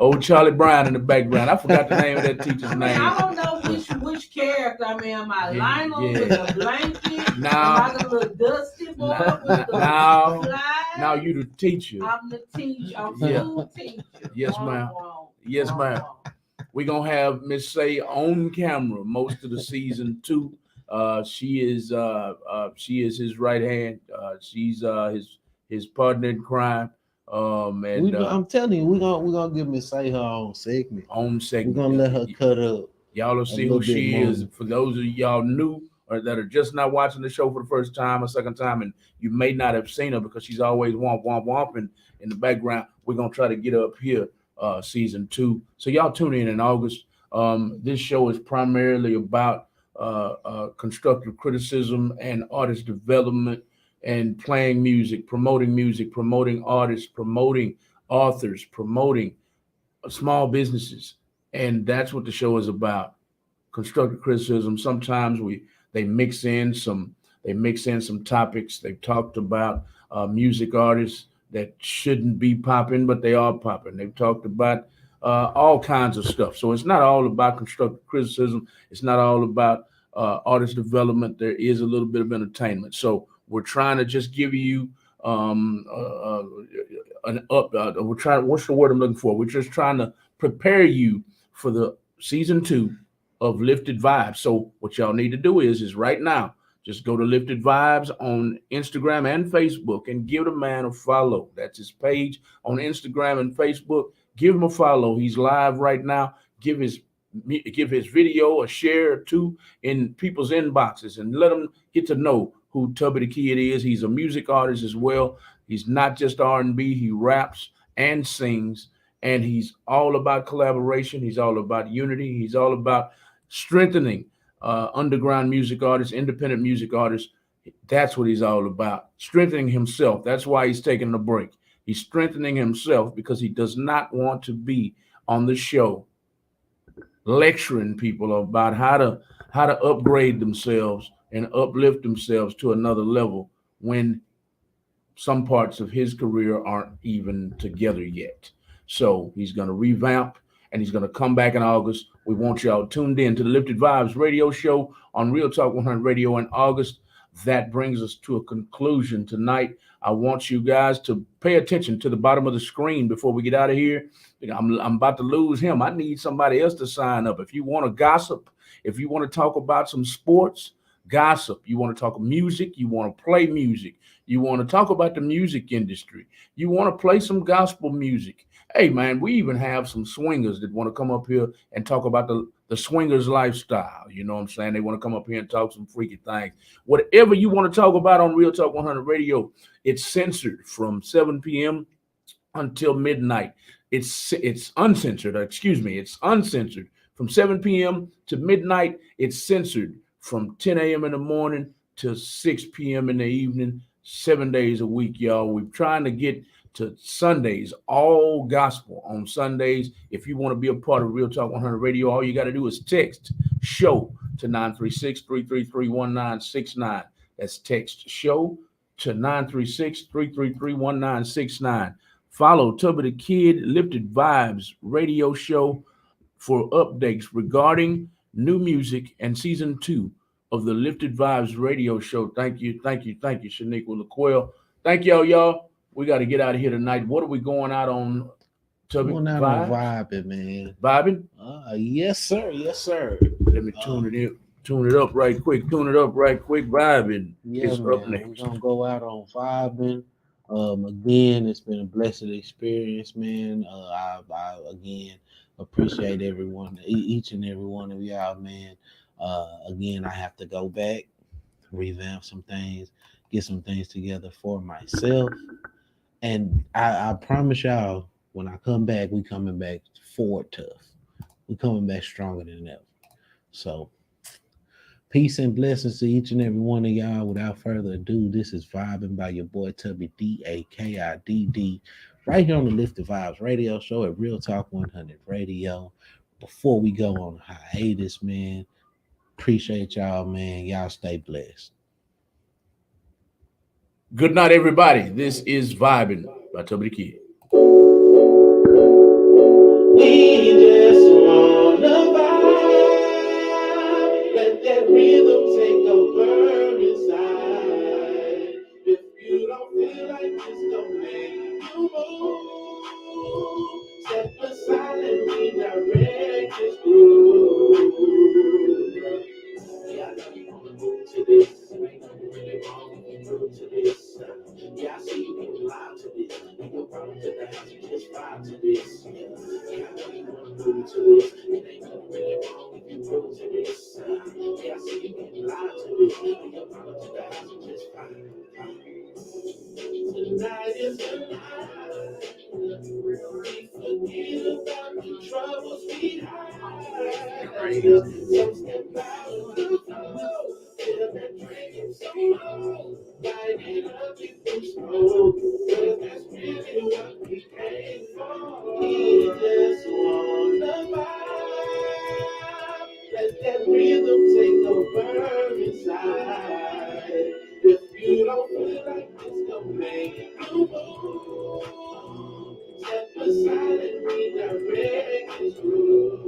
Old Charlie Brown in the background. I forgot the name of that teacher's
I mean,
name.
I don't know which character. I mean, am I Lionel with a blanket?
Now,
am I the little Dusty boy with the
now,
slide?
now you the teacher.
I'm the teacher. I'm
Yeah.
school teacher.
Yes,
Womp,
ma'am.
womp,
Yes,
womp,
ma'am.
womp.
We're gonna have Miss Say on camera most of the season 2. She is his right hand. She's his partner in crime.
I'm telling you, we're gonna give Miss Say her own segment.
Own segment.
We're gonna let her cut up.
Y'all will see
little
who she
bit
is.
more.
For those of y'all new or that are just not watching the show for the first time or second time, and you may not have seen her because she's always womp womp womping in the background. We're gonna try to get her up here season 2. So y'all tune in August. This show is primarily about constructive criticism and artist development and playing music, promoting artists, promoting authors, promoting small businesses. And that's what the show is about. Constructive criticism. Sometimes they mix in some topics. They've talked about music artists that shouldn't be popping, but they are popping. They've talked about all kinds of stuff. So it's not all about constructive criticism. It's not all about artist development. There is a little bit of entertainment. So we're trying to just give you what's the word I'm looking for? We're just trying to prepare you for the season 2 of Lifted Vibes. So what y'all need to do is right now, just go to Lifted Vibes on Instagram and Facebook and give the man a follow. That's his page on Instagram and Facebook. Give him a follow. He's live right now. Give his video a share or 2 in people's inboxes and let them get to know who Tubby the Kid is. He's a music artist as well. He's not just R&B. He raps and sings, and he's all about collaboration. He's all about unity. He's all about strengthening underground music artists, independent music artists. That's what he's all about. Strengthening himself. That's why he's taking a break. He's strengthening himself because he does not want to be on the show lecturing people about how to upgrade themselves and uplift themselves to another level when some parts of his career aren't even together yet. So he's going to revamp and he's going to come back in August. We want y'all tuned in to the Lifted Vibes Radio Show on Real Talk 100 Radio in August. That brings us to a conclusion tonight. I want you guys to pay attention to the bottom of the screen before we get out of here. I'm about to lose him. I need somebody else to sign up. If you want to gossip, if you want to talk about some sports, gossip. You want to talk music, you want to play music. You want to talk about the music industry. You want to play some gospel music. Hey, man, we even have some swingers that want to come up here and talk about the swingers lifestyle. You know what I'm saying? They want to come up here and talk some freaky things. Whatever you want to talk about on Real Talk 100 Radio, it's censored from 7 p.m. until midnight. It's uncensored. It's uncensored. From 7 p.m. to midnight, it's censored. From 10 a.m. in the morning to 6 p.m. in the evening, 7 days a week, y'all. We're trying to get to Sundays, all gospel on Sundays. If you want to be a part of Real Talk 100 Radio, all you got to do is text SHOW to 936-333-1969. That's text SHOW to 936-333-1969. Follow Tubby the Kid Lifted Vibes Radio Show for updates regarding new music and season 2 of the Lifted Vibes Radio Show. Thank you, Shaniqua LaQuelle. Thank y'all. We got to get out of here tonight. What are we going out on, Tubby?
Going out on vibing, man.
Vibing?
Yes, sir.
Let me tune it up right quick. Vibing.
Yeah,
it's
man.
up next.
We're gonna go out on vibing. Again, it's been a blessed experience, man. I again appreciate everyone, each and every one of y'all, man. Again, I have to go back, revamp some things, get some things together for myself. And I promise y'all, when I come back, we coming back forward tough. We coming back stronger than ever. So peace and blessings to each and every one of y'all. Without further ado, this is Vibing by your boy Tubby, DAKIDD, right here on the LIFT'D VYBEZ Radio Show at Real Talk 100 Radio. Before we go on hiatus, man, appreciate y'all, man. Y'all stay blessed.
Good night, everybody. This is Vibing by Tubby the Kid.
We just wanna vibe, let that rhythm take over inside. If you don't feel like this, don't make you move. Step aside and redirect this groove. Yeah, I know you wanna move to this. Ain't nothing really wrong if you move to this. Yeah, I see you getting live to this. Ain't no problem to the house, you just vibe to this. Yeah, I know you wanna move to this. It ain't nothing really wrong if you move to this. Yeah, I see you getting live to this. Ain't no problem to the house, you just vibe. Tonight is the night. We forget about the troubles we hide. Some step out of the flow. Feel that drinking so low. Light it up, keep it slow. Cause that's really what we came for. We just wanna vibe. Let that rhythm take over inside. If you don't feel like this, don't make you move. Step aside and redirect this groove.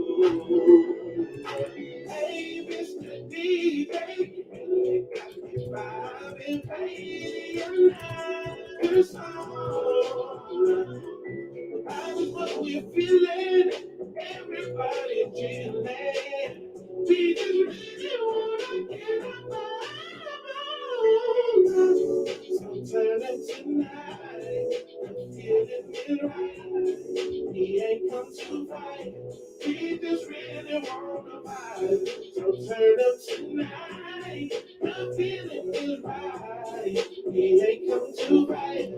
Hey, Mr. DJ, you got me vibing, baby, and your song. That is what we're feeling. Everybody chilling. We just really wanna get along. So turn up tonight. I'm feeling it right. He ain't come to fight. We just really wanna vibe. So turn up tonight. I'm feeling it right. He ain't come to fight.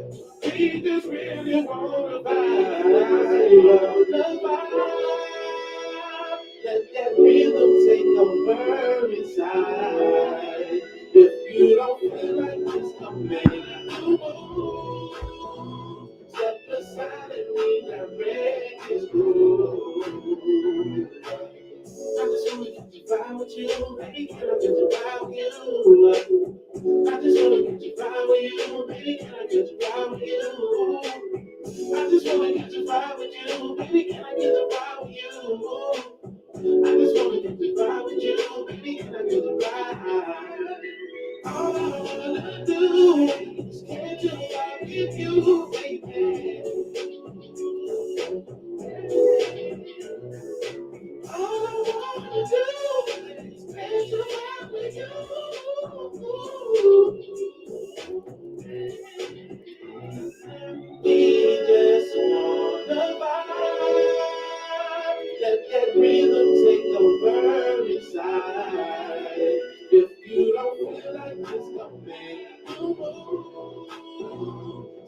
We just really wanna vibe. Let that rhythm take over inside. If you don't feel like this, don't make you move. Step aside and redirect this groove. I just wanna get you vibe with you, baby. Can I get you vibe with you? I just wanna get you vibe with you, baby. Can I get you vibe with you? I just wanna get you vibe with you, baby. Can I get you vibe with you? I just wanna get you vibe with you, baby. Can I get you vibe? All I wanna do is get you vibe with you, baby. All I wanna do is get you vibe with you. We just wanna vibe. Let that rhythm take over inside. If you don't feel like this, don't make you move.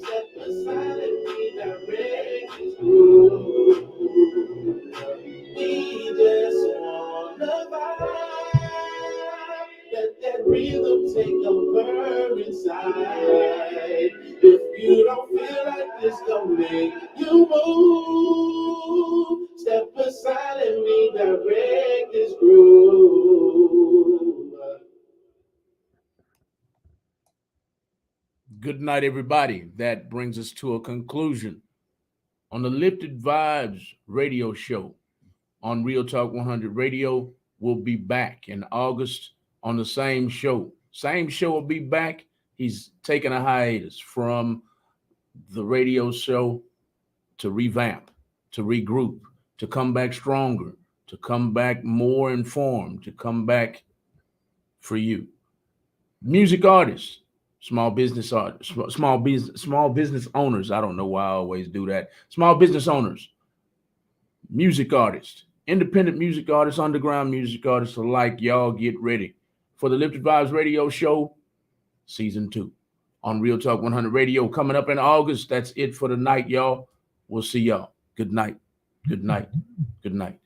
Step aside and redirect this groove. We just wanna vibe. Let that rhythm take over inside. If you don't feel like this, don't make you move. Step aside and redirect this groove.
Good night, everybody. That brings us to a conclusion on the LIFT'D VYBEZ Radio Show on Real Talk 100 Radio. We'll be back in August on the same show. Same show will be back. He's taking a hiatus from the radio show to revamp, to regroup, to come back stronger, to come back more informed, to come back for you. Music artists, small business artists, small business owners. I don't know why I always do that. Small business owners, music artists, independent music artists, underground music artists alike. Y'all get ready for the LIFT'D VYBEZ Radio Show Season 2. on Real Talk 100 Radio. Coming up in August. That's it for the night, y'all. We'll see y'all. Good night. Good night. Good night.